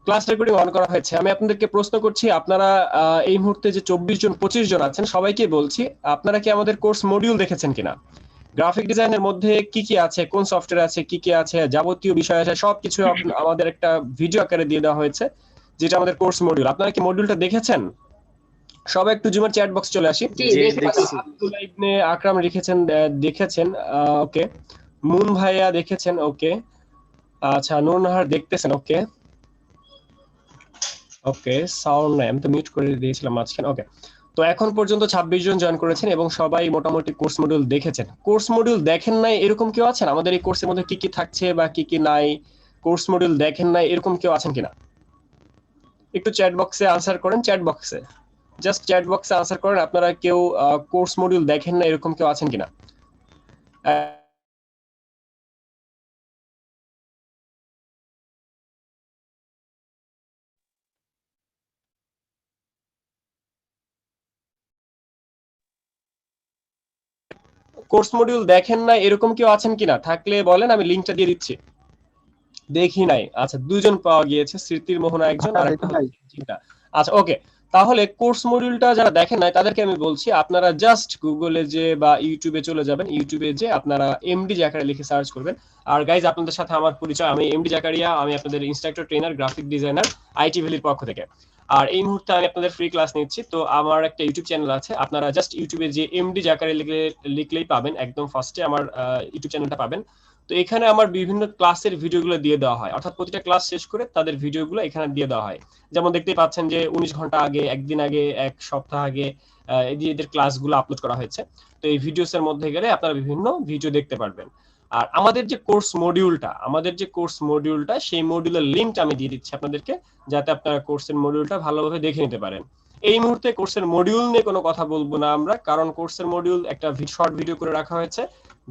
Class recording on করা হয়েছে। আমি আপনাদেরকে প্রশ্ন করছি, আপনারা এই মুহূর্তে যে 24 জন 25 জন আছেন সবাইকে বলছি, আপনারা কি আমাদের কোর্স মডিউল দেখেছেন কিনা? গ্রাফিক ডিজাইনের মধ্যে কি কি আছে, কোন সফটওয়্যার আছে, কি কি আছে, যাবতীয় বিষয় আছে, সবকিছু আমাদের একটা ভিডিও আকারে দিয়ে দেওয়া হয়েছে, যেটা আমাদের কোর্স মডিউল। আপনারা কি মডিউলটা দেখেছেন? সবাই একটু জুমের চ্যাট বক্স চলে আসি। জি জি আচ্ছা, দেখেছি। দেখছি। আব্দুল্লাহ ইবনে আকরাম লিখেছেন, দেখেছেন। ওকে। মুন ভাইয়া দেখেছেন, ওকে। আচ্ছা, নূর নাহার দেখতেছেন, ওকে। ওকে, সাউন্ড নাই, আমি তো মিউট করে দিয়েছিলাম মাঝখানে। ওকে, তো এখন পর্যন্ত 26 জন জয়েন করেছেন এবং সবাই মোটামুটি কোর্স মডিউল দেখেছেন। কোর্স মডিউল দেখেন নাই এরকম কেউ আছেন? আমাদের এই কোর্সের মধ্যে কি কি থাকছে বা কি কি নাই, কোর্স মডিউল দেখেন নাই এরকম কেউ আছেন কিনা? একটু চ্যাট বক্সে আনসার করেন, চ্যাট বক্সে, জাস্ট চ্যাট বক্সে আনসার করেন আপনারা কেউ কোর্স মডিউল দেখেন না এরকম কেউ আছেন কিনা। কোর্স মডিউল দেখেন না এরকম কেউ আছেন কিনা? থাকলে বলেন, আমি লিংকটা দিয়ে দিচ্ছি। দেখি নাই। আচ্ছা, দুজন পাওয়া গিয়েছে, স্মৃতির মোহনা একজন আর একটা দেখি নাই। হচ্ছে চিন্তা। আচ্ছা, ওকে। তাহলে কোর্স মডিউলটা যারা দেখেন নাই তাদেরকে আমি বলছি, আপনারা জাস্ট গুগলে যে বা ইউটিউবে চলে যাবেন, ইউটিউবে যে আপনারা এমডি জাকারিয়া লিখে সার্চ করবেন। আর গাইজ, আপনাদের সাথে আমার পরিচয়, আমি এমডি জাকারিয়া, আমি আপনাদের instructor, trainer, graphic designer, IT ভ্যালির পক্ষ থেকে। আর এই মুহূর্তে আমি আপনাদের ফ্রি ক্লাস নিচ্ছি। তো আমার একটা ইউটিউব চ্যানেল আছে, আপনারা জাস্ট ইউটিউবে যে এমডি জাকারিয়া লিখলেই পাবেন, একদম ফার্স্টে আমার ইউটিউব চ্যানেলটা পাবেন। তো এখানে আমার বিভিন্ন ক্লাসের ভিডিওগুলো দিয়ে দেওয়া হয়, অর্থাৎ প্রতিটা ক্লাস শেষ করে তাদের ভিডিওগুলো এখানে দিয়ে দেওয়া হয়। যেমন দেখতেই পাচ্ছেন যে 19 ঘন্টা আগে, একদিন আগে, এক সপ্তাহ আগে এদের ক্লাসগুলো আপলোড করা হয়েছে। তো এই ভিডিওস এর মধ্যে গেলে আপনারা বিভিন্ন ভিডিও দেখতে পারবেন। আর আমাদের যে কোর্স মডিউলটা সেই মডিউলের লিঙ্কটা আমি দিয়ে দিচ্ছি আপনাদেরকে, যাতে আপনারা কোর্সের মডিউলটা ভালোভাবে দেখে নিতে পারেন। এই মুহূর্তে কোর্সের মডিউল নিয়ে কোনো কথা বলবো না আমরা, কারণ কোর্সের মডিউল একটা শর্ট ভিডিও করে রাখা হয়েছে,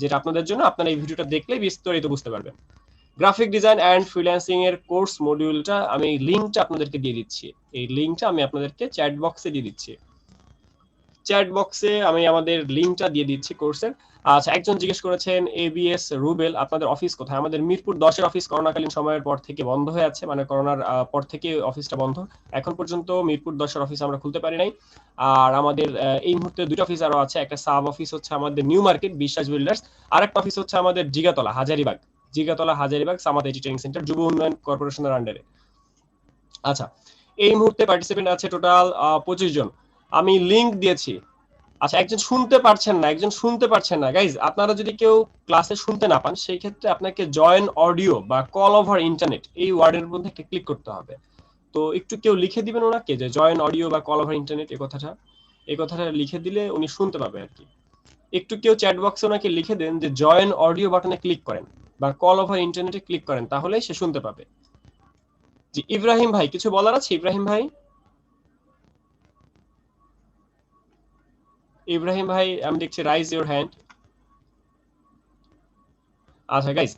যেটা আপনাদের জন্য, আপনারা এই ভিডিওটা দেখলেই বিস্তারিত বুঝতে পারবেন। গ্রাফিক ডিজাইন এন্ড ফ্রিল্যান্সিং এর কোর্স মডিউলটা আমি লিংকটা আপনাদেরকে দিয়ে দিচ্ছি। এই লিংকটা আমি আপনাদেরকে চ্যাট বক্সে দিয়ে দিচ্ছি। চ্যাট বক্সে আমি আমাদের লিংকটা দিয়ে দিচ্ছি কোর্সের। আচ্ছা, একজন জিজ্ঞেস করেছেন এবিএস রুবেল, আপনাদের অফিস কোথায়? আমাদের মিরপুর 10 এর অফিস করোনাকালীন সময়ের পর থেকে বন্ধ হয়ে আছে, মানে করোনার পর থেকে অফিসটা বন্ধ। এখন পর্যন্ত মিরপুর 10 এর অফিস আমরা খুলতে পারি নাই। আর আমাদের এই মুহূর্তে দুটো অফিস আরো আছে, একটা সাব অফিস হচ্ছে আমাদের নিউ মার্কেট বিশ্বাস বিল্ডার্স, আর একটা অফিস হচ্ছে আমাদের জিগাতলা হাজারিবাগ সামাদ এটি ট্রেনিং সেন্টার, যুব উন্নয়ন কর্পোরেশনের আন্ডারে। আচ্ছা, এই মুহূর্তে পার্টিসিপেন্ট আছে টোটাল 25 জন। আমি লিংক দিয়েছি। আচ্ছা, একজন শুনতে পারছেন না গাইজ। আপনারা যদি কেউ ক্লাসে শুনতে না পান, সেই ক্ষেত্রে আপনাকে জয়েন অডিও বা কল ওভার ইন্টারনেট এই ওয়ার্ডের মধ্যে একটা ক্লিক করতে হবে। তো একটু কেউ লিখে দিবেন ওনাকে যে জয়েন অডিও বা কল ওভার ইন্টারনেট, এই কথাটা লিখে দিলে উনি শুনতে পাবে আর কি। একটু কেউ চ্যাট বক্সে ওনাকে লিখে দেন যে জয়েন অডিও বাটনে ক্লিক করেন বা কল ওভার ইন্টারনেটে ক্লিক করেন, তাহলেই সে শুনতে পাবে। জি, ইব্রাহিম ভাই কিছু বলার আছে? ইব্রাহিম ভাই আমি দেখছি রাইজ ইউর হ্যান্ড। আচ্ছা গাইস,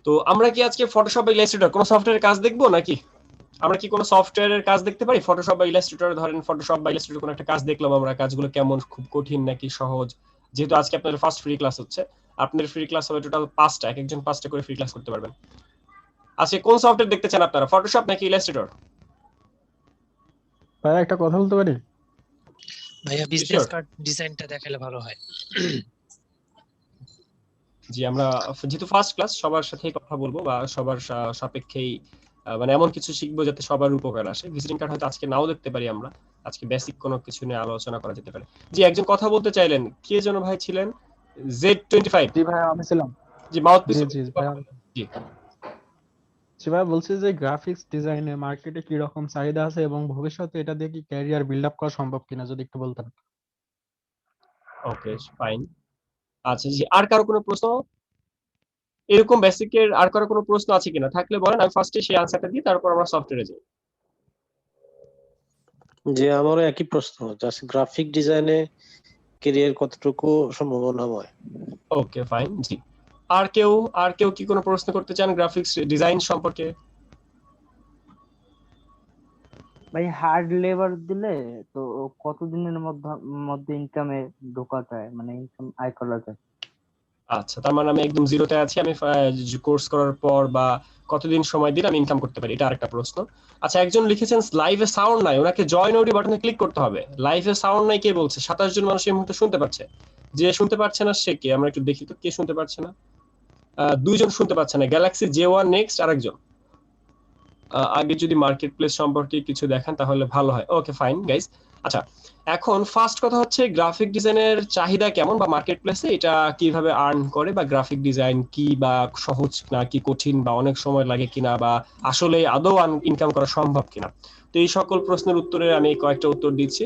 তো আমরা কি আজকে ফটোশপ বা ইলাস্ট্রেটর কোনো সফটওয়্যারের কাজ দেখবো নাকি? আমরা কি কোনো সফটওয়্যারের কাজ দেখতে পারি? ফটোশপ বা ইলাস্ট্রেটর, ধরেন ফটোশপ বা ইলাস্ট্রেটর কোনো একটা কাজ দেখলাম আমরা, কাজগুলো কেমন, খুব কঠিন নাকি সহজ? যেহেতু আজকে আপনাদের ফার্স্ট ফ্রি ক্লাস হচ্ছে, আপনাদের ফ্রি ক্লাস হবে টোটাল 5টা, এক একজন 5টা করে ফ্রি ক্লাস করতে পারবেন। আজকে কোন সফটওয়্যার দেখতে চান আপনারা, ফটোশপ নাকি ইলাস্ট্রেটর? ভাই একটা কথা বলতে পারি? ভাইয়া বিজনেস শিওর। কার্ড ডিজাইনটা দেখালে ভালো হয়। জি, আমরা যেহেতু ফার্স্ট ক্লাস সবার সাথেই কথা বলবো বা সবার সাপেক্ষেই মানে এমন কিছু শিখবো যাতে সবার উপকার আসে। ভিজিটিং কার্ড হয়তো আজকে নাও দেখতে পারি আমরা, আজকে বেসিক কোনো কিছু নিয়ে আলোচনা করা যেতে পারে। জি, একজন কথা বলতে চাইলেন, কে যেন ভাই ছিলেন? Z25। জি ভাই আমি ছিলাম। জি, মাউথপিস। জি জি ভাই জি। জি ভাই বলছি যে গ্রাফিক্স ডিজাইনের মার্কেটে কি রকম চাহিদা আছে এবং ভবিষ্যতে এটা দিয়ে কি ক্যারিয়ার বিল্ড আপ করা সম্ভব কিনা যদি একটু বলতেন। ওকে, ফাইন। আচ্ছা জি, আর কারো কোনো প্রশ্ন, এরকম বেসিকের আর কারো কোনো প্রশ্ন আছে কিনা? থাকলে বলেন, আমি ফার্স্টে সেই আনসারটা দিই, তারপর আমরা সফটওয়্যারে যাই। যে আমারও একই প্রশ্ন, জাস্ট গ্রাফিক ডিজাইনে ক্যারিয়ার কতটুকু সম্ভাবনাময়? ওকে, ফাইন। জি, আর কেউ কি কোনো প্রশ্ন করতে চান গ্রাফিক্স ডিজাইন সম্পর্কে? ভাই হার্ড লেবার দিলে তো কতদিনের মধ্যে মধ্যে ইনকামে ঢোকা যায়, মানে ইনকাম আয় করা যায়? আচ্ছা, তার মানে আমি একদম জিরোতে আছি, আমি কোর্স করার পর বা কতদিন সময় দিলে আমি ইনকাম করতে পারি, এটা আরেকটা প্রশ্ন। আচ্ছা, একজন লিখেছেন লাইভে সাউন্ড নাই, ওনাকে জয়েন অডিও বাটনে ক্লিক করতে হবে। লাইভে সাউন্ড নাই কে বলছে? 27 জন মানুষ এই মুহূর্তে শুনতে পাচ্ছে। যে শুনতে পারছে না সে কে? আমরা একটু দেখি তো কে শুনতে পারছে না। দুইজন শুনতে পাচ্ছে না, গ্যালাক্সি J1 নেক্সট আরেকজন। আগে যদি মার্কেট প্লেস সম্পর্কে কিছু দেখান তাহলে ভালো হয়। Okay fine guys. আচ্ছা, এখন ফার্স্ট কথা হচ্ছে গ্রাফিক ডিজাইনের চাহিদা কেমন বা মার্কেট প্লেসে এটা কিভাবে আর্ন করে, বা গ্রাফিক ডিজাইন কি, বা সহজ না কি কঠিন, বা অনেক সময় লাগে কিনা, বা আসলে আদৌ ইনকাম করা সম্ভব কিনা। তো এই সকল প্রশ্নের উত্তরে আমি কয়েকটা উত্তর দিচ্ছি।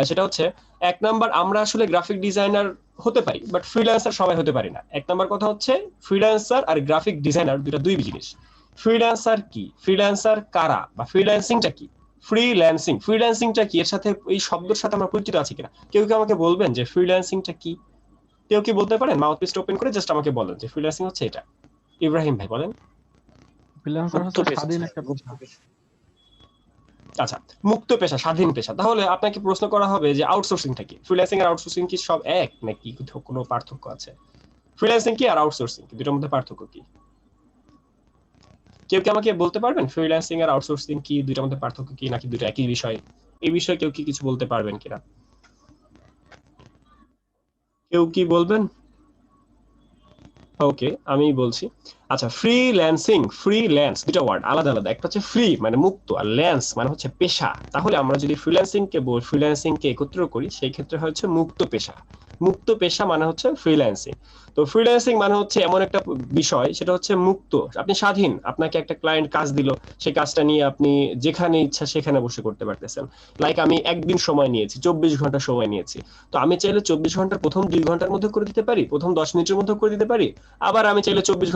সেটা হচ্ছে, এক নাম্বার, আমরা আসলে গ্রাফিক ডিজাইনার হতে পারি, বাট ফ্রিল্যান্সার সবাই হতে পারি না। এক নাম্বার কথা হচ্ছে, ফ্রিল্যান্সার আর গ্রাফিক ডিজাইনার দুটো দুই জিনিস। ফ্রিল্যান্সার কি, ফ্রিল্যান্সার কারা, বা ফ্রিল্যান্সিংটা কি, ফ্রিল্যান্সিংটা কি, এর সাথে এই শব্দের সাথে আমরা পরিচিত আছি কিনা? কেউ কি আমাকে বলবেন যে ফ্রিল্যান্সিংটা কি? কেউ কি বলতে পারেন? মাউথপিসটা ওপেন করে জাস্ট আমাকে বলেন যে ফ্রিল্যান্সিং হচ্ছে এটা। ইব্রাহিম ভাই বলেন। ফ্রিল্যান্সার মুক্ত হচ্ছে পেশা, স্বাধীন একটা মুক্ত পেশা। পেশা। আচ্ছা, মুক্ত পেশা, স্বাধীন পেশা। তাহলে আপনাকে প্রশ্ন করা হবে যে আউটসোর্সিংটা কি? ফ্রিল্যান্সিং আর আউটসোর্সিং কি সব এক, নাকি কোনো পার্থক্য আছে? ফ্রিল্যান্সিং কি আর আউটসোর্সিং কি, দুটোর মধ্যে পার্থক্য কি? কেউ কি আমাকে বলতে পারবেন ফ্রিল্যান্সিং আর আউটসোর্সিং কি, দুইটার মধ্যে পার্থক্য কি, নাকি দুটো একই বিষয়? এই বিষয়ে কেউ কি কিছু বলতে পারবেন কিনা? কেউ কি বলবেন? ওকে, আমি বলছি। আচ্ছা, ফ্রিল্যান্স দুটো ওয়ার্ড আলাদা আলাদা। একটা হচ্ছে ফ্রি মানে মুক্ত, আর ল্যান্স মানে হচ্ছে পেশা। তাহলে আমরা যদি ফ্রিল্যান্সিং কে একত্র করি, সেই ক্ষেত্রে হচ্ছে মুক্ত পেশা। মুক্ত পেশা মানে হচ্ছে ফ্রিল্যান্সিং। তো ফ্রিল্যান্সিং মানে হচ্ছে এমন একটা বিষয়, সেটা হচ্ছে মুক্ত, আপনি স্বাধীন। আপনাকে একটা ক্লায়েন্ট কাজ দিল, সেই কাজটা নিয়ে আপনি যেখানে ইচ্ছা সেখানে বসে করতে পারতেছেন। লাইক আমি একদিন সময় নিয়েছি, 24 ঘন্টা সময় নিয়েছি। তো আমি চাইলে 24 ঘন্টার প্রথম 2 ঘন্টার মধ্যে করে দিতে পারি, প্রথম 10 মিনিটের মধ্যে করে দিতে পারি। আবার আমি চাইলে 23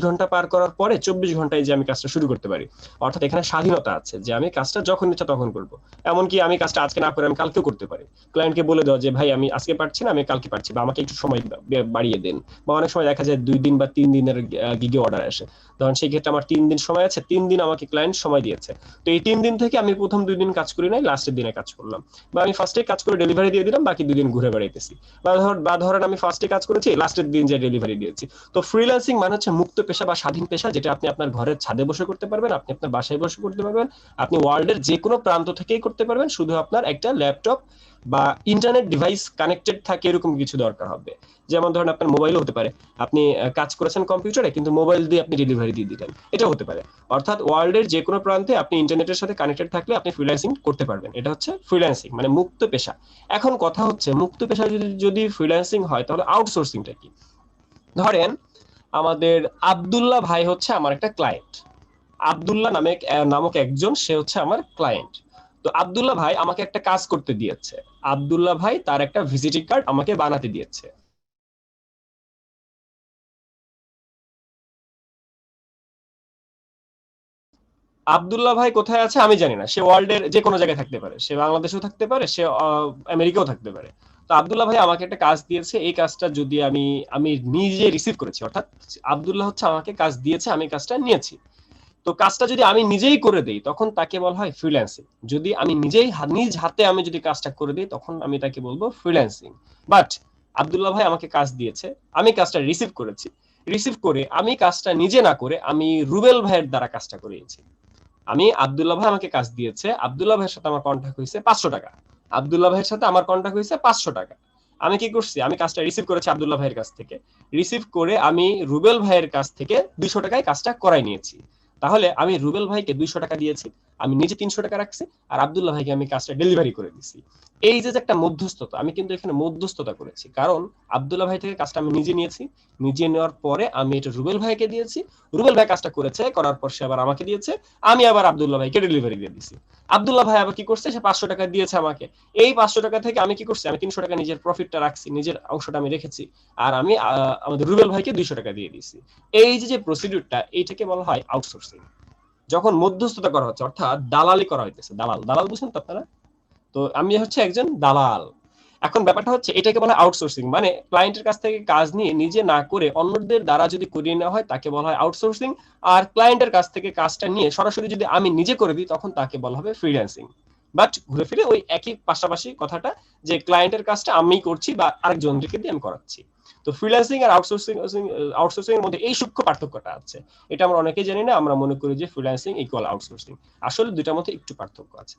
ঘন্টা পার করার পরে 24 ঘন্টায় যে আমি কাজটা শুরু করতে পারি। অর্থাৎ এখানে স্বাধীনতা আছে যে আমি কাজটা যখন ইচ্ছা তখন করব। এমনকি আমি কাজটা আজকে না করে আমি কালকেও করতে পারি। ক্লায়েন্টকে বলে দেওয়া যে ভাই আমি আজকে পারছি না, আমি কালকে পারছি, বা আমাকে একটু সময় বাড়িয়ে দেন। বা অনেক সময় দেখা যায় 2 দিন বা 3 দিনের গিগে অর্ডার আসে। ধরেন সেই ক্ষেত্রে আমার 3 দিন সময় আছে, 3 দিন আমাকে ক্লায়েন্ট সময় দিয়েছে। তো এই 3 দিন থেকে আমি প্রথম 2 দিন কাজ করি নাই, লাস্টের দিনে কাজ করলাম। বা আমি ফার্স্টে কাজ করে ডেলিভারি দিয়ে দিলাম, বাকি 2 দিন ঘুরে বেড়াইতেছি। বা ধরেন আমি ফার্স্টে কাজ করেছি, লাস্টের দিন যে ডেলিভারি দিয়েছি। তো ফ্রিল্যান্সিং মানে হচ্ছে মুক্ত পেশা বা স্বাধীন পেশা, যেটা আপনি আপনার ঘরের ছাদে বসে করতে পারবেন, আপনি আপনার বাসায় বসে করতে পারবেন, আপনি ওয়ার্ল্ডের যে কোনো প্রান্ত থেকেই করতে পারবেন। শুধু আপনার একটা ল্যাপটপ বা ইন্টারনেট ডিভাইস কানেক্টেড থাকে, এরকম কিছু দরকার হবে। যেমন ধরেন আপনার মোবাইলও হতে পারে, আপনি কাজ করেছেন কম্পিউটারে কিন্তু মোবাইল দিয়ে আপনি ডেলিভারি দিয়ে দিলেন, এটা হতে পারে। অর্থাৎ ওয়ার্ল্ডের যে কোনো প্রান্তে আপনি ইন্টারনেটের সাথে কানেক্টেড থাকলে আপনি ফ্রিল্যান্সিং করতে পারবেন। এটা হচ্ছে ফ্রিল্যান্সিং মানে মুক্ত পেশা। এখন কথা হচ্ছে, মুক্ত পেশা যদি ফ্রিল্যান্সিং হয়, তাহলে আউটসোর্সিংটা কি? ধরেন আমাদের আব্দুল্লাহ ভাই হচ্ছে আমার একটা ক্লায়েন্ট। আব্দুল্লাহ নামক একজন, সে হচ্ছে আমার ক্লায়েন্ট। তো আব্দুল্লাহ ভাই আমাকে একটা কাজ করতে দিয়েছে। আব্দুল্লাহ ভাই তার একটা ভিজিটিং কার্ড আমাকে বানাতে দিয়েছে। আব্দুল্লাহ ভাই কোথায় আছে আমি জানি না, সে ওয়ার্ল্ডের যে কোনো জায়গায় থাকতে পারে, সে বাংলাদেশেও থাকতে পারে, সে আমেরিকাও থাকতে পারে। তো আব্দুল্লাহ ভাই আমাকে একটা কাজ দিয়েছে, এই কাজটা যদি আমি আমি নিজে রিসিভ করেছি, অর্থাৎ আব্দুল্লাহ হচ্ছে আমাকে কাজ দিয়েছে, আমি কাজটা নিয়েছি। তো কাজটা যদি আমি নিজেই করে দেই, তখন তাকে বলা হয় ফ্রিল্যান্সিং। যদি আমি নিজেই নিজ হাতে আমি যদি কাজটা করে দিই, তখন আমি তাকে বলবো ফ্রিল্যান্সিং। বাট আব্দুল্লাহ ভাই আমাকে কাজ দিয়েছে, আমি কাজটা রিসিভ করেছি, রিসিভ করে আমি কাজটা নিজে না করে আমি রুবেল ভাইয়ের দ্বারা কাজটা করিয়েছি। আমি আব্দুল্লাহ ভাই আমাকে কাজ দিয়েছে, আব্দুল্লাহ ভাইয়ের সাথে আমার কন্ট্যাক্ট হয়েছে 500 টাকা, আব্দুল্লাহ ভাইয়ের সাথে আমার কন্ট্যাক্ট হয়েছে 500 টাকা। আমি কি করছি, আমি কাজটা রিসিভ করেছি আব্দুল্লাহ ভাইয়ের কাছ থেকে, রিসিভ করে আমি রুবেল ভাইয়ের কাছ থেকে 200 টাকায় কাজটা করাই নিয়েছি। তাহলে আমি রুবেল ভাইকে 200 টাকা দিয়েছি, আমি নিজে 300 টাকা রাখছি, আর আব্দুল্লাহ ভাইকে আমি কাজটা ডেলিভারি করে দিছি। এই যে একটা মধ্যস্থতা, আমি কিন্তু এখানে মধ্যস্থতা করেছি, কারণ আব্দুল্লাহ ভাই থেকে কাজটা আমি নিজে নিয়েছি, নিজে নেওয়ার পরে আমি এটা রুবেল ভাইকে দিয়েছি, রুবেল ভাই কাজটা করেছে, করার পর সে আবার আমাকে দিয়েছে, আমি আবার আব্দুল্লাহ ভাইকে ডেলিভারি দিয়ে দিছি। আব্দুল্লাহ ভাই আবার কি করছে, সে 500 টাকা দিয়েছে আমাকে। এই 500 টাকা থেকে আমি কি করছি, আমি 300 টাকা নিজের প্রফিটটা রাখছি, নিজের অংশটা আমি রেখেছি, আর আমি আমাদের রুবেল ভাইকে 200 টাকা দিয়ে দিয়েছি। এই যে প্রসিডিউরটা, এইটাকে বলা হয় আউটসোর্সিং। যখন মধ্যস্থতা করা হচ্ছে, অর্থাৎ দালালি করা হইতেছে। দালাল দালাল বুঝছেন তো আপনারা? তো আমি হচ্ছে একজন দালাল। এখন ব্যাপারটা হচ্ছে, এটাকে বলা হয় আউটসোর্সিং, মানে ক্লায়েন্টের কাছ থেকে কাজ নিয়ে নিজে না করে অন্যদের দ্বারা যদি করিয়ে নেওয়া হয়, তাকে বলা হয় আউটসোর্সিং। আর ক্লায়েন্টের কাছ থেকে কাজটা নিয়ে সরাসরি যদি আমি নিজে করে দিই, তখন তাকে বলা হবে ফ্রিল্যান্সিং। বাট ঘুরে ফিরে ওই একই পাশাপাশি কথাটা, যে ক্লায়েন্টের কাজটা আমি করছি বা আরেকজনকে দিয়ে আমি করাচ্ছি। তো ফ্রিল্যান্সিং আর আউটসোর্সিং এর মধ্যে এই সূক্ষ্ম পার্থক্যটা আছে। এটা আমরা অনেকেই জানি না, আমরা মনে করি যে ফ্রিল্যান্সিং ইকুয়াল আউটসোর্সিং। আসলে দুইটার মধ্যে একটু পার্থক্য আছে।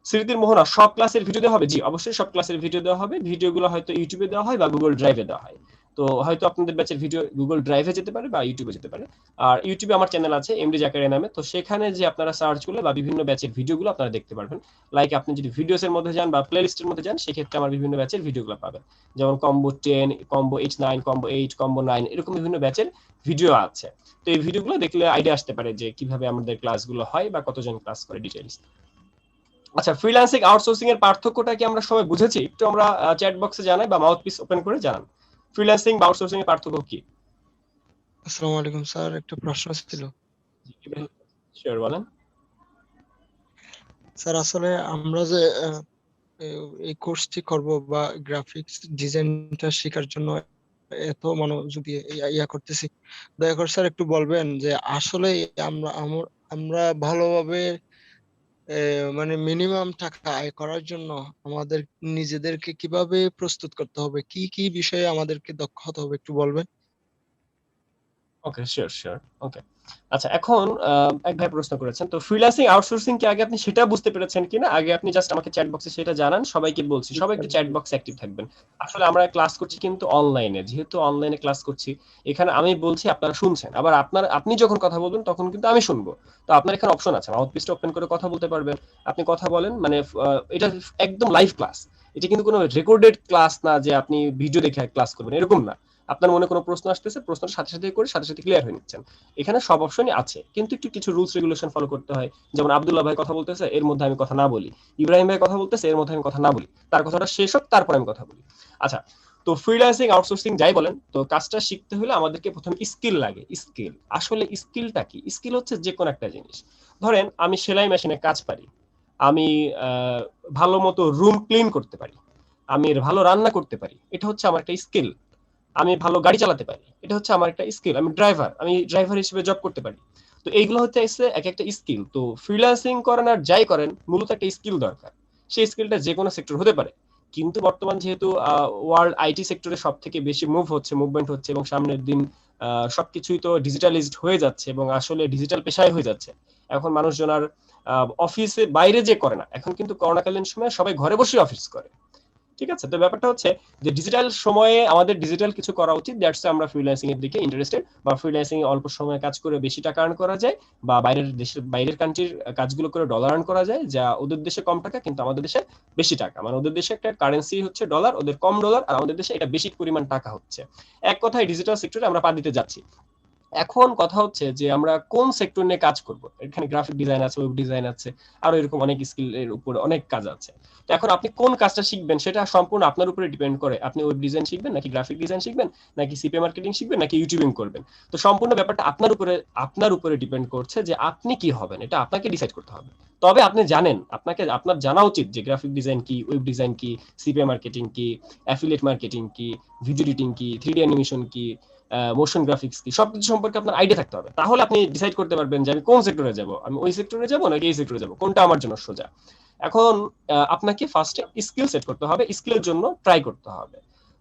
স্মৃতির মোহনা, সব ক্লাসের ভিডিও দেওয়া হবে? জি, অবশ্যই সব ক্লাসের ভিডিও দেওয়া হবে। ভিডিওগুলো হয়তো ইউটিউবে দেওয়া হয় বা গুগল ড্রাইভে দেওয়া হয়। তো হয়তো আপনাদের ব্যাচের ভিডিও গুগল ড্রাইভে যেতে পারে বা ইউটিউবে যেতে পারে। আর ইউটিউবে আমার চ্যানেল আছে এমডি জাকারিয়া নামে, তো সেখানে যে আপনারা সার্চ করলে বা বিভিন্ন ব্যাচের ভিডিওগুলো আপনারা দেখতে পারবেন। লাইক আপনি যদি ভিডিওস এর মধ্যে যান বা প্লে লিস্টের মধ্যে যান, সেক্ষেত্রে আমার বিভিন্ন ব্যাচের ভিডিওগুলো পাবেন। যেমন combo 10, combo H9, combo 8, combo 9, এরকম বিভিন্ন ব্যাচের ভিডিও আছে। তো এই ভিডিওগুলো দেখলে আইডিয়া আসতে পারে যে কিভাবে আমাদের ক্লাসগুলো হয় বা কতজন ক্লাস করে ডিটেইলস। আচ্ছা, ফ্রিল্যান্সিং আউটসোর্সিং এর পার্থক্যটা কি আমরা সবাই বুঝেছি? একটু আমরা চ্যাট বক্সে জানাই বা মাউথপিস ওপেন করে জানান। ফ্রিল্যান্সিং বা আউটসোর্সিং এর পার্থক্য কি? আসসালামু আলাইকুম স্যার, একটা প্রশ্ন ছিল। শিওর, বলেন। স্যার আসলে আমরা যে এই কোর্সটি করব বা গ্রাফিক্স ডিজাইনটা শেখার জন্য এত মনোযোগ দিয়ে ইয়া করতেছি, দয়া করে স্যার একটু বলবেন যে আসলে আমরা ভালোভাবে মানে মিনিমাম টাকা আয় করার জন্য আমাদের নিজেদেরকে কিভাবে প্রস্তুত করতে হবে, কি কি বিষয়ে আমাদেরকে দক্ষ হতে হবে, একটু বলবেন? ওকে, শিওর শিওর। ওকে, আচ্ছা, এখন এক ভাই প্রশ্ন করেছেন, তো ফ্রিল্যান্সিং আউটসোর্সিং কি আগে আপনি সেটা বুঝতে পেরেছেন কিনা? আগে আপনি জাস্ট আমাকে চ্যাট বক্সে সেটা জানান। সবাইকে বলছি, সবাই একটু চ্যাট বক্সে অ্যাক্টিভ থাকবেন। আসলে আমরা ক্লাস করছি কিন্তু অনলাইনে, যেহেতু অনলাইনে ক্লাস করছি, এখানে আমি বলছি আপনারা শুনছেন, আবার আপনি যখন কথা বলবেন তখন কিন্তু আমি শুনবো। তো আপনার এখানে অপশন আছে, মাউথপিসটা ওপেন করে কথা বলতে পারবেন। আপনি কথা বলেন, মানে এটা একদম লাইভ ক্লাস। এটা কিন্তু কোনো রেকর্ডেড ক্লাস না যে আপনি ভিডিও দেখে ক্লাস করবেন, এরকম না। আপনার মনে কোনো প্রশ্ন আসতেছে, প্রশ্নটা সাথে সাথে করে সাথে সাথে ক্লিয়ার হয়ে নিচ্ছেন। এখানে সব অপশনই আছে, কিন্তু একটু কিছু রুলস রেগুলেশন ফলো করতে হয়। যেমন আব্দুল্লাহ ভাই কথা বলতেছে, এর মধ্যে আমি কথা না বলি। ইব্রাহিম ভাই কথা বলতেছে, এর মধ্যে আমি কথা না বলি। তার কথাটা শেষ হোক, তারপর আমি কথা বলি। আচ্ছা, তো ফ্রিল্যান্সিং আউটসোর্সিং যাই বলেন, তো কাজটা শিখতে হলে আমাদেরকে প্রথমে স্কিল লাগে। স্কিল, আসলে স্কিলটা কি? স্কিল হচ্ছে যে কোনো একটা জিনিস। ধরেন আমি সেলাই মেশিনে কাজ পারি, আমি ভালো মতো রুম ক্লিন করতে পারি, আমি ভালো রান্না করতে পারি, এটা হচ্ছে আমার একটা স্কিল। আমি ভালো গাড়ি চালাতে পারি, এটা হচ্ছে আমার একটা স্কিল। আমি ড্রাইভার হিসেবে জব করতে পারি। তো এইগুলো হচ্ছে এক একটা স্কিল। তো ফ্রিল্যান্সিং করেন আর যাই করেন, মূলত একটা স্কিল দরকার। সেই স্কিলটা যে কোনো সেক্টর হতে পারে। কিন্তু বর্তমান যেহেতু ওয়ার্ল্ড আইটি সেক্টরে সব থেকে বেশি মুভমেন্ট হচ্ছে এবং সামনের দিন সবকিছুই তো ডিজিটালাইজড হয়ে যাচ্ছে এবং আসলে ডিজিটাল পেশায় হয়ে যাচ্ছে। এখন মানুষজন আর অফিসে বাইরে যে করে না, এখন কিন্তু করোনাকালীন সময়ে সবাই ঘরে বসে অফিস করে। ঠিক আছে, তো ব্যাপারটা হচ্ছে যে ডিজিটাল সময়ে আমাদের ডিজিটাল কিছু করা উচিত। দ্যাটস আমরা ফ্রিল্যান্সিং এর দিকে ইন্টারেস্টেড, বা ফ্রিল্যান্সিং এ অল্প সময়ে কাজ করে বেশি টাকা আর্ন করা যায়, বা বাইরের কান্ট্রির কাজগুলো করে ডলার আর্ন করা যায়, যা ওদের দেশে কম টাকা কিন্তু আমাদের দেশে বেশি টাকা। মানে ওদের দেশে একটা কারেন্সি হচ্ছে ডলার, ওদের কম ডলার, আর আমাদের দেশে এটা বেশি পরিমাণ টাকা হচ্ছে। এক কথায় ডিজিটাল সেক্টরে আমরা পা দিতে যাচ্ছি। এখন কথা হচ্ছে যে আমরা কোন সেক্টর নিয়ে কাজ করব। এখানে গ্রাফিক ডিজাইন আছে, ওয়েব ডিজাইন আছে, আরো এরকম অনেক স্কিলের উপর অনেক কাজ আছে। তো এখন আপনি কোন কাজটা শিখবেন সেটা সম্পূর্ণ আপনার উপরে ডিপেন্ড করে। আপনি ওয়েব ডিজাইন শিখবেন নাকি গ্রাফিক ডিজাইন শিখবেন, নাকি সিপিএ মার্কেটিং শিখবেন, নাকি ইউটিউবিং করবেন। তো সম্পূর্ণ ব্যাপারটা আপনার উপরে ডিপেন্ড করছে যে আপনি কি হবেন, এটা আপনাকে ডিসাইড করতে হবে। তবে আপনি জানেন, আপনার জানা উচিত যে গ্রাফিক ডিজাইন কি, ওয়েব ডিজাইন কি, সিপিএ মার্কেটিং কি, অ্যাফিলিয়েট মার্কেটিং কি, ভিডিও এডিটিং কি, 3D অ্যানিমেশন কি, মোশন গ্রাফিক্স কি, সবকিছু সম্পর্কে আপনার আইডিয়া থাকতে হবে। তাহলে আপনি ডিসাইড করতে পারবেন যে আমি কোন সেক্টরে যাব, আমি ওই সেক্টরে যাব নাকি এই সেক্টরে যাব, কোনটা আমার জন্য সোজা। এখন আপনাকে ফার্স্টে স্কিল সেট করতে হবে, স্কিলের জন্য ট্রাই করতে হবে।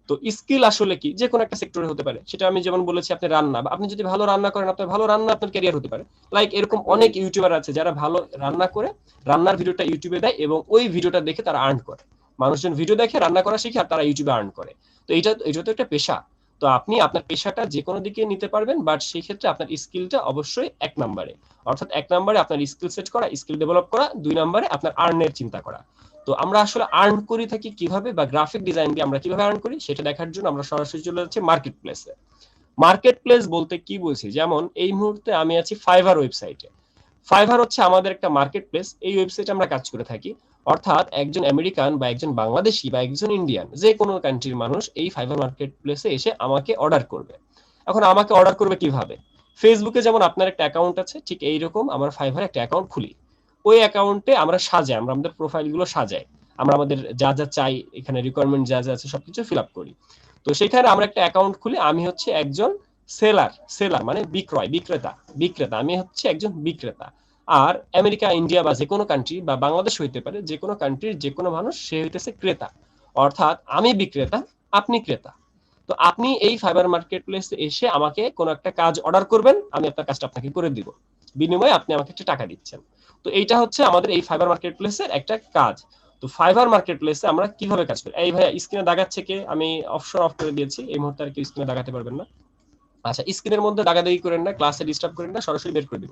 তো স্কিল আসলে কি, যে কোনো একটা সেক্টরে হতে পারে। সেটা আমি যেমন বলেছি, আপনি রান্না, বা আপনি যদি ভালো রান্না করেন, আপনার ভালো রান্না আপনার ক্যারিয়ার হতে পারে। লাইক এরকম অনেক ইউটিউবার আছে যারা ভালো রান্না করে রান্নার ভিডিওটা ইউটিউবে দেয় এবং ওই ভিডিওটা দেখে তারা আর্ন করে। মানুষজন ভিডিও দেখে রান্না করা শিখে আর তারা ইউটিউবে আর্ন করে। তো এটা তো একটা পেশা। তো আপনি আপনার পেশাটা যে কোনো দিকে নিতে পারবেন, বাট সেই ক্ষেত্রে আপনার স্কিলটা অবশ্যই এক নম্বরে। অর্থাৎ এক নম্বরে আপনার স্কিল সেট করা, স্কিল ডেভেলপ করা, 2 নম্বরে আপনার আর্নের চিন্তা করা। তো আমরা আসলে আর্ন করি থাকি কিভাবে, বা গ্রাফিক ডিজাইন দিয়ে আমরা কিভাবে আর্ন করি সেটা দেখার জন্য আমরা সরাসরি চলে যাচ্ছি মার্কেট প্লেসে। মার্কেট প্লেস বলতে কি বলছি, যেমন এই মুহূর্তে আমি আছি ফাইবার ওয়েবসাইটে। ফাইবার হচ্ছে আমাদের একটা মার্কেট প্লেস। এই ওয়েবসাইটে আমরা কাজ করে থাকি। অর্থাৎ একজন আমেরিকান বা একজন বাংলাদেশি বা একজন ইন্ডিয়ান, যে কোনো কান্ট্রির মানুষ এই ফাইবার মার্কেট প্লেসে এসে আমাকে অর্ডার করবে। এখন আমাকে অর্ডার করবে কিভাবে? ফেসবুকে যেমন আপনার একটা অ্যাকাউন্ট আছে, ঠিক এইরকম আমার ফাইবারে একটা অ্যাকাউন্ট খুলি। ওই অ্যাকাউন্টে আমরা আমাদের প্রোফাইলগুলো সাজাই। আমরা আমাদের যা যা চাই, এখানে রিকোয়ারমেন্ট যা যা আছে সবকিছু ফিল আপ করি। তো সেখানে আমরা একটা অ্যাকাউন্ট খুলি। আমি হচ্ছে একজন সেলার মানে বিক্রেতা। আমি হচ্ছে একজন বিক্রেতা। আর আমেরিকা, ইন্ডিয়া বা যে কোনো কান্ট্রি, বা বাংলাদেশ হইতে পারে, যে কোনো কান্ট্রির যে কোনো মানুষ, সে হইতেছে ক্রেতা। অর্থাৎ আমি বিক্রেতা, আপনি ক্রেতা। তো আপনি এই ফাইবার মার্কেট প্লেসে এসে আমাকে কোনো একটা কাজ অর্ডার করবেন, আমি আপনার কাজটা আপনাকে করে দিব, বিনিময়ে আপনি আমাকে একটা টাকা দিচ্ছেন। তো এইটা হচ্ছে আমাদের এই ফাইবার মার্কেট প্লেসের একটা কাজ। তো ফাইবার মার্কেট প্লেসে আমরা কিভাবে কাজ করি? এই ভাইয়া স্ক্রিনে দাগাচ্ছে কে? আমি অপশন অফ করে দিয়েছি, এই মুহূর্তে আর কেউ স্ক্রিনে দাগাতে পারবেন না। আচ্ছা, স্ক্রিনের মধ্যে দাগাদাগি করেন না, ক্লাসে ডিস্টার্ব করেন না, সরাসরি বের করে দিব।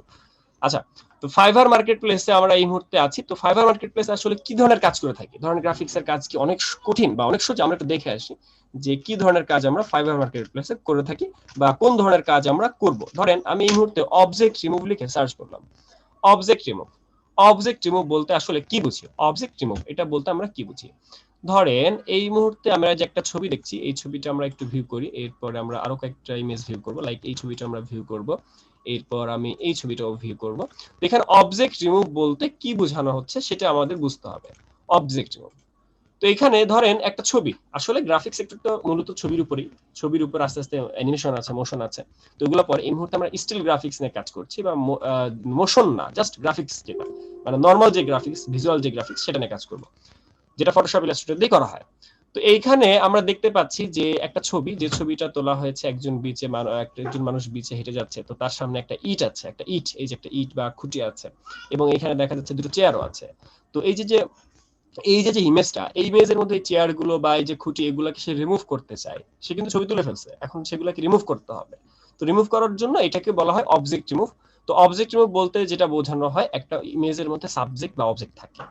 আচ্ছা, তো ফাইবার মার্কেট প্লেসে আমরা এই মুহূর্তে আছি। তো ফাইবার মার্কেট প্লেসে আসলে কি ধরনের কাজ করে থাকি? ধরেন গ্রাফিক্স এর কাজ কি অনেক কঠিন বা অনেক সোজা? আমরা একটু দেখে আসি যে কি ধরনের কাজ আমরা ফাইবার মার্কেট প্লেসে করে থাকি বা কোন ধরনের কাজ আমরা করব। ধরেন আমি এই মুহূর্তে অবজেক্ট রিমুভ লিখে সার্চ করলাম। অবজেক্ট রিমুভ, অবজেক্ট রিমুভ বলতে আসলে কি বুঝি? অবজেক্ট রিমুভ এটা বলতে আমরা কি বুঝি? ধরেন এই মুহূর্তে আমরা যে একটা ছবি দেখছি, এই ছবিটা আমরা একটু ভিউ করি, এরপরে আমরা আরো কয়েকটা ইমেজ ভিউ করব, লাইক এই ছবিটা আমরা ভিউ করব, এরপর আমি এই ছবিটাও ভিউ করব। এখানে অবজেক্ট রিমুভ বলতে কি বোঝানো হচ্ছে সেটা আমাদের বুঝতে হবে। অবজেক্ট রিমুভ, তো এখানে ধরেন একটা ছবি, আসলে গ্রাফিক্স সেক্টরটা মূলত ছবির উপরেই, ছবির উপর আস্তে আস্তে অ্যানিমেশন আছে, মোশন আছে। তো এগুলো পরে এই মুহূর্তে আমরা স্টিল গ্রাফিক্স নিয়ে কাজ করছি, বা মোশন না, জাস্ট গ্রাফিক্স, যেটা মানে নর্মাল যে গ্রাফিক্স, ভিজুয়াল যে গ্রাফিক্স সেটা নিয়ে কাজ করব, যেটা ফটোশপ ইলাস্ট্রেটর দিয়ে করা হয়। তো এইখানে আমরা দেখতে পাচ্ছি যে একটা ছবি, যে ছবিটা তোলা হয়েছে একজন বিচে, একজন মানুষ বিচে হেঁটে যাচ্ছে, তো তার সামনে একটা ইট আছে, একটা ইট, এই যে একটা ইট বা খুঁটি আছে, এবং এখানে দেখা যাচ্ছে দুটো চেয়ারও আছে। তো এই যে যে ইমেজটা, এই ইমেজের মধ্যে এই চেয়ার গুলো বা এই যে খুঁটি, এগুলাকে সে রিমুভ করতে চায়, সে কিন্তু ছবি তুলে ফেলছে, এখন সেগুলোকে রিমুভ করতে হবে। তো রিমুভ করার জন্য এটাকে বলা হয় অবজেক্ট রিমুভ। তো অবজেক্ট রিমুভ বলতে যেটা বোঝানো হয়, একটা ইমেজের মধ্যে সাবজেক্ট বা অবজেক্ট থাকে।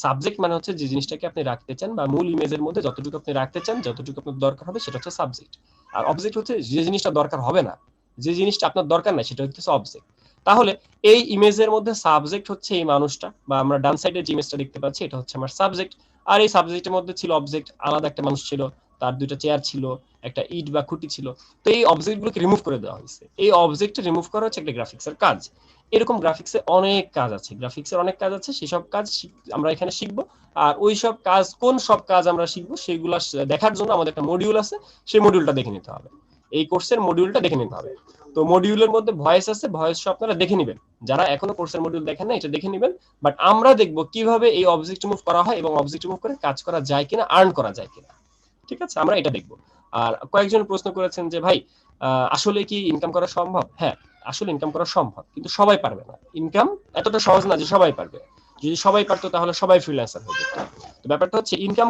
সাবজেক্ট মানে হচ্ছে যে জিনিসটাকে আপনি রাখতে চান, বা মূল ইমেজের মধ্যে যতটুকু আপনি রাখতে চান, যতটুকু আপনার দরকার হবে, সেটা হচ্ছে সাবজেক্ট। আর অবজেক্ট হচ্ছে যে জিনিসটা দরকার হবে না, যে জিনিসটা আপনার দরকার নাই, সেটা হচ্ছে অবজেক্ট। তাহলে এই ইমেজের মধ্যে সাবজেক্ট হচ্ছে এই মানুষটা, বা আমরা ডান সাইডে যে ইমেজটা দেখতে পাচ্ছি এটা হচ্ছে আমার সাবজেক্ট। আর এই সাবজেক্টের মধ্যে ছিল অবজেক্ট, আলাদা একটা মানুষ ছিল, তার দুইটা চেয়ার ছিল, একটা ইট বা খুঁটি ছিল। তো এই অবজেক্টগুলোকে রিমুভ করে দেওয়া হয়েছে। এই অবজেক্টটা রিমুভ করা হচ্ছে একটা গ্রাফিক্সের কাজ। এরকম গ্রাফিক্সে অনেক কাজ আছে, গ্রাফিক্সের অনেক কাজ আছে, সেসব কাজ আমরা এখানে শিখবো। আর ওই সব কাজ, কোন সব কাজ আমরা শিখবো সেগুলো দেখার জন্য আমাদের একটা মডিউল আছে, সেই মডিউলটা দেখে নিতে হবে। এই কোর্সের মডিউলটা দেখে নিতে হবে। তো মডিউলের মধ্যে ভয়েস আছে, ভয়েস আপনারা দেখে নেবেন, যারা এখনো কোর্সের মডিউল দেখেন না এটা দেখে নেবেন। বাট আমরা দেখবো কিভাবে এই অবজেক্ট রিমুভ করা হয় এবং অবজেক্ট রিমুভ করে কাজ করা যায় কিনা, আর্ন করা যায় কিনা। ঠিক আছে, আমরা এটা দেখবো। আর কয়েকজন প্রশ্ন করেছেন যে ভাই আসলে কি ইনকাম করা সম্ভব? হ্যাঁ, আসলে ইনকাম করা সম্ভব, কিন্তু সবাই পারবে না। ইনকাম এতটা সহজ না যে সবাই পারবে। যদি সবাই পারতো তাহলে সবাই ফ্রিল্যান্সার হয়ে যেত। তো ব্যাপারটা হচ্ছে ইনকাম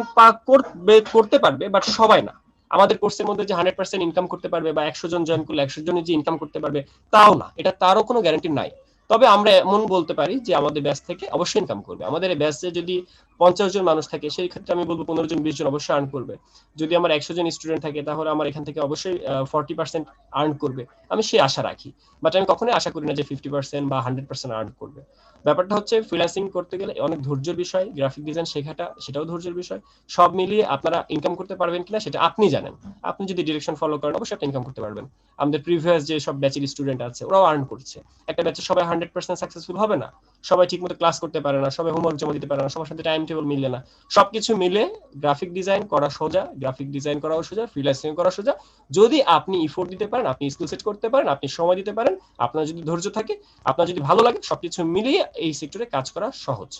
করতে পারবে, বাট সবাই না। আমাদের কোর্সের মধ্যে যে 100% ইনকাম করতে পারবে, বা 100 জন জয়েন করলে 100 জনই যে ইনকাম করতে পারবে, তাও না, এটা তারও কোনো গ্যারান্টি নাই। তবে আমরা এমন বলতে পারি যে আমাদের ব্যাচ থেকে অবশ্যই ইনকাম করবে। আমাদের এই ব্যাচে যদি 50 জন মানুষ থাকে, সেই ক্ষেত্রে আমি বলবো 15 জন 20 জন অবশ্যই আর্ন করবে। যদি আমার 100 জন স্টুডেন্ট থাকে, তাহলে আমার এখান থেকে অবশ্যই 40% আর্ন করবে, আমি সেই আশা রাখি। বাট আমি কখনোই আশা করি না যে 50% বা 100% আর্ন করবে। ব্যাপারটা হচ্ছে ফ্রিল্যান্সিং করতে গেলে অনেক ধৈর্যের বিষয়, গ্রাফিক ডিজাইন শেখাটা সেটাও ধৈর্যের বিষয়। সব মিলিয়ে আপনারা ইনকাম করতে পারবেন কিনা সেটা আপনি জানেন। আপনি যদি ডিরেকশন ফলো করেন অবশ্যই আপনি ইনকাম করতে পারবেন। আমাদের প্রিভিয়াস যে সব ব্যাচের স্টুডেন্ট আছে ওরাও আর্ন করছে। একটা ব্যাচে সবাই 100% সাকসেসফুল হবে না, সবাই ঠিকমতো ক্লাস করতে পারে না, সবাই হোমওয়ার্ক জমা দিতে পারে না, সবার সাথে টাইম টেবিল মিলে না। সবকিছু মিলে গ্রাফিক ডিজাইন করা সোজা, গ্রাফিক ডিজাইন করাও সোজা, ফ্রিল্যান্সিং করা সোজা, যদি আপনি ইফোর্ট দিতে পারেন, আপনি স্কিল সেট করতে পারেন, আপনি সময় দিতে পারেন, আপনার যদি ধৈর্য থাকে, আপনার যদি ভালো লাগে, সবকিছু মিলিয়ে এই সেক্টরে কাজ করা সহজ।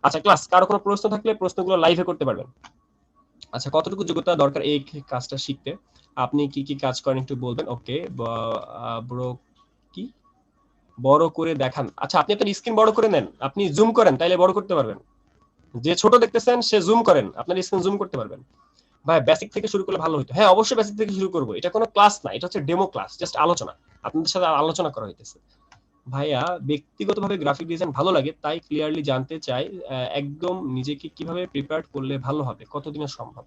আচ্ছা ক্লাস, কারো কোনো প্রশ্ন থাকলে প্রশ্নগুলো লাইভে করতে পারবেন। আচ্ছা, কতটুকু যোগ্যতা দরকার এই কাজটা শিখতে? আপনি কি কি কাজ করেন একটু বলবেন। ওকে, ব্রো কি বড় করে দেখান? আচ্ছা, আপনি আপনার স্ক্রিন বড় করে নেন, আপনি জুম করেন, তাইলে বড় করতে পারবেন। যে ছোট দেখতেছেন সে জুম করেন, আপনার স্ক্রিন জুম করতে পারবেন। ভাই বেসিক থেকে শুরু করলে ভালো হতো। হ্যাঁ অবশ্যই বেসিক থেকে শুরু করবো, এটা কোনো ক্লাস না, এটা হচ্ছে ডেমো ক্লাস, জাস্ট আলোচনা, আপনাদের সাথে আলোচনা করা হইতেছে। ভাইয়া ব্যক্তিগতভাবে গ্রাফিক ডিজাইন ভালো লাগে, তাই ক্লিয়ারলি জানতে চাই একদম নিজেকে কিভাবে প্রিপেয়ার করলে ভালো হবে, কতদিনে সম্ভব?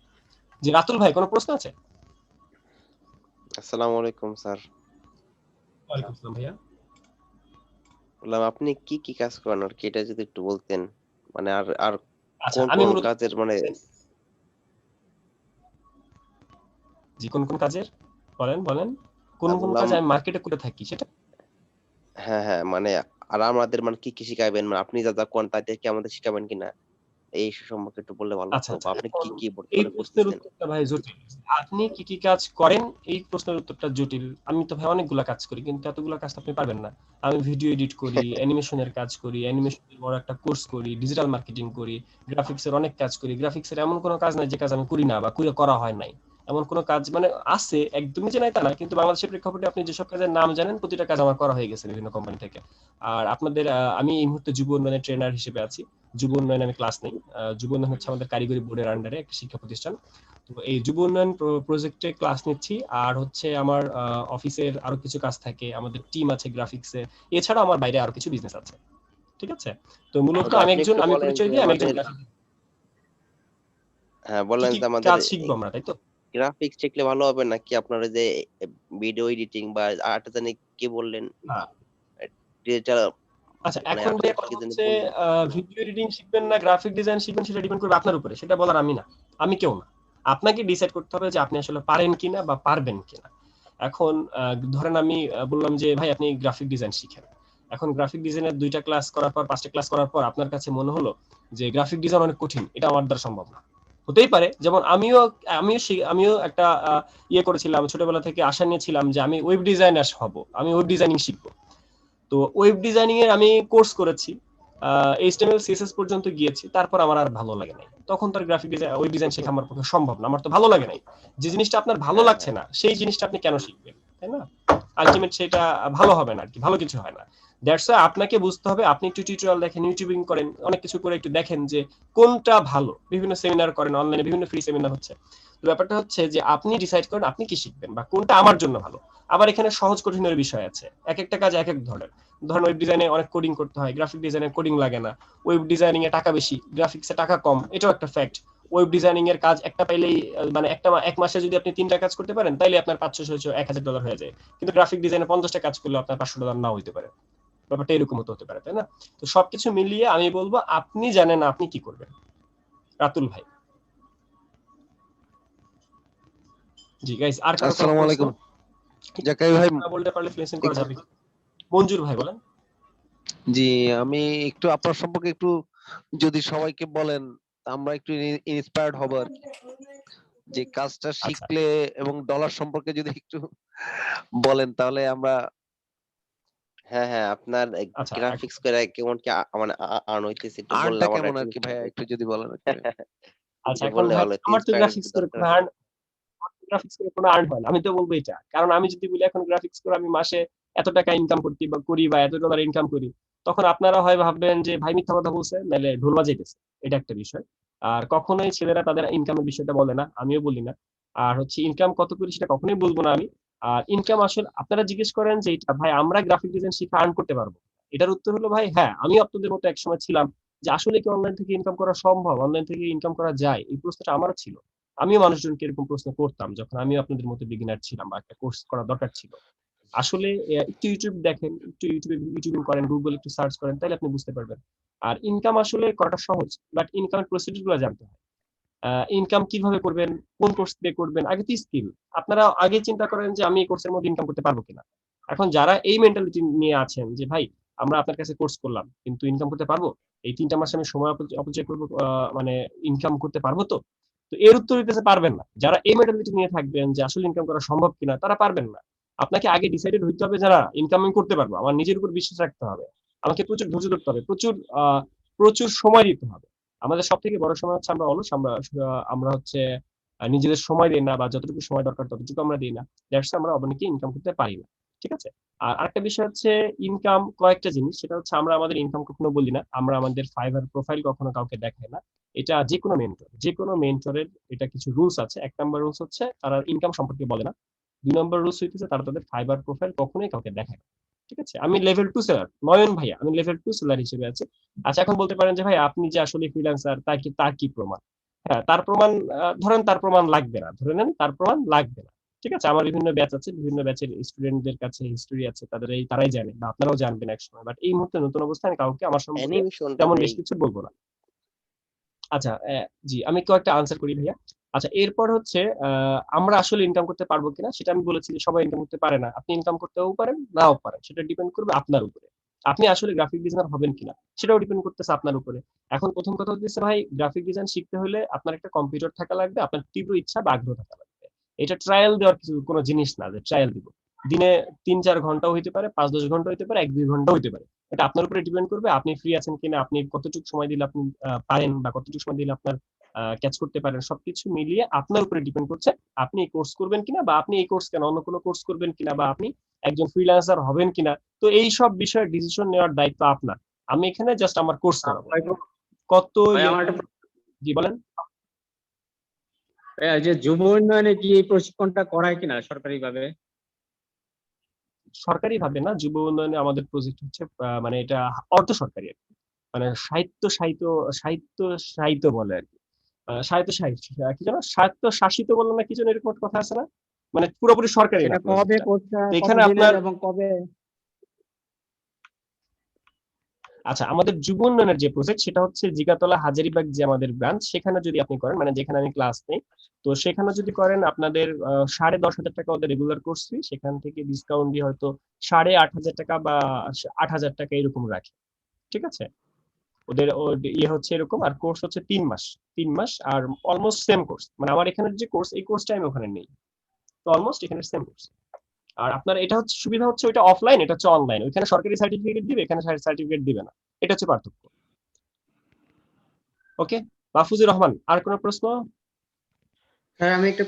জি রাতুল ভাই, কোনো প্রশ্ন আছে? আসসালামু আলাইকুম স্যার। ওয়ালাইকুম আসসালাম ভাইয়া। বললাম আপনি কি কি কাজ করেন আর কি, এটা যদি একটু বলতেন, মানে আর আর আচ্ছা, কোন আমি কোন মূলত কাজের মানে জি কোন কোন কাজের বলেন বলেন, কোন কোন বললাম কাজ আমি মার্কেটে করে থাকি সেটা। হ্যাঁ হ্যাঁ মানে আর আমাদের মানে কি কি শিখাবেন, মানে আপনি যা যা কোন তাতে কি আমাদের শিখাবেন কিনা এই সম্পর্কে একটু বললে ভালো আচ্ছা হতো, বা আচ্ছা, আপনি কি এখন কি এই বর্তমানে প্রশ্নের করতেছেন। উত্তরটা ভাই জটিল। আপনি কি কি কাজ করেন এই প্রশ্নের উত্তরটা জটিল। আমি তো ভাই অনেকগুলা কাজ করি, কিন্তু এতগুলা কাজ তো আপনি পারবেন না। আমি ভিডিও এডিট করি, অ্যানিমেশনের কাজ করি, অ্যানিমেশনের বড় একটা কোর্স করি, ডিজিটাল মার্কেটিং করি, গ্রাফিক্সের অনেক কাজ করি। গ্রাফিক্সের এমন কোনো কাজ নাই যে কাজ আমি করি না বা করা হয় নাই। এমন কোনো কাজ মানে আছে, একদমই যে নাই তা না, কিন্তু বাংলাদেশের প্রেক্ষাপটে আপনি যেসব কাজের নাম জানেন প্রতিটা কাজ আমার করা হয়ে গেছে বিভিন্ন কোম্পানি থেকে। আর আপনাদের আমি এই মুহূর্তে যুব উন্নয়নের ট্রেনার হিসেবে আছি। যুব উন্নয়নে আমি ক্লাস নেই। যুব উন্নয়ন হচ্ছে আমাদের কারিগরি বোর্ডের আন্ডারে একটা শিক্ষা প্রতিষ্ঠান। তো এই যুব উন্নয়ন প্রজেক্টে ক্লাস নিচ্ছি। আর হচ্ছে আমার অফিসের আরো কিছু কাজ থাকে, আমাদের টিম আছে গ্রাফিক্সে, এছাড়া আমার বাইরে আরো কিছু বিজনেস আছে। ঠিক আছে? তো মূলত তো আমি আপনি একটু আমি বলেন পরিচয় যে দিই আমি একজন আমাদের হ্যাঁ কি বললেন কি যে আমাদের কাজ শিখবো আমরা, তাই তো? গ্রাফিক্স শিখলে ভালো হবে নাকি আপনার ওই যে ভিডিও এডিটিং বা আর্ট জানি কি বললেন না, ডিজিটাল আচ্ছা মানে এখন আর্ট যে কথা কি জানি হচ্ছে বললেন? ভিডিও এডিটিং শিখবেন না গ্রাফিক ডিজাইন শিখবেন সেটা ডিপেন্ড করবে আপনার উপরে, সেটা বলার আমি না, আমি কেউ না। আপনাকে ডিসাইড করতে হবে যে আপনি আসলে পারেন কিনা বা পারবেন কিনা। এখন ধরেন আমি বললাম যে ভাই আপনি গ্রাফিক ডিজাইন শিখেন। এখন গ্রাফিক ডিজাইনের 2টা ক্লাস করার পর 5টা ক্লাস করার পর আপনার কাছে মনে হলো যে গ্রাফিক ডিজাইন অনেক কঠিন, এটা আমার দ্বারা সম্ভব না। হতেই পারে, যেমন আমিও একটা ইয়ে করেছিলাম, ছোটবেলা থেকে আশা নিয়েছিলাম যে আমি ওয়েব ডিজাইনার হব, আমি ওয়েব ডিজাইনিং শিখবো। তো ওয়েব ডিজাইনিং এর আমি কোর্স করেছি, এইচটিএমএল সিএসএস পর্যন্ত গিয়েছি, তারপর আমার আর ভালো লাগে নাই। তখন তো আর গ্রাফিক ডিজাইন ওয়েব ডিজাইন শেখা আমার পক্ষে সম্ভব না, আমার তো ভালো লাগে নাই। যে জিনিসটা আপনার ভালো হ্যাঁ লাগছে হ্যাঁ না সেই জিনিসটা আপনি কেন শিখবেন, তাই না? আলটিমেট সেটা ভালো হবে না আর কি, ভালো কিছু হয় না। দ্যাটস ওয়াই আপনাকে বুঝতে হবে, আপনি একটু টিউটোরিয়াল দেখেন, ইউটিউবিং করেন, অনেক কিছু করে একটু দেখেন যে কোনটা ভালো, বিভিন্ন সেমিনার করেন, অনলাইনে বিভিন্ন ফ্রি সেমিনার হচ্ছে। তো ব্যাপারটা হচ্ছে যে আপনি ডিসাইড করেন আপনি কি শিখবেন বা কোনটা আমার জন্য ভালো। আবার এখানে সহজ কঠিনের বিষয় আছে, এক একটা কাজ এক এক ধরনের। ধরেন ওয়েব ডিজাইনে অনেক কোডিং করতে হয়, গ্রাফিক ডিজাইনে কোডিং লাগে না। ওয়েব ডিজাইনিং এ টাকা বেশি, গ্রাফিক্সে টাকা কম, এটাও একটা ফ্যাক্ট। ওয়েব ডিজাইনিং এর কাজ একটা পাইলেই মানে এক মাসে যদি আপনি 3টা কাজ করতে পারেন তাইলে আপনার 500 600 $1000 হয়ে যায়। কিন্তু গ্রাফিক ডিজাইনে 50টা কাজ করলে আপনার $500 নাও হইতে পারে। ব্যাপারটা এরকম হতে পারে, তাই না? তো সবকিছু মিলিয়ে আমি বলবো আপনি জানেন আপনি কি করবেন। রাতুল ভাই। জি গাইস, আর কারো কোনো আসসালামু প্রশ্ন? আলাইকুম। জাকাই ভাই, না বলতে পারলে ফ্লেসিং করা যাবে। মঞ্জুর ভাই বলেন। জি আমি একটু আপনার সম্পর্কে একটু যদি সবাইকে বলেন আমরা একটু ইন্সপায়ার্ড হব আর কি, যে কাজটা আচ্ছা শিখলে এবং ডলার সম্পর্কে যদি একটু বলেন তাহলে আমরা হ্যাঁ হ্যাঁ আপনার আচ্ছা গ্রাফিক্স করে কেমন কি মানে আর্ন হইতেছে একটু বললে আর্নটা আমার কেমন একটু আর কি ভাইয়া, inspired একটু যদি বলেন আর কি ভাই। আচ্ছা একটু এখন বললে ভাই ভালো হতো, আমার তো ইন্সপায়ার গ্রাফিক্স একটু করে দরকার। কোনো গ্রাফিক্স করে কোনো আর্ন হয় না, আমি তো বলবো এটা। কারণ আমি যদি বলি এখন গ্রাফিক্স করে আমি মাসে এত টাকা ইনকাম করতে বা করি বা $এত ইনকাম করি, তখন আপনারা হয় ভাববেন যে ভাই মিথ্যা কথা বলছে, নাহলে ঢোল বাজাইতেছে। এটা একটা বিষয়। আর কখনোই ছেলেরা তাদের ইনকামের বিষয়টা বলে না, আমিও বলি না। আর হচ্ছে ইনকাম কত করি সেটা কখনোই বলবো না আমি। আর ইনকাম আসলে আপনারা জিজ্ঞেস করেন যে এটা ভাই আমরা গ্রাফিক ডিজাইন শিখে আর্ন করতে পারবো, এটার উত্তর হলো ভাই হ্যাঁ, আমিও আপনাদের মতো একসময় ছিলাম যে আসলে কি অনলাইন থেকে ইনকাম করা সম্ভব, অনলাইন থেকে ইনকাম করা যায়, এই প্রশ্নটা আমারও ছিল। আমিও মানুষজনকে এরকম প্রশ্ন করতাম যখন আমিও আপনাদের মতো বিগিনার ছিলাম বা একটা কোর্স করা দরকার ছিল। আসলে একটু ইউটিউব দেখেন, একটু ইউটিউবিং করেন, গুগল একটু সার্চ করেন, তাহলে আপনি বুঝতে পারবেন। আর ইনকাম আসলে করাটা সহজ, বাট ইনকামের প্রসিডিউর গুলো জানতে হয়। ইনকাম কিভাবে করবেন, কোন কোর্স দিয়ে করবেন, আগে তো স্কিল। আপনারা আগে চিন্তা করেন যে আমি এই কোর্সের মধ্যে ইনকাম করতে পারবো কিনা। এখন যারা এই মেন্টালিটি নিয়ে আছেন যে ভাই আমরা আপনার কাছে কোর্স করলাম কিন্তু ইনকাম করতে পারবো, এই 3টা মাসে আমি সময় অপচয় করবো, মানে ইনকাম করতে পারবো তো? তো এর উত্তর দিতেছে পারবেন না। যারা এই মেন্টালিটি নিয়ে থাকবেন যে আসলে ইনকাম করা সম্ভব কিনা, তারা পারবেন না। আপনাকে আগে ডিসাইডেড হইতে হবে যারা ইনকাম আমি করতে পারবো, আমার নিজের উপর বিশ্বাস রাখতে হবে, আমাকে প্রচুর ধৈর্য ধরতে হবে, প্রচুর সময় দিতে হবে। আমাদের সব থেকে বড় সময় হচ্ছে আমরা অলস, আমরা হচ্ছে নিজেদের সময় দিই না, বা যতটুকু সময় দরকার ততটুকু আমরা দিই না। দ্যাটস আমরা অনেকে ইনকাম করতে পারি না। ঠিক আছে? আর আরেকটা বিষয় হচ্ছে ইনকাম কয়েকটা জিনিস, সেটা হচ্ছে আমরা আমাদের ইনকাম কখনো বলি না, আমরা আমাদের ফাইবার প্রোফাইল কখনো কাউকে দেখাই না। এটা যে কোনো মেন্টরের এটা কিছু রুলস আছে। 1 নম্বর রুলস হচ্ছে তারা ইনকাম সম্পর্কে বলে না। 2 নম্বর রুলস হইতেছে তারা তাদের ফাইবার প্রোফাইল কখনোই কাউকে দেখায় না। ঠিক আছে? আমি লেভেল 2 সেলার, নয়ন ভাইয়া আমি লেভেল 2 সেলার হিসেবে আছি। আচ্ছা এখন বলতে পারেন যে ভাই আপনি যে আসলে ফ্রিল্যান্সার তার কি প্রমাণ? হ্যাঁ, তার প্রমাণ ধরেন তার প্রমাণ লাগবে না, ধরে নেন তার প্রমাণ লাগবে না। ঠিক আছে? আমার বিভিন্ন ব্যাচ আছে, বিভিন্ন ব্যাচের স্টুডেন্টদের কাছে হিস্টরি আছে, তারাই জানে বা আপনারাও জানবেন একসময়। বাট এই মুহূর্তে নতুন অবস্থায় আমি কাউকে আমার সম্পর্কে অ্যানিমেশনটা তেমন ভাই বেশি কিছু বলবো না। আচ্ছা জি আমি কয়েকটা আনসার করি ভাইয়া। আচ্ছা এরপর হচ্ছে আমরা আসলে ইনকাম করতে পারবো কিনা সেটা আমি বলেছি যে সবাই ইনকাম করতে পারে না। আপনি ইনকাম করতেও পারেন, নাও পারেন। সেটা ডিপেন্ড করবে আপনার উপরে। আপনি আসলে গ্রাফিক ডিজাইনার হবেন কিনা সেটাও ডিপেন্ড করতেছে আপনার উপরে। এখন প্রথম কথা হচ্ছে ভাই গ্রাফিক ডিজাইন শিখতে হলে আপনার একটা কম্পিউটার থাকা লাগবে, আপনার তীব্র ইচ্ছা বা আগ্রহ থাকা লাগবে। এটা ট্রায়াল দেওয়ার কোনো জিনিস না যে ট্রায়াল দিব। দিনে 3-4 ঘন্টাও হইতে পারে, 5-10 ঘন্টা হইতে পারে, 1-2 ঘন্টা হইতে পারে। এটা আপনার উপরে ডিপেন্ড করবে আপনি ফ্রি আছেন কিনা, আপনি কতটুকু সময় দিলে আপনি পারেন, বা কতটুকু সময় দিলে আপনার ক্যাচ করতে পারেন, সবকিছু মিলিয়ে আপনার উপরে ডিপেন্ড করছে আপনি এই কোর্স করবেন কিনা, বা আপনি এই কোর্স কেন অন্য কোনো কোর্স করবেন কিনা, বা আপনি একজন ফ্রিল্যান্সার হবেন কিনা। তো এই সব বিষয়ে ডিসিশন নেওয়ার দায়িত্ব আপনার। আমি এখানে জাস্ট আমার কোর্স করাবো। কত জি বলেন। যে যুব উন্নয়নে কি এই প্রশিক্ষণটা করায় কিনা সরকারি ভাবে? সরকারি ভাবে না, যুব উন্নয়নে আমাদের প্রজেক্ট হচ্ছে মানে এটা অর্ধ সরকারি আর কি। মানে সাহিত্য বলে আর কি। কি যেন স্বায়ত্ত শাসিত বলে না, কি যেন এরকম একটা কথা আছে না, মানে পুরোপুরি সরকারি না সেটা কবে project টা। কোর্সটা, তো এখানে কতদিনের আপনার এবং কবে? আচ্ছা, আমাদের যুব উন্নয়নের যে প্রজেক্ট সেটা হচ্ছে জিগাতলা হাজারীবাগ যে আমাদের ব্রাঞ্চ, সেখানে যদি আপনি করেন, মানে যেখানে আমি ক্লাস নেই, তো সেখানে যদি করেন আপনাদের 10,500 টাকা ওদের রেগুলার কোর্স ফি, সেখান থেকে ডিসকাউন্ট দিয়ে হয়তো 8,500 টাকা বা 8,000 টাকা এরকম রাখে। ঠিক আছে, ওদের ইয়ে হচ্ছে এরকম। আর কোর্স হচ্ছে 3 মাস। 3 মাস আর অলমোস্ট সেম কোর্স, মানে আমার এখানের যে কোর্স, এই কোর্সটা আমি ওখানে নেই, তো অলমোস্ট এখানে সেম কোর্স। আর আপনার এটা হচ্ছে সুবিধা হচ্ছে ওইটা অফলাইন, এটা হচ্ছে অনলাইন। ওইখানে সরকারি সার্টিফিকেট দিবে, এখানে সার্টিফিকেট দিবে না, এটা হচ্ছে পার্থক্য। ওকে, মাহফুজুর রহমান, আর কোনো প্রশ্ন? স্যার আমি একটা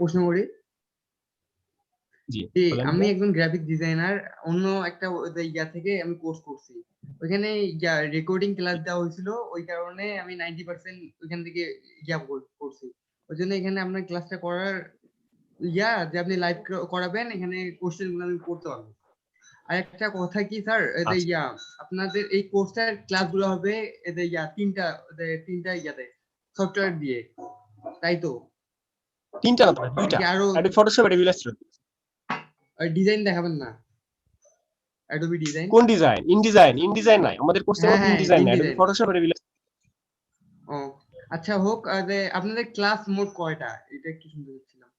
প্রশ্ন করি জি যে বলেন। আমি একজন গ্রাফিক ডিজাইনার, অন্য একটা ইয়া থেকে আমি কোর্স করছি, ওইখানে রেকর্ডিং ক্লাস দেওয়া হয়েছিল, ওই কারণে আমি 90% ওইখান থেকে করছি। ওই জন্য এখানে আপনার ক্লাসটা করার যে আপনি লাইভ করাবেন, এখানে কোশ্চেন গুলো আমি করতে পারবো। আর একটা কথা কি স্যার, আচ্ছা। আপনাদের এই কোর্সটার ক্লাসগুলো হবে তিনটা ইয়াতে সফটওয়্যার দিয়ে, তাই তো? 3টা না, 2টা। আরো Adobe Photoshop, Adobe Illustrator. Design দেখাবেন না? Adobe design? কোন ডিজাইন? ইনডিজাইন নাই আমাদের কোর্সের মধ্যে, ইনডিজাইন নাই, অ্যাডোবি ফটোশপ, অ্যাডোবি ইলাস্ট্রেটর। ও আচ্ছা, হোক। আপনাদের ক্লাস মোট কয়টা, এটা একটু শুনতে চাচ্ছিলাম।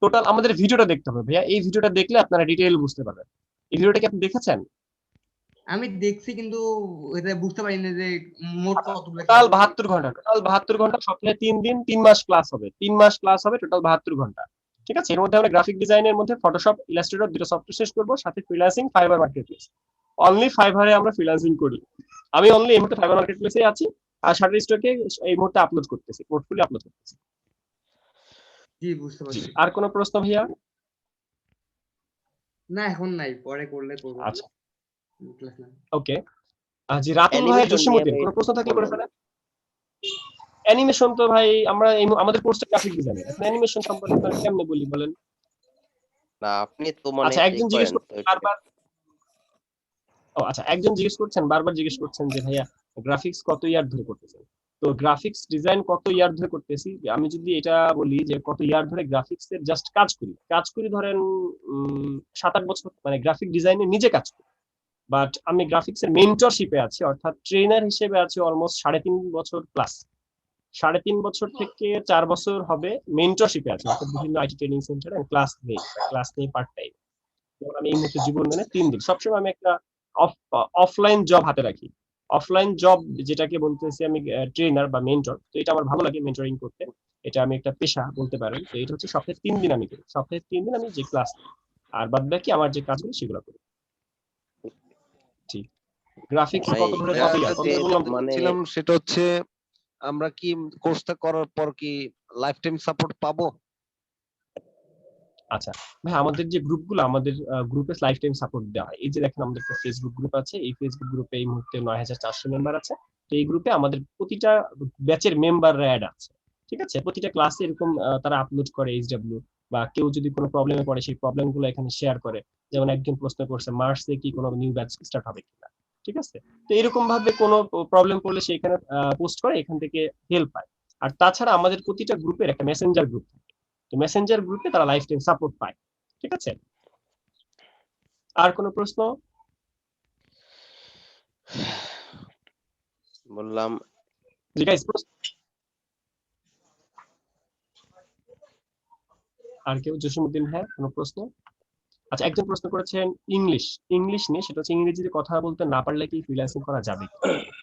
টোটাল আমাদের ভিডিওটা দেখতে হবে ভাইয়া, এই ভিডিওটা দেখলে আপনারা ডিটেইল বুঝতে পারবেন। এই ভিডিওটা কি আপনি দেখেছেন? আমি দেখছি কিন্তু এটা বুঝতে পারি না যে মোট কতগুলো টোটাল 72 ঘন্টা, টোটাল 72 ঘন্টা, সপ্তাহে 3 দিন, 3 মাস ক্লাস হবে, 3 মাস ক্লাস হবে, টোটাল 72 ঘন্টা। ঠিক আছে, এর মধ্যে আমরা গ্রাফিক ডিজাইনের মধ্যে ফটোশপ, ইলাস্ট্রেটর দুটো সফটওয়্যার শেষ করব, সাথে ফ্রিল্যান্সিং, ফাইবার মার্কেটপ্লেস। অনলি ফাইবারে আমরা ফ্রিল্যান্সিং করি। আমি অনলি এই মুহূর্তে ফাইবার মার্কেটপ্লেসে আছি, আর শাটার স্টকে এই মুহূর্তে আপলোড করতেছি, পোর্টফোলিও আপলোড করতেছি। জি, বুঝতে পারছি। আর কোনো প্রশ্ন ভাইয়া? না, এখন নাই, পরে করলে করব। আচ্ছা, ক্লাস না। ওকে। জি, রাতুল ভাই, জসিমউদ্দিন, কোনো প্রশ্ন থাকলে করে ফেলেন। অ্যানিমেশন তো ভাই আমরা আমাদের কোর্সটা গ্রাফিক ডিজাইন, এখন অ্যানিমেশন সম্পর্কে আপনারা কেমনে বলি বলেন? না, আপনি তো মানে আচ্ছা, একজন জিজ্ঞেস করছেন বারবার, বারবার জিজ্ঞেস করছেন যে ভাইয়া গ্রাফিক্স কত ইয়ার ধরে করতেছেন। তো গ্রাফিক্স ডিজাইন কত ইয়ার ধরে করতেছি, আমি যদি এটা বলি যে কত ইয়ার ধরে গ্রাফিক্স এর জাস্ট কাজ করি ধরেন 7-8 বছর, মানে গ্রাফিক ডিজাইনে নিজে কাজ করি। বাট আমি গ্রাফিক্স এর মেন্টরশিপে আছি, অর্থাৎ ট্রেনার হিসেবে আছি অলমোস্ট 3.5 বছর প্লাস। 3.5 বছর থেকে 4 বছর হবে মেন্টরশিপে আছে, অর্থাৎ বিভিন্ন আইটি ট্রেনিং সেন্টারে আমি ক্লাস নেই পার্ট টাইম। যেমন আমি এই মুহূর্তে জীবন মানে 3 দিন সবসময় আমি একটা অফলাইন জব হাতে রাখি। অফলাইন জব যেটাকে বলতেছি আমি ট্রেনার বা মেন্টর, তো এটা আমার ভালো লাগে মেন্টরিং করতে, এটা আমি একটা পেশা বলতে পারেন। তো এটা হচ্ছে সপ্তাহে 3 দিন আমি করি, সপ্তাহে 3 দিন আমি যে ক্লাস, আর বাদ বাকি আমার যে কাজগুলো সেগুলো করি। ঠিক, গ্রাফিক্স কত ধরে কত ইয়ার ছিলাম সেটা হচ্ছে আমরা কি কোর্সটা করার পর কি লাইফ টাইম সাপোর্ট পাবো? আচ্ছা ভাই, আমাদের যে গ্রুপগুলো, আমাদের গ্রুপে লাইফ টাইম সাপোর্ট দেওয়া হয়। এই যে দেখেন আমাদের একটা ফেসবুক গ্রুপ আছে, এই ফেসবুক গ্রুপে এই মুহূর্তে 9,400 মেম্বার আছে। তো এই গ্রুপে আমাদের প্রতিটা ব্যাচের মেম্বাররা অ্যাড আছে। ঠিক আছে, প্রতিটা ক্লাসে এরকম তারা আপলোড করে এইচডব্লিউ, বা কেউ যদি কোনো প্রবলেমে পড়ে সেই প্রবলেমগুলো এখানে শেয়ার করে। যেমন একজন প্রশ্ন করছে মার্চে কি কোনো নিউ ব্যাচ স্টার্ট হবে কিনা। ঠিক আছে, তো এরকম ভাবে কোনো প্রবলেম পড়লে সে এখানে পোস্ট করে, এখান থেকে হেল্প পায়। আর তাছাড়া আমাদের প্রতিটা গ্রুপের একটা মেসেঞ্জার গ্রুপ থাকে, তো মেসেঞ্জার গ্রুপে তারা লাইফ টাইম সাপোর্ট পায়। ঠিক আছে, আর কোনো প্রশ্ন? বললাম জি গাইস, আর কেউ? জসিমউদ্দিন, হ্যাঁ, কোনো প্রশ্ন? আচ্ছা, একজন প্রশ্ন করেছেন ইংলিশ নিয়ে, সেটা হচ্ছে ইংরেজিতে কথা বলতে না পারলে কি ফ্রিল্যান্সিং করা যাবে?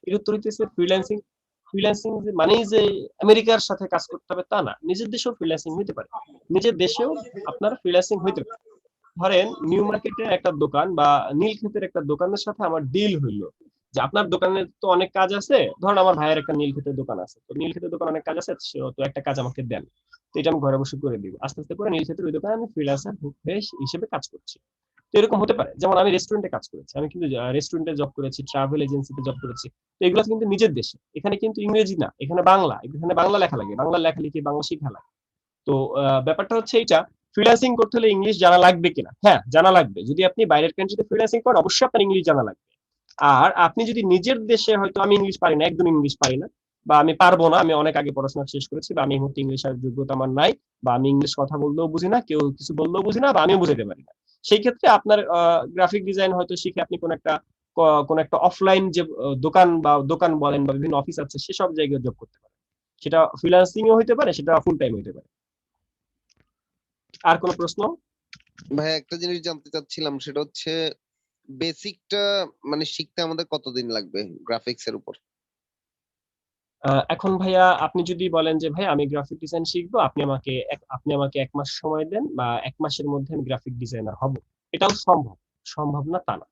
এর উত্তর হচ্ছে ফ্রিল্যান্সিং মানেই যে আমেরিকার সাথে কাজ করতে হবে তা না, নিজের দেশেও ফ্রিল্যান্সিং হইতে পারে, নিজের দেশেও আপনার ফ্রিল্যান্সিং হইতে পারে। ধরেন নিউ মার্কেটের একটা দোকান বা নীলক্ষেতের একটা দোকানের সাথে আমার ডিল হইলো যে আপনার দোকানে তো অনেক কাজ আছে, ধরেন আমার ভাইয়ের একটা নীলক্ষেতের দোকান আছে, তো নীলক্ষেতের দোকান অনেক কাজ আছে, তো একটা কাজ আমাকে দেন, তো এটা আমি ঘরে বসে করে দিব, আস্তে আস্তে করে নীলক্ষেতের ওই দোকানে আমি ফ্রিল্যান্সার হিসেবে কাজ করছি। তো এরকম হতে পারে, যেমন আমি রেস্টুরেন্টে কাজ করেছি, আমি কিন্তু রেস্টুরেন্টে জব করেছি, ট্রাভেল এজেন্সিতে জব করেছি, তো এগুলো কিন্তু নিজের দেশে, এখানে কিন্তু ইংরেজি না, এখানে বাংলা, এখানে বাংলা লেখা লাগে, বাংলা লেখালেখি বাংলা শিখা লাগে। তো ব্যাপারটা হচ্ছে এইটা, ফ্রিল্যান্সিং করতে হলে ইংলিশ জানা লাগবে কিনা? হ্যাঁ, জানা লাগবে। যদি আপনি বাইরের কান্ট্রিতে ফ্রিল্যান্সিং করেন অবশ্যই আপনার ইংলিশ জানা লাগবে। আর আপনি যদি নিজের দেশে, হয়তো আমি ইংলিশ পারি না, একদম ইংলিশ পারি না, বা আমি পারবো না, আমি অনেক আগে পড়াশোনা শেষ করেছি, বা আমি এই মুহূর্তে ইংলিশ আর যোগ্যতা আমার নাই, বা আমি ইংলিশ কথা বললেও বুঝি না, কেউ কিছু বললেও বুঝি না, বা আমিও বুঝাতে পারি না, সেই ক্ষেত্রে আপনার গ্রাফিক ডিজাইন হয়তো শিখে আপনি কোন একটা অফলাইন যে দোকান বা দোকান বলেন বা বিভিন্ন অফিস আছে সেসব জায়গায় জব করতে পারেন। সেটা ফ্রিল্যান্সিং ও হইতে পারে, সেটা ফুল টাইম হইতে পারে। আর কোনো প্রশ্ন? ভাই একটা জিনিস জানতে চাচ্ছিলাম, সেটা হচ্ছে বেসিকটা মানে শিখতে আমাদের কতদিন লাগবে গ্রাফিক্স এর উপর? এখন ভাইয়া আপনি যদি বলেন যে ভাই আমি গ্রাফিক ডিজাইন শিখবো, আপনি আমাকে 1 মাস সময় দেন, বা 1 মাসের মধ্যে আমি গ্রাফিক ডিজাইনার হব, এটাও সম্ভব, সম্ভব না তা না।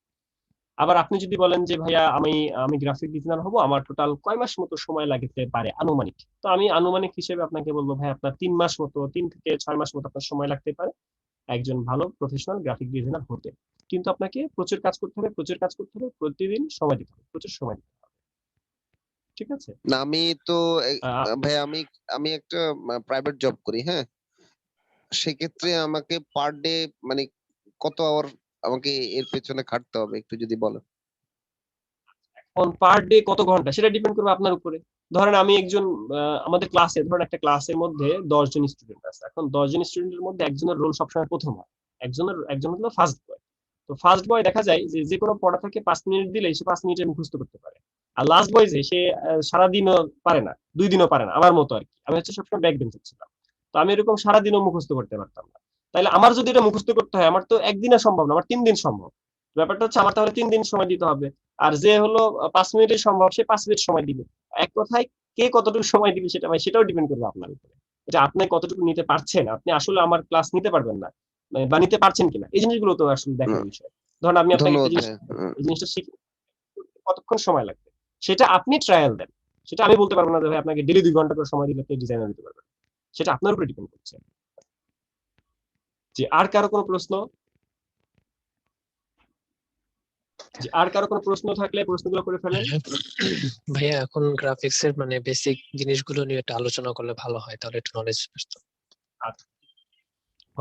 আবার আপনি যদি বলেন যে ভাইয়া আমি আমি গ্রাফিক ডিজাইনার হব, আমার টোটাল কয় মাস মতো সময় লাগতে পারে আনুমানিক, তো আমি আনুমানিক হিসেবে আপনাকে বলবো ভাই আপনার 3 মাস মতো, 3 থেকে 6 মাস মতো আপনার সময় লাগতে পারে একজন ভালো প্রফেশনাল গ্রাফিক ডিজাইনার হতে। কিন্তু আপনাকে প্রচুর কাজ করতে হবে, প্রচুর কাজ করতে হবে, প্রতিদিন সময় দিতে হবে, প্রচুর সময় দিতে হবে। ঠিক আছে? না আমি তো আহ, ভাই আমি একটা প্রাইভেট জব করি, হ্যাঁ। সেক্ষেত্রে আমাকে পার ডে মানে কত আওয়ার আমাকে এর পেছনে খাটতে হবে একটু যদি বলেন। অন পার ডে কত ঘন্টা সেটা ডিপেন্ড করবে আপনার উপরে। ধরেন আমি একজন আমাদের ক্লাসে, ধরেন একটা ক্লাসের মধ্যে 10 জন স্টুডেন্ট আছে, এখন 10 জন স্টুডেন্টের মধ্যে একজনের রোল সবসময় প্রথম হয়, একজন হলো ফার্স্ট বয়। তো ফার্স্ট বয় দেখা যায় যে যে কোনো পড়া থেকে 5 মিনিট দিলে সে 5 মিনিটে মুখস্থ করতে পারে। আর লাস্ট বয় যে সে সারাদিনও পারে না, 2 দিনও পারে না, আমার মতো আর কি। আমি হচ্ছে সবসময় ব্যাক বেঞ্চে ছিলাম, তো আমি এরকম সারাদিনও মুখস্থ করতে পারতাম না। তাইলে আমার যদি এটা মুখস্থ করতে হয়, আমার তো একদিনে সম্ভব না, আমার 3 দিন সম্ভব। ব্যাপারটা হচ্ছে আমার তাহলে 3 দিন সময় দিতে হবে, আর যে হলো 5 মিনিটের সম্ভব সে 5 মিনিট সময় দিবে। এক কথায় কে কতটুকু সময় দিবে সেটা ভাই, সেটাও ডিপেন্ড করবে আপনার উপরে, এটা আপনি কতটুকু নিতে পারছেন, আপনি আসলে আমার ক্লাস নিতে পারবেন না বা নিতে পারছেন কিনা, এই জিনিসগুলো তো আসলে দেখার হুম, বিষয়। ধরুন আমি আপনাকে একটা ধন্যবাদ জিনিস, ভাইয়া। এই জিনিসটা শিখতে কতক্ষণ সময় লাগবে সেটা আপনি ট্রায়াল দেন, সেটা আমি বলতে পারবো না যে ভাই আপনাকে ডেলি 2 ঘন্টা করে সময় দিলে আপনি ডিজাইনার দিতে পারবেন, সেটা আপনার উপরে ডিপেন্ড করছে। যে আর কারো কোনো প্রশ্ন? যে আর কারো কোনো প্রশ্ন থাকলে প্রশ্নগুলো করে ফেলেন। ভাইয়া এখন গ্রাফিক্স এর মানে বেসিক জিনিসগুলো নিয়ে একটা আলোচনা করলে ভালো হয়, তাহলে একটু নলেজ আসতো। আচ্ছা,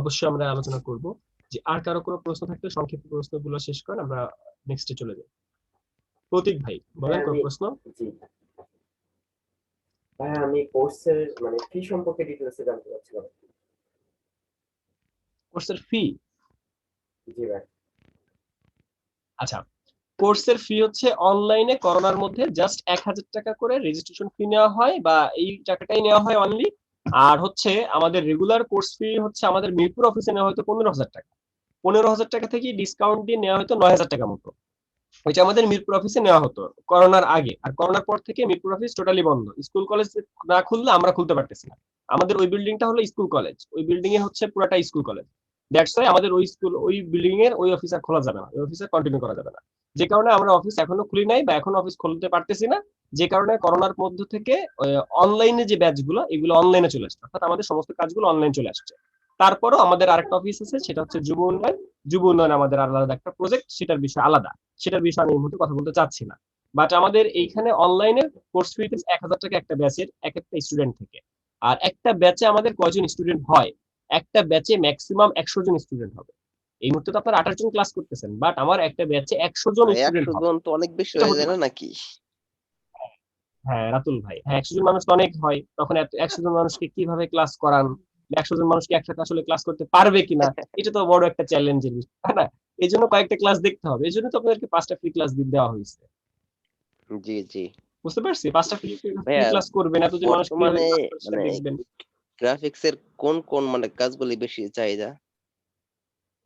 অবশ্যই আমরা আলোচনা করব। যে আর কারো কোনো প্রশ্ন থাকলে সংক্ষিপ্ত প্রশ্নগুলো শেষ করেন, আমরা নেক্সটে চলে যাই। প্রতীক ভাই বলেন কোন প্রশ্ন? জি ভাই, আমি কোর্সের মানে ফি সম্পর্কে ডিটেইলস জানতে চাচ্ছিলাম। কোর্সের ফি? জি ভাই। আচ্ছা, কোর্সের ফি হচ্ছে অনলাইনে করোনার মধ্যে জাস্ট 1,000 টাকা করে রেজিস্ট্রেশন ফি নেওয়া হয়, বা এই টাকাটাই নেওয়া হয় অনলি। আর হচ্ছে আমাদের রেগুলার কোর্স ফি হচ্ছে আমাদের মিরপুর অফিসে নেওয়া হয়তো 15,000 টাকা, 15,000 টাকা থেকে ডিসকাউন্ট দিয়ে নেওয়া হয়তো 9,000 টাকা মতো। ওইটা আমাদের মিরপুর অফিসে নেওয়া হতো করোনার আগে, আর করোনার পর থেকে মিরপুর অফিস টোটালি বন্ধ, স্কুল কলেজ না খুললে আমরা খুলতে পারতেছি না। আমাদের ওই বিল্ডিংটা হলো স্কুল কলেজ, ওই বিল্ডিং এ হচ্ছে পুরাটা স্কুল কলেজ, দ্যাটস ওয়াই আমাদের ওই বিল্ডিং এর ওই অফিস আর খোলা যাবে না, ওই অফিস আর কন্টিনিউ করা যাবে না। যে কারণে আমরা অফিস এখনো খুলি নাই, বা এখন অফিস খুলতে পারতেছি না, যে কারণে করোনার মধ্য থেকে অনলাইনে যে ব্যাচ গুলো এগুলো অনলাইনে চলে আসছে, অর্থাৎ আমাদের সমস্ত কাজগুলো অনলাইন চলে আসছে। তারপরও আমাদের আরেকটা অফিস আছে, সেটা হচ্ছে যুব উন্নয়ন। যুব উন্নয়ন আমাদের আলাদা একটা প্রজেক্ট, সেটার বিষয় আলাদা, সেটার বিষয়ে আমি এই মুহূর্তে কথা বলতে চাচ্ছি না। বাট আমাদের এইখানে অনলাইনে কোর্স ফি 1,000 টাকা একটা ব্যাচের, এক একটা স্টুডেন্ট থেকে। আর একটা ব্যাচে আমাদের কয়জন স্টুডেন্ট হয়? একটা ব্যাচে ম্যাক্সিমাম 100 জন স্টুডেন্ট হবে। এই মুহূর্তে তো আপনার 28 জন ক্লাস করতেছেন, বাট আমার একটা ব্যাচে 100 জন ভাই স্টুডেন্ট 100 হবে। জন তো অনেক বেশি এটা হয়ে হতে যায় না পারে। নাকি? হ্যাঁ রাতুল ভাই, হ্যাঁ 100 জন মানুষ তো অনেক হয়, তখন 100 জন মানুষকে কিভাবে ক্লাস করান, 100 জন মানুষকে একসাথে আসলে ক্লাস করতে পারবে কিনা, এটা তো বড় একটা চ্যালেঞ্জের বিষয়, তাই না? এই জন্য কয়েকটা ক্লাস দেখতে হবে, এই জন্য তো আপনাদেরকে 5টা ফ্রি ক্লাস দেওয়া হয়েছে। জি জি বুঝতে পারছি, 5টা ফ্রি ভাইয়া, ক্লাস করবেন, এতজন মানুষ কিভাবে বর্তমানে ক্লাস করে সেটা মানে দেখবেন। গ্রাফিক্স এর কোন কোন মানে কাজগুলি বেশি চাহিদা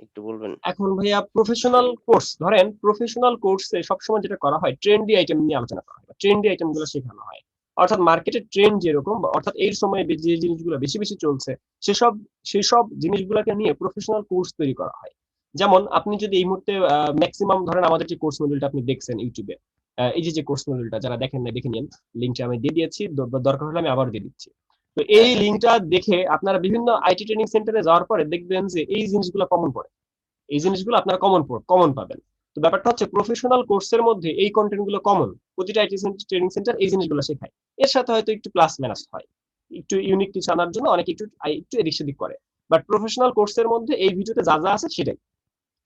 একটু বলবেন? এখন ভাইয়া প্রফেশনাল কোর্স, ধরেন প্রফেশনাল কোর্সে সবসময় যেটা করা হয় ট্রেন্ডি আইটেম নিয়ে আলোচনা করা হয়, ট্রেন্ডি আইটেম গুলো শেখানো হয়। অর্থাৎ মার্কেটের ট্রেন্ড যেরকম, অর্থাৎ এই সময়ে যে জিনিসগুলো বেশি বেশি চলছে সেসব সেসব জিনিসগুলোকে নিয়ে প্রফেশনাল কোর্স তৈরি করা হয়। যেমন আপনি যদি এই মুহূর্তে ম্যাক্সিমাম ধরেন আমাদের যে কোর্স মডিউলটা আপনি দেখছেন ইউটিউবে, এই যে কোর্স মডিউলটা যারা দেখেন না দেখে নিন, লিঙ্কটা আমি দিয়ে দিয়েছি, দরকার হলে আমি আবার দিয়ে দিচ্ছি। তো এই লিঙ্কটা দেখে আপনারা বিভিন্ন আইটি ট্রেনিং সেন্টারে যাওয়ার পরে দেখবেন যে এই জিনিসগুলো কমন পড়ে, এই জিনিসগুলো আপনারা কমন পাবেন। তো ব্যাপারটা হচ্ছে প্রফেশনাল কোর্সের মধ্যে এই কন্টেন্ট গুলো কমন, প্রতিটা আইটি ট্রেনিং সেন্টার এই জিনিসগুলো শেখায়। এর সাথে হয়তো একটু প্লাস মাইনাস হয়, একটু ইউনিক কিছু আনার জন্য অনেকে একটু এদিক সেদিক করে, বাট প্রফেশনাল কোর্সের মধ্যে এই ভিডিওতে যা যা আছে সেটাই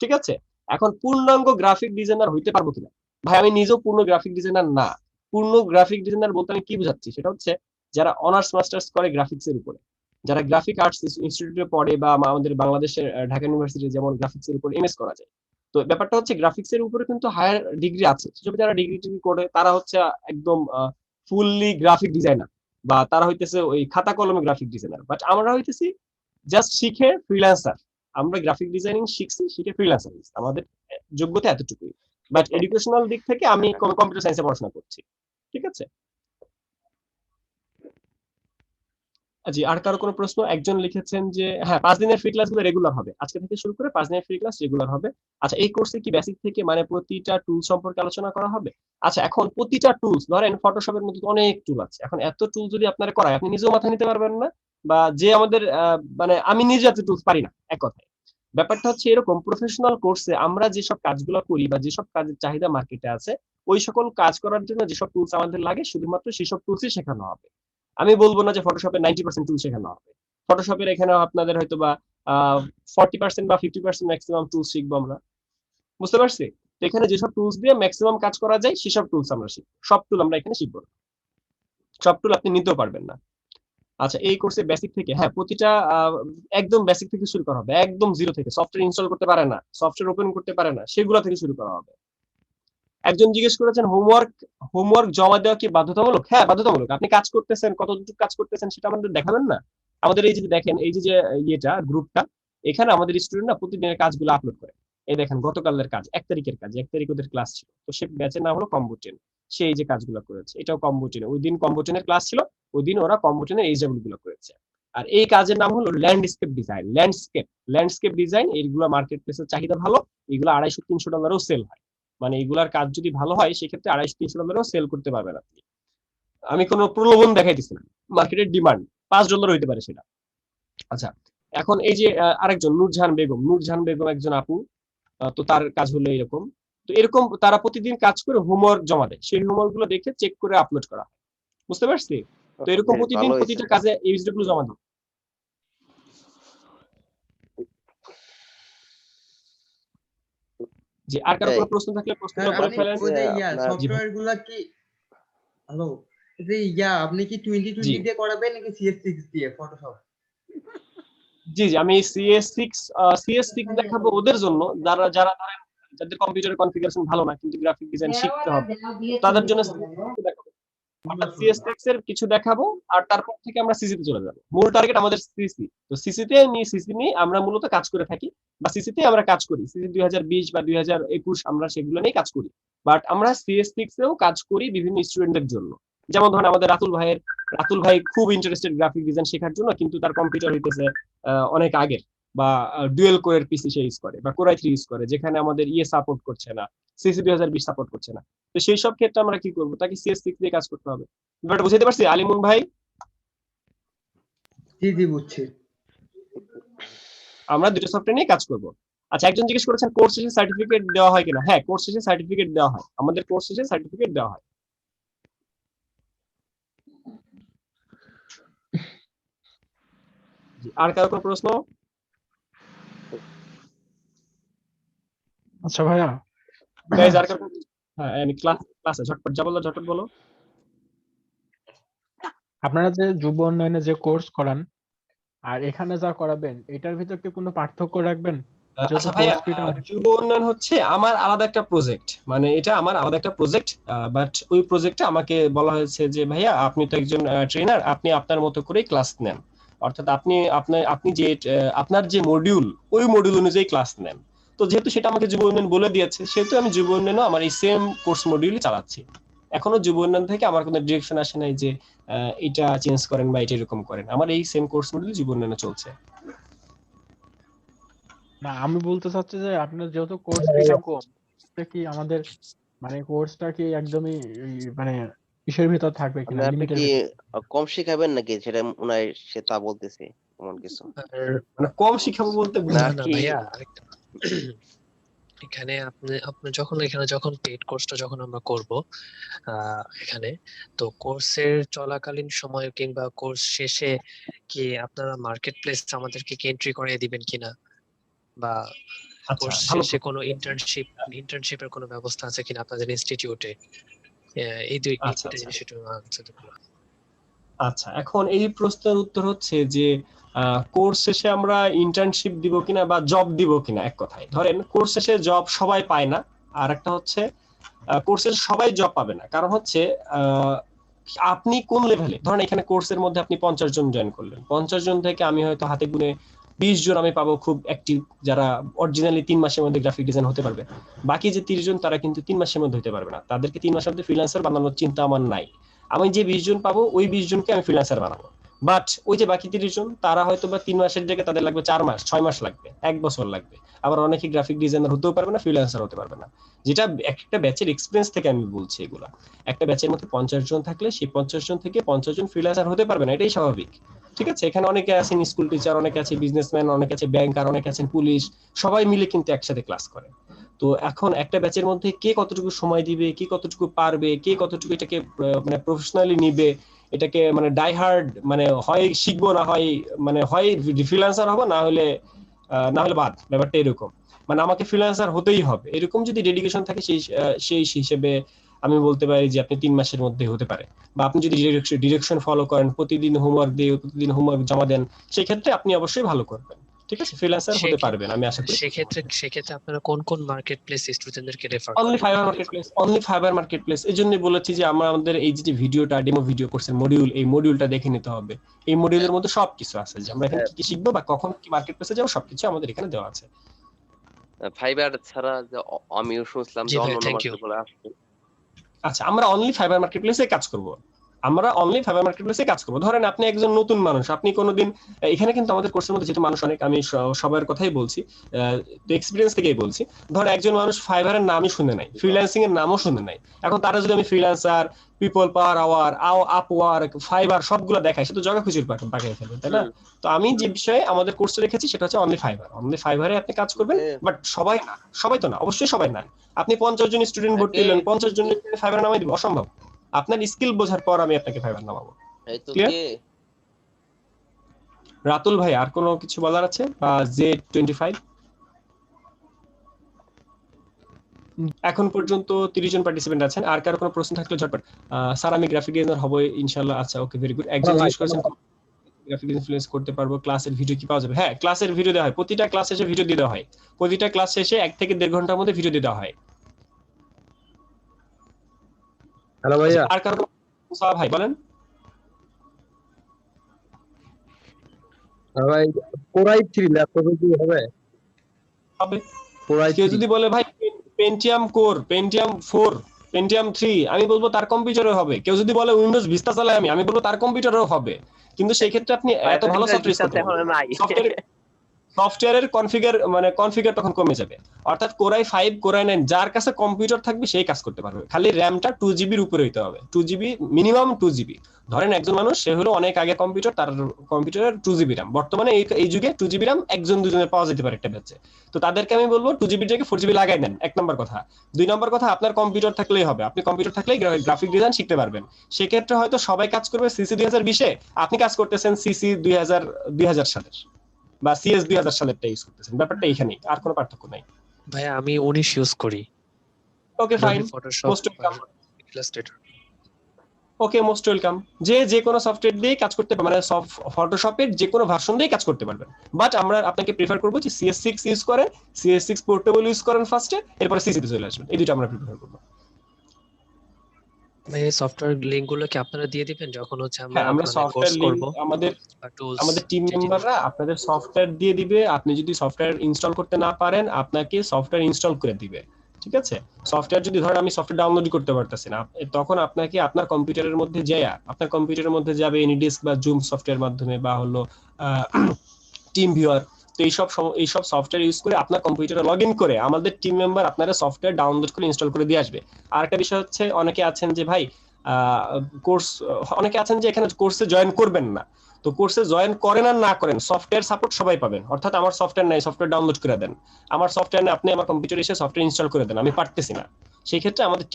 ঠিক আছে। এখন পূর্ণাঙ্গ গ্রাফিক ডিজাইনার হইতে পারবো কিনা? ভাই আমি নিজেও পূর্ণ গ্রাফিক ডিজাইনার না। পূর্ণ গ্রাফিক ডিজাইনার বলতে আমি কি বোঝাচ্ছি সেটা হচ্ছে যারা অনার্স মাস্টার্স করে গ্রাফিক্স এর উপরে, যারা গ্রাফিক আর্টস ইনস্টিটিউটে পড়ে, বা আমাদের বাংলাদেশের ঢাকা ইউনিভার্সিটি যেমন গ্রাফিক্স এর উপর এমএস করা যায়। তো ব্যাপারটা হচ্ছে গ্রাফিক্স এর উপরে কিন্তু হায়ার ডিগ্রি আছে, সেসব যারা ডিগ্রি করে তারা হচ্ছে একদম ফুললি গ্রাফিক ডিজাইনার, বা তারা হইতেছে ওই খাতা কলমে গ্রাফিক ডিজাইনার। বাট আমরা হইতেছি জাস্ট শিখে ফ্রিল্যান্সার। আমরা গ্রাফিক ডিজাইনিং শিখছি, শিখে ফ্রিল্যান্সার, আমাদের যোগ্যতা এতটুকুই। বাট এডুকেশনাল দিক থেকে আমি কম্পিউটার সায়েন্সে পড়াশোনা করছি, ঠিক আছে। জি, আর কারো কোনো প্রশ্ন? একজন লিখেছেন যে হ্যাঁ 5 দিনের ফ্রি ক্লাসগুলো রেগুলার হবে, আজকে থেকে শুরু করে 5 দিনের ফ্রি ক্লাস রেগুলার হবে। আচ্ছা, এই কোর্সে কি বেসিক থেকে মানে প্রতিটা টুল সম্পর্কে আলোচনা করা হবে? আচ্ছা, এখন প্রতিটা টুলস ধরেন ফটোশপের মধ্যে অনেক টুল আছে, এখন এত টুল যদি আপনারা করায় আপনি নিজেও মাথা নিতে পারবেন না, বা যে আমাদের মানে আমি নিজে এত টুলস পারি না, এক কথায়। ব্যাপারটা হচ্ছে এরকম, প্রফেশনাল কোর্সে আমরা যেসব কাজগুলো করি বা যেসব কাজের চাহিদা মার্কেটে আছে, ওই সকল কাজ করার জন্য যেসব টুলস আমাদের লাগে শুধুমাত্র সেসব টুলসই শেখানো হবে। আমি বলবো না যে ফটোশপের 90% টুল শেখানো হবে। ফটোশপের এখানে আপনাদের হয়তো বা 40% বা 50% ম্যাক্সিমাম টুলস শিখবো আমরা, বুঝতে পারছি? তো এখানে যেসব টুলস দিয়ে ম্যাক্সিমাম কাজ করা যায় সেসব টুলস আমরা শিখবো, সব টুল আমরা এখানে শিখবো না, সব টুল আপনি নিতেও পারবেন না। আচ্ছা, এই কোর্সে বেসিক থেকে হ্যাঁ প্রতিটা একদম বেসিক থেকে শুরু করা হবে, একদম জিরো থেকে, সফটওয়্যার ইনস্টল করতে পারে না, সফটওয়্যার ওপেন করতে পারে না, সেগুলো থেকে শুরু করা হবে। একজন জিজ্ঞেস করেছেন হোমওয়ার্ক জমা দেওয়া কি বাধ্যতামূলক? হ্যাঁ বাধ্যতামূলক। আপনি কাজ করতেছেন, কতটুকু কাজ করতেছেন সেটা আমাদের দেখাবেন না? আমাদের এই যে দেখেন, এই যে ইয়েটা গ্রুপটা, এখানে আমাদের স্টুডেন্টরা প্রতিদিনের কাজগুলো আপলোড করে। এই দেখেন গতকালের কাজ, 1 তারিখের কাজ, 1 তারিখ ওদের ক্লাস ছিল, তো সে ব্যাচের নাম হলো কম্বোটেন, সে এই যে কাজগুলো করেছে, এটাও কম্বোটেন, ওই দিন কম্বোটেনের ক্লাস ছিল, ওই দিন ওরা কম্বোটেনের এই যেগুলো গুলো করেছে। আর এই কাজের নাম হলো ল্যান্ডস্কেপ ডিজাইন, ল্যান্ডস্কেপ ডিজাইন। এইগুলো মার্কেট প্লেসের চাহিদা ভালো, এগুলো $250-300 সেল হয়। মানে এগুলার কাজ যদি ভালো হয় সেক্ষেত্রে $250-300 সেল করতে পারবেন আপনি। আমি কোনো প্রলোভন দেখাইতেছি না, মার্কেটের ডিমান্ড $5 হইতে পারে সেটা। আচ্ছা, এখন এই যে আরেকজন নূরজাহান বেগম একজন আপু, তো তার কাজ হলো এরকম। তো এরকম তারা প্রতিদিন কাজ করে হোমওয়ার্ক জমা দেয়, সেই হোমওয়ার্ক গুলো দেখে চেক করে আপলোড করা হয়, বুঝতে পারছি? তো এরকম প্রতিদিন ভালো হয়েছে। প্রতিটা কাজে এইচডি গুলো জমা দেয়। জি, আর কারো কোনো প্রশ্ন থাকলে প্রশ্নটা করে আপনি ফেলেন। ওই যে আপনার- সফটওয়্যার গুলা কি, হ্যালো, যে আপনি কি 2020 দিয়ে করাবেন নাকি CS6 দিয়ে ফটোশপ? জি আমি CS6 দেখাবো ওদের জন্য যারা যারা ধরেন যাদের কম্পিউটার কনফিগারেশন ভালো না কিন্তু গ্রাফিক ডিজাইন শিখতে হবে, তাদের জন্য দেখাবো। আমরা CS6 এর কিছু দেখাবো, আর তারপর থেকে আমরা সিসি তে চলে যাব। মূল টার্গেট আমাদের সিসি। তো সিসি নিয়ে আমরা মূলত কাজ করে থাকি, বা সিসি তে আমরা কাজ করি। সিসি 2020 বা 2021 আমরা সেগুলো নিয়ে কাজ করি। বাট আমরা CS6 এও কাজ করি বিভিন্ন স্টুডেন্টদের জন্য। যেমন ধরুন আমাদের রাতুল ভাই খুব ইন্টারেস্টেড গ্রাফিক ডিজাইন শেখার জন্য, কিন্তু তার কম্পিউটার হইতেছে অনেক আগের, বা ডুয়েল কোরের পিসি সে ইউজ করে, বা কোরাই 3 ইউজ করে, যেখানে আমাদের সাপোর্ট করছে না, সিসি 2020 সাপোর্ট করছে না। তো সেই সব ক্ষেত্রে আমরা কি করবো, তাকে CS6 দিয়ে কাজ করতে হবে। ব্যাপারটা বুঝতে পারছি আলিমুন ভাই? জি বুঝছি। আমরা দুটো সফটওয়্যার নিয়ে কাজ করব। আচ্ছা, একজন জিজ্ঞেস করেছেন কোর্স শেষে সার্টিফিকেট দেওয়া হয় কিনা? হ্যাঁ, কোর্স শেষে সার্টিফিকেট দেওয়া হয়, আমাদের কোর্স শেষে সার্টিফিকেট দেওয়া হয়। আর কারো কোনো প্রশ্ন? আচ্ছা ভাইয়া, গাইস আর কারো? হ্যাঁ, আমি ক্লাসে ঝটপট ঝটপট বলো। আপনারা যে যুব উন্নয়নে যে কোর্স করান আর এখানে যা করাবেন এটার ভিতর কি কোনো পার্থক্য রাখবেন? আচ্ছা ভাইয়া, যুব উন্নয়ন হচ্ছে আমার আলাদা একটা প্রজেক্ট, মানে এটা আমার আলাদা একটা প্রজেক্ট। বাট ওই প্রজেক্টে আমাকে বলা হয়েছে যে ভাইয়া আপনি তো একজন ট্রেনার, আপনি আপনার মতো করেই ক্লাস নেন, অর্থাৎ আপনি যে আপনার যে মডিউল, ওই মডিউল অনুযায়ী ক্লাস নেন। তো যেহেতু সেটা আমাকে যুব উন্নয়ন বলে দিয়েছে, সেহেতু আমি যুব উন্নয়নও আমার এই সেম কোর্স মডিউলই চালাচ্ছি। এখনো যুব উন্নয়ন থেকে আমার কোনো ডিরেকশন আসে নাই যে এটা চেঞ্জ করেন বা এটা এরকম করেন, আমার এই সেম কোর্স মডিউল যুব উন্নয়নে চলছে। না, আমি বলতে চাচ্ছি যে আপনার যেহেতু কোর্স ফিটা কম, এটা কি আমাদের মানে কোর্সটা কি একদমই মানে কিসের ভিতর থাকবে কিনা, মানে আপনি লিমিটের কি ভিতর? কম শিখাবেন নাকি, সেটা উনার সে তা বলতেছে এমন কিছু আর মানে কম শিখাবো বলতে না না নাকি? ভাইয়া, আরেকটা এখানে আপনি আপনি যখন এখানে যখন পেড কোর্সটা যখন আমরা করব এখানে, তো কোর্সের চলাকালীন সময় কিংবা কোর্স শেষে কি আপনারা মার্কেট প্লেস আমাদেরকে কি এন্ট্রি করিয়ে দিবেন কিনা, বা আচ্ছা, কোর্স ভালো শেষে কোনো ইন্টার্নশিপের কোনো ব্যবস্থা আছে কিনা আপনাদের ইনস্টিটিউটে? এই আচ্ছা দুইটা আচ্ছা জিনিস একটু আনসার দিবেন। আচ্ছা, এখন এই প্রশ্নের উত্তর হচ্ছে যে কোর্স শেষে আমরা ইন্টার্নশিপ দিব কিনা বা জব দিব কিনা। এক কথায় ধরেন কোর্স শেষে জব সবাই পায় না, আর একটা হচ্ছে কোর্সের সবাই জব পাবে না। কারণ হচ্ছে আহ, আপনি কোন লেভেলে, ধরেন এখানে কোর্সের মধ্যে আপনি 50 জন জয়েন করলেন, 50 জন থেকে আমি হয়তো হাতে গুনে 20 জন আমি পাবো খুব অ্যাক্টিভ, যারা অরিজিনালি 3 মাসের মধ্যে গ্রাফিক ডিজাইন হতে পারবে। বাকি যে 30 জন তারা কিন্তু 3 মাসের মধ্যে হতে পারবে না, তাদেরকে 3 মাসের মধ্যে ফ্রিল্যান্সার বানানোর চিন্তা আমার নাই। আমি যে 20 জন পাবো ওই 20 জনকে আমি ফ্রিল্যান্সার বানাবো। বাট ওই যে বাকি 30 জন, তারা হয়তো বা 3 মাসের জায়গায় তাদের লাগবে 4 মাস, 6 মাস লাগবে, 1 বছর লাগবে। আবার অনেকে গ্রাফিক ডিজাইনার হতেও পারবে না, ফ্রিল্যান্সার হতে পারবে না। যেটা একটা ব্যাচের এক্সপিরিয়েন্স থেকে আমি বলছি এগুলা। একটা ব্যাচের মধ্যে 50 জন থাকলে সেই 50 জন থেকে 50 জন ফ্রিল্যান্সার হতে পারবে না, এটাই স্বাভাবিক। ঠিক আছে, এখানে অনেকে আছেন স্কুল টিচার, অনেকে আছে বিজনেসম্যান, অনেকে আছে ব্যাংকার, অনেকে আছেন পুলিশ, সবাই মিলে কিন্তু একসাথে ক্লাস করে। তো এখন একটা ব্যাচের মধ্যে কে কতটুকু সময় দিবে, কে কতটুকু পারবে, কে কতটুকু এটাকে মানে প্রফেশনালি নিবে, এটাকে মানে ডাই হার্ড, মানে হয় শিখবো না হয় মানে হয় ফ্রিল্যান্সার হবো, না হলে বাদ, ব্যাপারটা এরকম। মানে আমাকে ফ্রিল্যান্সার হতেই হবে, এরকম যদি ডেডিকেশন থাকে সেই হিসেবে আমি বলতে পারি যে আপনি 3 মাসের মধ্যে হতে পারে। বা আপনি যদি ডিরেকশন ফলো করেন, প্রতিদিন হোমওয়ার্ক দিয়ে প্রতিদিন হোমওয়ার্ক জমা দেন, সেই ক্ষেত্রে আপনি অবশ্যই ভালো করবেন। ঠিক আছে, ফ্রিল্যান্সার হতে পারবেন আমি আশা করি। সেক্ষেত্রে আপনারা কোন কোন মার্কেট প্লেস স্টুডেন্টদেরকে রেফার অনলি করেন? Fibre market place, only fibre market place. এই জন্যই বলেছি যে আমাদের এই যে ভিডিওটা, ডেমো ভিডিও কোর্সের মডিউল, এই মডিউলটা দেখে নিতে হবে। এই মডিউলের মধ্যে সবকিছু আছে, যে আমরা এখানে কি কি শিখবো বা কখন কি মার্কেট প্লেসে যাবো, সবকিছু আমাদের এখানে দেওয়া আছে। ফাইবার ছাড়া যে আমিও শুনছিলাম জি যে ভাই, অন্য থ্যাংক ইউ। মার্কেট গুলো আসছে। আচ্ছা, আমরা অনলি ফাইবার মার্কেট প্লেসে কাজ করব। আমরা অনলি ফাইবার মার্কেট প্লেসে কাজ করব। ধরেন আপনি একজন নতুন মানুষ, আপনি কোনোদিন এখানে কিন্তু আমাদের কোর্সের মধ্যে যেহেতু মানুষ অনেক, আমি সবার কথাই বলছি, তো এক্সপিরিয়েন্স থেকেই বলছি। ধর একজন মানুষ ফাইবারের নামই শুনে নাই, ফ্রিল্যান্সিং এর নামও শুনে নাই, এখন তারা যদি আমি ফ্রিল্যান্সার, পিপল পাওয়ার আওয়ার, আপওয়ার্ক, ফাইবার সবগুলো দেখাই, সে তো জগা খুশির পাঠিয়ে ফেলবে, তাই না? তো আমি যে বিষয়ে আমাদের কোর্সে রেখেছি সেটা হচ্ছে অনলি ফাইবার। অনলি ফাইবারে আপনি কাজ করবেন, বাট সবাই না, সবাই তো না, অবশ্যই সবাই না। আপনি 50 জন স্টুডেন্ট ভর্তি হলেন, 50 জন ফাইবার নামাই দিব, অসম্ভব। আপনার স্কিল বোঝার পর আমি আপনাকে ফাইবার নামাবো। এই তো ক্লিয়ার? কে রাতুল ভাই, আর কোনো কিছু বলার আছে? বা Z25? এখন পর্যন্ত 30 জন পার্টিসিপেন্ট আছেন। আর কারো কোনো প্রশ্ন থাকলে ঝটপট। স্যার আমি গ্রাফিক ডিজাইনার হব ইনশাআল্লাহ। আচ্ছা, ওকে, ভেরি গুড। একজন জিজ্ঞেস করেছেন গ্রাফিক ইনফ্লুয়েন্স করতে পারবো, ক্লাসের ভিডিও কি পাওয়া যাবে? হ্যাঁ, ক্লাসের ভিডিও দেওয়া হয়, প্রতিটা ক্লাস শেষে ভিডিও দিয়ে দেওয়া হয়। প্রতিটা ক্লাস শেষে 1 থেকে 1.5 ঘন্টার মধ্যে ভিডিও দিয়ে দেওয়া হয়। হ্যালো ভাইয়া। আর কারো ভাই বলেন। ভাই কোরাই 3 ল্যাপটপে কি হবে? হবে। কোরাই কেউ 3 যদি বলে ভাই পেন্টিয়াম কোর, পেন্টিয়াম 4, পেন্টিয়াম 3, আমি বলবো তার কম্পিউটারে হবে। কেউ যদি বলে উইন্ডোজ ভিস্তা চালাই আমি বলবো তার কম্পিউটারেও হবে। কিন্তু সেই ক্ষেত্রে আপনি এত ভালো সফটওয়্যার ইউজ করতে পারবেন না। সফটওয়্যারের কনফিগার তখন কমে যাবে। অর্থাৎ কোরাই 5, কোরাই 9 যার কাছে কম্পিউটার থাকবে সেই কাজ করতে পারবে। খালি র্যামটা 2 GB এর উপরে হইতে হবে, 2 GB মিনিমাম, 2 GB। ধরেন একজন মানুষ, সে হলো অনেক আগে কম্পিউটার, তার কম্পিউটারের 2 GB র্যাম। বর্তমানে এই যুগে 2 GB র্যাম একজন দুজনের পাওয়া যেতে পারে একটা ব্যাচে। তো তাদেরকে আমি বলবো 2 GB থেকে 4 GB লাগাই দেন, 1 নম্বর কথা। 2 নম্বর কথা, আপনার কম্পিউটার থাকলেই হবে। আপনি কম্পিউটার থাকলেই গ্রাফিক ডিজাইন শিখতে পারবেন। সেক্ষেত্রে হয়তো সবাই কাজ করবে সিসি 2020-এ, আপনি কাজ করতেছেন সিসি 2000 সালের বা CS 2000 সালেরটা ইউজ করতেছেন। ব্যাপারটা এইখানেই, আর কোনো পার্থক্য নাই। ভাইয়া আমি 19 ইউজ করি, okay, fine, Photoshop most welcome. Illustrator. Okay, most welcome. যে কোনো সফটওয়্যার দিয়ে কাজ করতে পারবেন, মানে ফটোশপের যে কোনো ভার্সন দিয়ে কাজ করতে পারবেন। বাট আমরা আপনাকে প্রিফার করবো যে CS6 ইউজ করেন, CS6 পোর্টেবল ইউজ করেন ফার্স্টে, এরপরে সিসিতে চলে আসবেন। এই দুটো আমরা প্রিফার করবো। ভাই এই সফটওয়্যার লিংক গুলো কি আপনারা দিয়ে দিবেন যখন হচ্ছে আমরা হ্যাঁ, আমরা মানে কোর্স সফটওয়্যার লিংক, করব, বা টুলস? আমাদের টিম মেম্বাররা আপনাদের সফটওয়্যার দিয়ে দিবে। আপনি যদি সফটওয়্যার ইনস্টল করতে না পারেন, আপনাকে সফটওয়্যার ইনস্টল করে দিবে। ঠিক আছে, সফটওয়্যার যদি ধরেন আমি সফটওয়্যার ডাউনলোড করতে পারতেছি না, তখন আপনাকে আপনার কম্পিউটারের মধ্যে আপনার কম্পিউটারের মধ্যে যাবে এনিডিস্ক বা জুম সফটওয়্যার মাধ্যমে, বা হলো টিম ভিউয়ার। তো এইসব সফটওয়্যার ইউজ করে আপনার কম্পিউটারে লগ ইন করে আমাদের টিম মেম্বার আপনারা সফটওয়্যার ডাউনলোড করে ইনস্টল করে দিয়ে আসবে। আর একটা বিষয় হচ্ছে অনেকে আছেন যে ভাই অনেকে আছেন যে এখানে কোর্সে জয়েন করবেন না, তো কোর্সে জয়েন করেন আর না করেন সফটওয়্যার সাপোর্ট সবাই পাবেন। অর্থাৎ আমার সফটওয়্যার নাই, সফটওয়্যার ডাউনলোড করে দেন, আমার সফটওয়্যার নেই, আপনি আমার কম্পিউটারে এসে সফটওয়্যার ইনস্টল করে দেন, আমি পারতেছি না, সেই ক্ষেত্রে আমাদের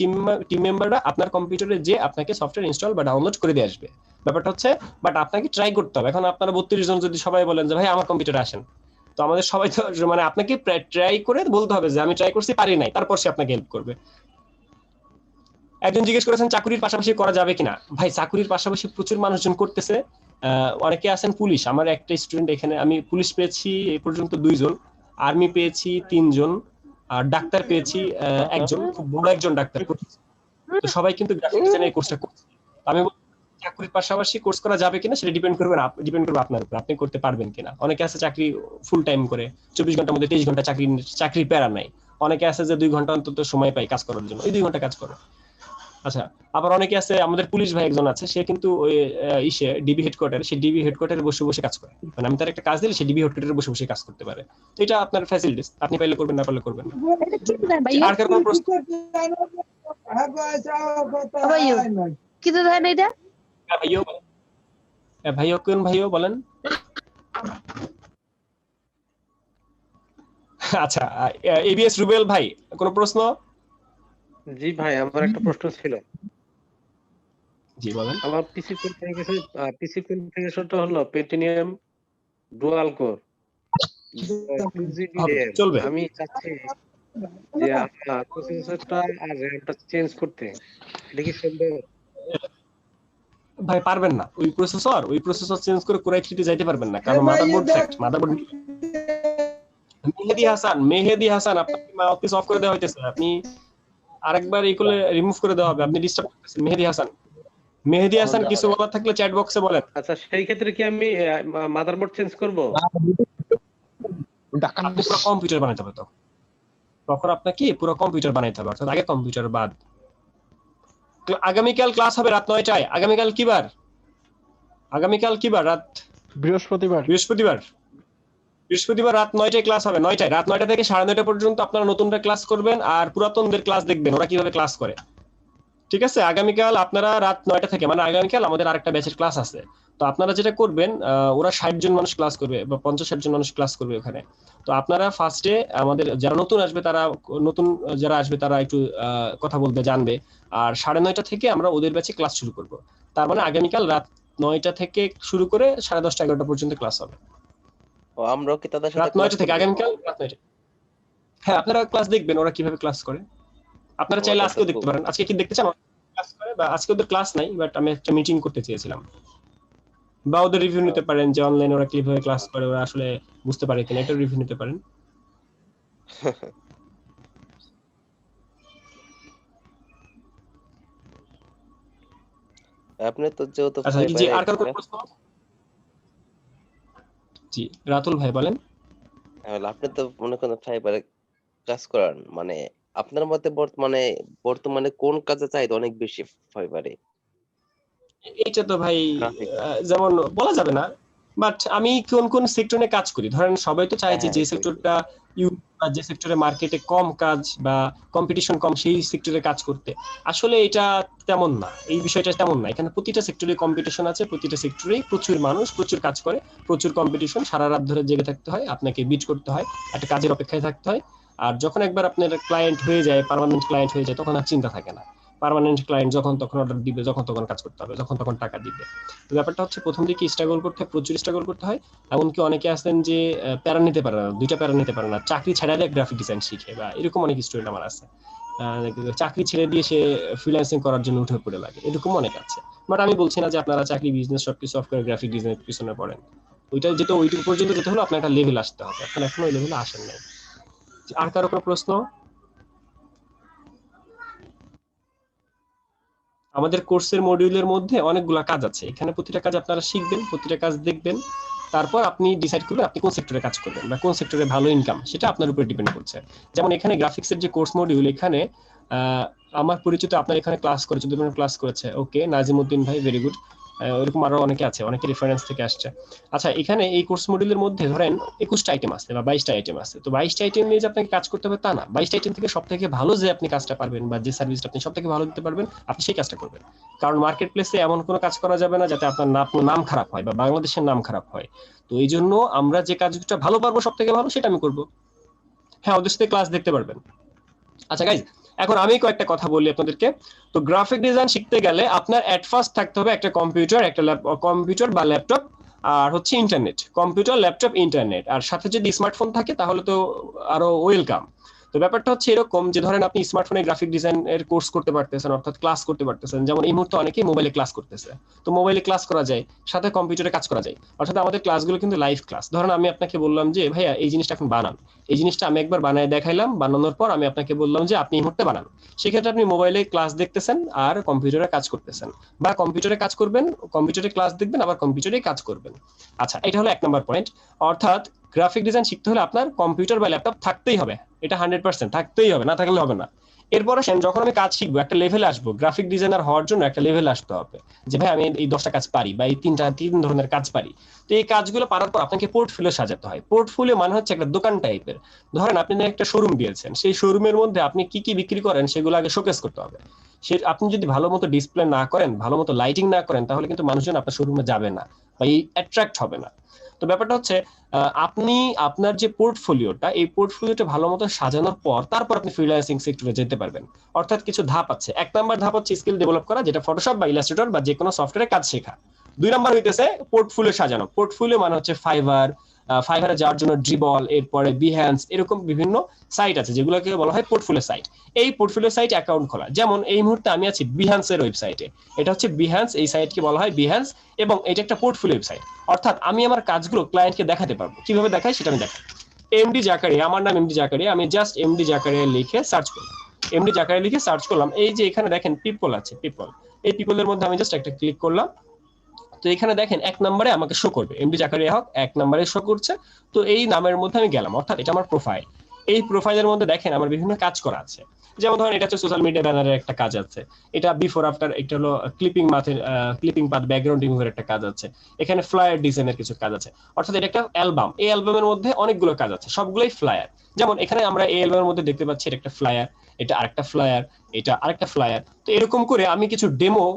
টিম মেম্বাররা আপনার কম্পিউটারে যে আপনাকে সফটওয়্যার ইনস্টল বা ডাউনলোড করে দিয়ে আসবে। ব্যাপারটা হচ্ছে বাট আপনাকে ট্রাই করতে হবে। এখন আপনারা 32 জন যদি সবাই বলেন যে ভাই আমার কম্পিউটারে আসেন, তো আমাদের সবাই তো মানে আপনাকে ট্রাই করে বলতে হবে যে আমি ট্রাই করছি, পারি নাই, তারপর সে আপনাকে হেল্প করবে। একজন জিজ্ঞেস করেছেন চাকুরির পাশাপাশি করা যাবে কিনা। ভাই চাকুরির পাশাপাশি প্রচুর মানুষজন করতেছে। অনেকে আছেন পুলিশ, আমার একটা স্টুডেন্ট এখানে, আমি পুলিশ পেয়েছি এই পর্যন্ত 2 জন, আর্মি পেয়েছি 3 জন, আর ডাক্তার পেয়েছি একজন, খুব বড় একজন ডাক্তার। তো সবাই কিন্তু গ্রাফিক ডিজাইনের কোর্সটা করছে। আমি চাকরির পাশাপাশি কোর্স করা যাবে কিনা সেটা ডিপেন্ড করবে আপনার উপর, আপনি করতে পারবেন কিনা। অনেকে আছে চাকরি ফুল টাইম করে 24 ঘন্টার মধ্যে 23 ঘন্টা চাকরি প্যারা নাই। অনেকে আছে যে 2 ঘন্টা অন্তত সময় পায় কাজ করার জন্য, এই 2 ঘন্টা কাজ করে। আচ্ছা, আবার অনেকে আছে, আমাদের পুলিশ ভাই একজন আছে, সে কিন্তু ওই ডিবি হেডকোয়ার্টার, সে ডিবি হেডকোয়ার্টারে বসে বসে কাজ করে। মানে আমি তার একটা কাজ দিলে সে ডিবি হেডকোয়ার্টারে বসে বসে কাজ করতে পারে। তো এটা আপনার ফ্যাসিলিটিস, আপনি পাইলে করবেন, না পারলে করবেন না। আর কার কোনো প্রশ্ন? কিন্তু দেন এটা ভাইও কোন ভাইও বলেন। আচ্ছা, এবিএস রুবেল ভাই কোনো প্রশ্ন? জি ভাই, আমার একটা প্রশ্ন ছিল। জি বলেন। আমার পিসি কনফিগারেশনটা হলো পেন্টিনিয়াম ডুয়াল কোর চলবে। আমি চাচ্ছি যে আমার প্রসেসরটা আর র‍্যামটা চেঞ্জ করতে, এটা কি সম্ভব? ভাই পারবেন না, ওই প্রসেসর চেঞ্জ করে কোর i3 তে যাইতে পারবেন না, কারণ motherboard fact. Motherboard Mehedi Hasan আপনাকে মাউথপিস অফ করে দেওয়া হইতেছে, আপনি আরেকবার এইগুলো রিমুভ করে দেওয়া হবে, আপনি ডিস্টার্ব করতেছেন। মেহেদি হাসান কিছু বলার থাকলে চ্যাট বক্সে বলেন। আচ্ছা, সেই ক্ষেত্রে কি আমি মাদারবোর্ড চেঞ্জ করব? আপনি পুরো কম্পিউটার বানাইতে হবে, তখন আপনাকে পুরো কম্পিউটার বানাইতে হবে, অর্থাৎ আগে কম্পিউটার বাদ। তো আগামীকাল ক্লাস হবে রাত 9টায়। আগামীকাল কি বার? রাত বৃহস্পতিবার রাত 9টায় ক্লাস হবে। 9টায়, রাত 9টা থেকে 9:30 পর্যন্ত আপনারা নতুনরা ক্লাস করবেন আর পুরাতনদের ক্লাস দেখবেন ওরা কিভাবে ক্লাস করে। ঠিক আছে? আগামীকাল আপনারা রাত 9টা থেকে, মানে আগামীকাল আমাদের আরেকটা ব্যাচের ক্লাস আছে। তো আপনারা যেটা করবেন, ওরা 60 জন মানুষ ক্লাস করবে বা 50-60 জন মানুষ ক্লাস করবে ওখানে। তো আপনারা ফার্স্টে আমাদের যারা নতুন আসবে তারা একটু কথা বলতে জানবে, আর 9:30 থেকে আমরা ওদের ব্যাচে ক্লাস শুরু করব। তার মানে আগামীকাল রাত 9টা থেকে শুরু করে 10:30 11টা পর্যন্ত ক্লাস হবে। ও আমরাও কি তাদের সাথে রাত 9টা থেকে আগামীকাল রাত 9টা। হ্যাঁ, আপনারা ক্লাস দেখবেন ওরা কিভাবে ক্লাস করে। আপনারা চাইলে আজকেও দেখতে পারেন। আজকে কি দেখতে চান ক্লাস করে, বা আজকে ওদের ক্লাস নাই, বাট আমি একটা মিটিং করতে চেয়েছিলাম, বা ওদের রিভিউ নিতে পারেন যে অনলাইনে ওরা কিভাবে ক্লাস করে, ওরা আসলে বুঝতে পারে কিনা, এটা রিভিউ নিতে পারেন। আপনি তো যেহেতু আচ্ছা, জি আর কার কোনো প্রশ্ন? জি রাতুল ভাই বলেন। আপনি তো মনে করেন ফাইবারে কাজ করান, মানে আপনার মতে বর্তমানে কোন কাজে চাহিদা অনেক বেশি ফাইবারে? এইটা তো ভাই যেমন বলা যাবে না, বাট আমি কোন সেক্টরে কাজ করি, ধরেন সবাই তো চায় যে সেক্টরটা যে সেক্টরে মার্কেটে কম কাজ বা কম্পিটিশন কম সেই সেক্টরে কাজ করতে। আসলে এটা তেমন না, এই বিষয়টা তেমন না। এখানে প্রতিটা সেক্টরে কম্পিটিশন আছে, প্রতিটা সেক্টরে প্রচুর মানুষ প্রচুর কাজ করে, প্রচুর কম্পিটিশন, সারা রাত ধরে জেগে থাকতে হয়, আপনাকে বিট করতে হয়, একটা কাজের অপেক্ষায় থাকতে হয়। আর যখন একবার আপনার ক্লায়েন্ট হয়ে যায়, পার্মানেন্ট ক্লায়েন্ট হয়ে যায়, তখন আর চিন্তা থাকে না। পার্মানেন্ট ক্লায়েন্ট যখন তখন অর্ডার দিবে, যখন তখন কাজ করতে হবে, যখন তখন টাকা দিবে। তো ব্যাপারটা হচ্ছে প্রথম দিকে স্ট্রাগল করতে হয়, প্রচুর স্ট্রাগল করতে হয়। এমনকি অনেকে আছেন যে প্যারা নিতে পারে না, 2টা প্যারা নিতে পারে না, চাকরি ছেড়ে দিয়ে গ্রাফিক ডিজাইন শিখে, বা এরকম অনেক স্টুডেন্ট আমার আছে। চাকরি ছেড়ে দিয়ে সে ফ্রিল্যান্সিং করার জন্য উঠে পড়ে লাগে, এরকম অনেক আছে। বাট আমি বলছি না যে আপনারা চাকরি, বিজনেস সবকিছু অফ করে গ্রাফিক ডিজাইনের পিছনে পড়েন। ওইটুকু পর্যন্ত যেতে হলো আপনার একটা লেভেল আসতে হবে, আপনার এখনো ওই লেভেলে আসেন নাই। আর কারো কোনো প্রশ্ন? আমাদের কোর্সের মডিউলের মধ্যে অনেকগুলো কাজ আছে, এখানে প্রতিটা কাজ আপনারা শিখবেন, প্রতিটা কাজ দেখবেন, তারপর আপনি ডিসাইড করবেন আপনি কোন সেক্টরে কাজ করবেন বা কোন সেক্টরে ভালো ইনকাম, সেটা আপনার উপর ডিপেন্ড করছে। যেমন এখানে গ্রাফিক্সের যে কোর্স মডিউল, এখানে আমার পরিচিত আপনার এখানে ক্লাস করেছে, 2 ক্লাস করেছে। ওকে, নাজিমউদ্দিন ভাই, ভেরি গুড। ওইরকম আরো অনেকে আছে, অনেকে রেফারেন্স থেকে আসছে। আচ্ছা, এখানে এই কোর্স মডিউলের মধ্যে ধরেন 21টা আইটেম আছে বা 22টা আইটেম আছে। তো 22টা আইটেম নিয়ে যে আপনাকে কাজ করতে হবে তা না। 22টা আইটেম থেকে সব থেকে ভালো যে আপনি কাজটা পারবেন বা যে সার্ভিসটা আপনি সব থেকে ভালো দিতে পারবেন, আপনি সেই কাজটা করবেন। কারণ মার্কেট প্লেসে এমন কোনো কাজ করা যাবে না যাতে আপনার নাম খারাপ হয় বা বাংলাদেশের নাম খারাপ হয়। তো এই জন্য আমরা যে কাজটা ভালো পারবো সব থেকে ভালো, সেটা আমি করবো। হ্যাঁ, ওদের সাথে ক্লাস দেখতে পারবেন। আচ্ছা গাইজ, এখন আমি কয়েকটা কথা বলি আপনাদেরকে। তো গ্রাফিক ডিজাইন শিখতে গেলে আপনার এট ফার্স্ট থাকতে হবে একটা কম্পিউটার, কম্পিউটার বা ল্যাপটপ, আর হচ্ছে ইন্টারনেট। কম্পিউটার, ল্যাপটপ, ইন্টারনেট, আর সাথে যদি স্মার্টফোন থাকে তাহলে তো আরো ওয়েলকাম। তো ব্যাপারটা হচ্ছে এরকম যে ধরেন আপনি স্মার্টফোনে গ্রাফিক ডিজাইন এর কোর্স করতে পারতেছেন, অর্থাৎ ক্লাস করতে পারতেছেন। যেমন এই মুহূর্তে অনেকেই মোবাইলে ক্লাস করতেছে, তো মোবাইলে ক্লাস করা যায়, সাথে কম্পিউটারে কাজ করা যায়। অর্থাৎ আমাদের ক্লাসগুলো কিন্তু লাইভ ক্লাস। ধরেন আমি আপনাকে বললাম যে ভাইয়া এই জিনিসটা এখন বানান, এই জিনিসটা আমি একবার বানায় দেখাইলাম, বানানোর পর আমি আপনাকে বললাম যে আপনি এই মুহূর্তে বানান। সেক্ষেত্রে আপনি মোবাইলে ক্লাস দেখতেছেন আর কম্পিউটারে কাজ করতেছেন, বা কম্পিউটারে কাজ করবেন, কম্পিউটারে ক্লাস দেখবেন, আবার কম্পিউটারে কাজ করবেন। আচ্ছা, এটা হলো 1 নম্বর পয়েন্ট। অর্থাৎ গ্রাফিক ডিজাইন শিখতে হলে আপনার কম্পিউটার বা ল্যাপটপ থাকতেই হবে, এটা 100% থাকতেই হবে, না থাকলে হবে না। এরপর আসেন, যখন আমি কাজ শিখবো, একটা লেভেলে আসবো, গ্রাফিক ডিজাইনার হওয়ার জন্য একটা লেভেলে আসতে হবে যে ভাই আমি এই 10টা কাজ পারি বা এই 3 ধরনের কাজ পারি। তো এই কাজগুলো পারার পর আপনাকে পোর্টফোলিও সাজাতে হয়। পোর্টফোলিও মানে হচ্ছে একটা দোকান টাইপের। ধরেন আপনি একটা শোরুম দিয়েছেন, সেই শোরুমের মধ্যে আপনি কি কি বিক্রি করেন সেগুলো আগে শোকেস করতে হবে। সে আপনি যদি ভালো মতো ডিসপ্লে না করেন, ভালো মতো লাইটিং না করেন, তাহলে কিন্তু মানুষজন আপনার শোরুমে যাবে না বা এই অ্যাট্রাক্ট হবে না। তো ব্যাপারটা হচ্ছে আপনি আপনার যে পোর্টফোলিওটা, এই পোর্টফোলিওটা ভালো মতো সাজানোর পর তারপর আপনি ফ্রিল্যান্সিং সেক্টরে যেতে পারবেন। অর্থাৎ কিছু ধাপ আছে। 1 নাম্বার ধাপ হচ্ছে স্কিল ডেভেলপ করা, যেটা ফটোশপ বা ইলাস্ট্রেটর বা যে কোনো সফটওয়্যারে কাজ শেখা। 2 নাম্বার হইতেছে পোর্টফোলিও সাজানো। পোর্টফোলিও মানে হচ্ছে ফাইবারে যাওয়ার জন্য ড্রিবল, এরপরে বিহ্যান্স, এরকম বিভিন্ন সাইট আছে যেগুলোকে বলা হয় পোর্টফোলিও সাইট। এই পোর্টফোলিও সাইট অ্যাকাউন্ট খোলা, যেমন এই মুহূর্তে আমি আছি বিহ্যান্সের ওয়েবসাইটে। এটা হচ্ছে বিহ্যান্স, এই সাইটকে বলা হয় বিহ্যান্স, এবং এটা একটা পোর্টফোলিও ওয়েবসাইট। অর্থাৎ আমি আমার কাজগুলো ক্লায়েন্টকে দেখাতে পারবো। কিভাবে দেখাই সেটা আমি দেখাই। এমডি জাকারিয়া, আমার নাম এমডি জাকারিয়া, আমি জাস্ট এমডি জাকারিয়া লিখে সার্চ করলাম। এমডি জাকারিয়া লিখে সার্চ করলাম, এই যে এখানে দেখেন পিপল আছে, পিপল, এই পিপলের মধ্যে আমি জাস্ট একটা ক্লিক করলাম। তো এখানে দেখেন 1 নম্বরে আমাকে শো করবে এমডি জাকারিয়া হক, 1 নম্বরে শো করছে। তো এই নামের মধ্যে আমি গেলাম, অর্থাৎ এটা আমার প্রোফাইল। এই প্রোফাইলের মধ্যে দেখেন আমার বিভিন্ন কাজ করা আছে। যেমন ধরেন এটা হচ্ছে সোশ্যাল মিডিয়া ব্যানারের একটা কাজ আছে, এটা বিফোর আফটার, এটা হলো ক্লিপিং পাথ ব্যাকগ্রাউন্ড রিমুভের একটা কাজ আছে, এখানে ফ্লায়ার ডিজাইনের কিছু কাজ আছে। অর্থাৎ এটা একটা অ্যালবাম, এই অ্যালবামের মধ্যে অনেকগুলো কাজ আছে, সবগুলোই ফ্লায়ার। যেমন এখানে আমরা এই অ্যালবামের মধ্যে দেখতে পাচ্ছি এটা একটা ফ্লায়ার, এটা আরেকটা ফ্লায়ার, এটা আরেকটা ফ্লায়ার। তো এরকম করে আমি কিছু ডেমো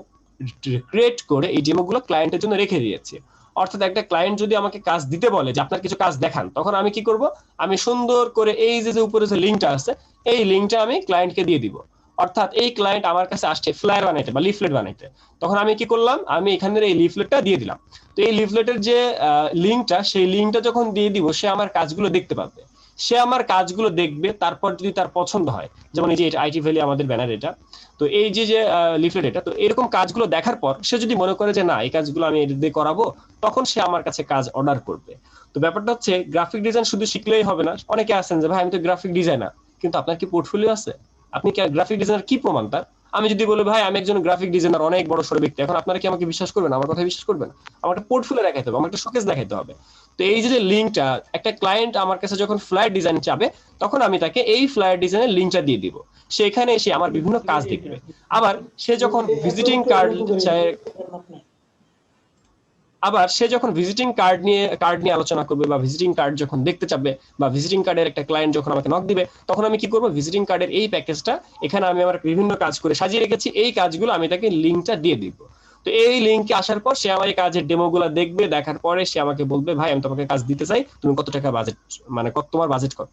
ক্রিয়েট করে এই ডেমোগুলো ক্লায়েন্টের জন্য রেখে দিয়েছি। অর্থাৎ একটা ক্লায়েন্ট যদি আমাকে কাজ দিতে বলে যে আপনার কিছু কাজ দেখান, তখন আমি কি করব, আমি সুন্দর করে এই যে উপরে যে লিঙ্কটা আছে, এই লিঙ্কটা আমি ক্লায়েন্টকে দিয়ে দিব। অর্থাৎ এই ক্লায়েন্ট আমার কাছে আসছে ফ্লায়ার বানাইতে বা লিফলেট বানাইতে, তখন আমি কি করলাম, আমি এখানের এই লিফলেটটা দিয়ে দিলাম। তো এই লিফলেটের যে লিঙ্কটা, সেই লিঙ্কটা যখন দিয়ে দিব, সে আমার কাজগুলো দেখতে পাবে। সে আমার কাজগুলো দেখবে, তারপর যদি তার পছন্দ হয়, যেমন এই যে আইটি ভ্যালি আমাদের ব্যানার এটা, তো এই যে যে লিফলেট এটা, তো এরকম কাজগুলো দেখার পর সে যদি মনে করে যে না এই কাজগুলো আমি এটা দিয়ে করাবো, তখন সে আমার কাছে কাজ অর্ডার করবে। তো ব্যাপারটা হচ্ছে গ্রাফিক ডিজাইন শুধু শিখলেই হবে না। অনেকে আছেন যে ভাই আমি তো গ্রাফিক ডিজাইনার, কিন্তু আপনার কি পোর্টফোলিও আছে? আপনি কি গ্রাফিক ডিজাইনার কি প্রমাণ তার? আমি যদি বলি ভাই আমি একজন গ্রাফিক ডিজাইনার, অনেক বড় সড়ো ব্যক্তি, এখন আপনারা কি আমাকে বিশ্বাস করবেন? আমার কথা বিশ্বাস করবেন? আমার একটা পোর্টফোলিও দেখাইতে হবে, আমার একটা শোকেস দেখাইতে হবে। তো এই যে লিঙ্কটা, একটা ক্লায়েন্ট আমার কাছে যখন ফ্লায়ার ডিজাইন চাবে, তখন আমি তাকে এই ফ্লায়ার ডিজাইনের লিঙ্কটা দিয়ে দিব। সেখানে এসে আমার বিভিন্ন কাজ দেখবে। আবার সে যখন ভিজিটিং কার্ড চায়, আবার সে যখন ভিজিটিং কার্ড নিয়ে আলোচনা করবে বা ভিজিটিং কার্ড যখন দেখতে চাবে, বা ভিজিটিং কার্ডের একটা ক্লায়েন্ট যখন আমাকে নক দিবে, তখন আমি কি করব, ভিজিটিং কার্ডের এই প্যাকেজটা এখানে আমি আমার বিভিন্ন কাজ করে সাজিয়ে রেখেছি, এই কাজগুলো আমি তাকে লিঙ্কটা দিয়ে দিব। তো এই লিঙ্কে আসার পর সে আমার এই কাজের ডেমোগুলো দেখবে, দেখার পরে সে আমাকে বলবে ভাই আমি তোমাকে কাজ দিতে চাই, তুমি কত টাকা বাজেট, মানে কত তোমার বাজেট কত,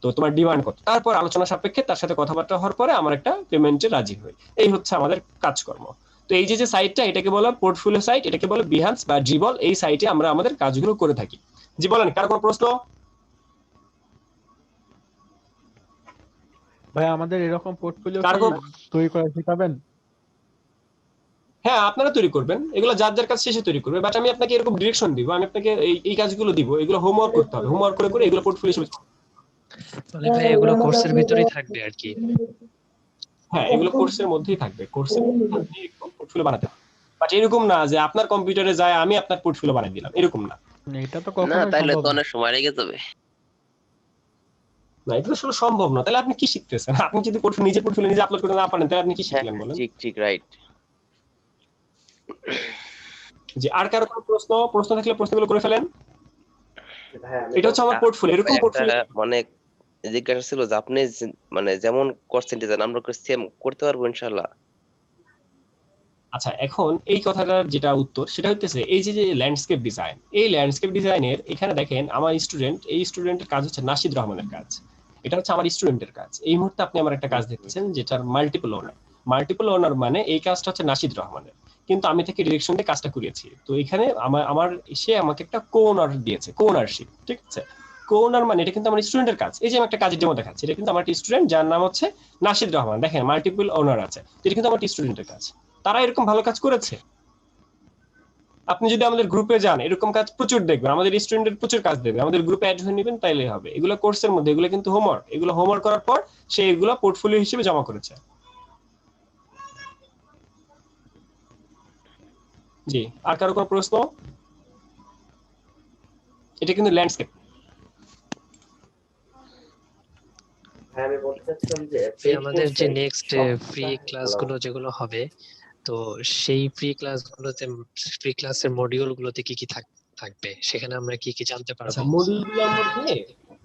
তো তোমার ডিমান্ড কত। তারপর আলোচনা সাপেক্ষে তার সাথে কথাবার্তা হওয়ার পরে আমার একটা পেমেন্টে রাজি হই। এই হচ্ছে আমাদের কাজকর্ম। তো এই যে সাইটটা, এটাকে বলা পোর্টফোলিও সাইট, এটাকে বলে বিহান্স বা ড্রিবল। এই সাইটে আমরা আমাদের কাজগুলো করে থাকি। জি বলেন, কার কোনো প্রশ্ন? ভাই আমাদের এরকম পোর্টফোলিও কার কি কোনো? তৈরি করা শেখাবেন? হ্যাঁ, আপনারা তৈরি করবেন, এগুলো যার যার কাজ শেষে তৈরি করবে। বাট আমি আপনাকে এরকম ডিরেকশন দিব, আমি আপনাকে এই কাজগুলো দিব, এগুলো হোমওয়ার্ক করতে হবে, হোমওয়ার্ক করে করে এগুলো পোর্টফোলিও হিসেবে। মানে ভাই এগুলো কোর্সের ভিতরেই থাকবে আর কি? হ্যাঁ, এগুলো কোর্সের মধ্যেই থাকবে, কোর্সের মধ্যে পোর্টফোলিও বানাতে হবে। বাট এরকম না যে আপনার কম্পিউটারে যায় আমি আপনার পোর্টফোলিও বানিয়ে দিলাম, এরকম না। এটা তো না কখনোই তাইলে সম্ভব তো না। অনেক সময় লেগে যাবে। না, এটা তো আসলে সম্ভব না। তাহলে আপনি কি শিখতেছেন? আপনি যদি নিজে পোর্টফোলিও নিজে আপলোড করতে না পারেন, তাহলে আপনি কি হ্যাঁ শিখলেন বলেন? ঠিক ঠিক রাইট। যে আর কারো কোনো প্রশ্ন থাকলে প্রশ্নগুলো করে ফেলেন। ভাই আমি এটা হচ্ছে আমার পোর্টফোলিও, ভাই এরকম একটা পোর্টফোলিও। মানে জিজ্ঞাসা ছিল যে আপনি মানে যেমন করছেন ডিজাইন আমরা সেম করতে পারবো ইনশাল্লাহ? আচ্ছা, এখন এই কথাটার যেটা উত্তর সেটা হচ্ছে এই যে ল্যান্ডস্কেপ ডিজাইন, এই ল্যান্ডস্কেপ ডিজাইনের এখানে দেখেন আমার এই স্টুডেন্টের কাজ হচ্ছে নাশিদ রহমানের কাজ। এটা হচ্ছে আমার স্টুডেন্টের কাজ। এই মুহূর্তে আপনি আমার একটা কাজ দেখতেছেন যেটার মাল্টিপল ওনার মানে এই কাজটা হচ্ছে নাশিদ রহমানের, কিন্তু আমি তাকে ডিরেকশন দিয়ে কাজটা করিয়েছি। তো এখানে আমার সে আমাকে একটা কো ওনার দিয়েছে, কো ওনারশিপ, ঠিক আছে? কো ওনার মানে এটা কিন্তু আমার স্টুডেন্টের কাজ। এই যে আমি একটা কাজের ডেমো দেখাচ্ছি, এটা কিন্তু আমার স্টুডেন্ট যার নাম হচ্ছে নাশিদ রহমান। দেখেন মাল্টিপল ওনার আছে, এটা কিন্তু আমার স্টুডেন্টের কাজ। তারা এরকম ভালো কাজ করেছে। আপনি যদি আমাদের গ্রুপে যান এরকম কাজ প্রচুর দেখবেন, আমাদের স্টুডেন্টের প্রচুর কাজ দেবে, আমাদের গ্রুপে অ্যাড হয়ে নেবেন তাইলেই হবে। এগুলো কোর্সের মধ্যে, এগুলো কিন্তু হোমওয়ার্ক, এগুলো হোমওয়ার্ক করার পর সে এগুলো পোর্টফোলিও হিসেবে জমা করেছে। জি, আর কারো কোনো প্রশ্ন? এটা কিন্তু ল্যান্ডস্কেপ। ভাই আমি বলতে চাচ্ছিলাম যে আমাদের যে নেক্সট ফ্রি ক্লাসগুলো যেগুলো হবে, তো সেই ফ্রি ক্লাসের মডিউল গুলোতে কি কি থাকবে, সেখানে আমরা কি কি জানতে আচ্ছা, পারবো? মডিউলগুলোর মধ্যে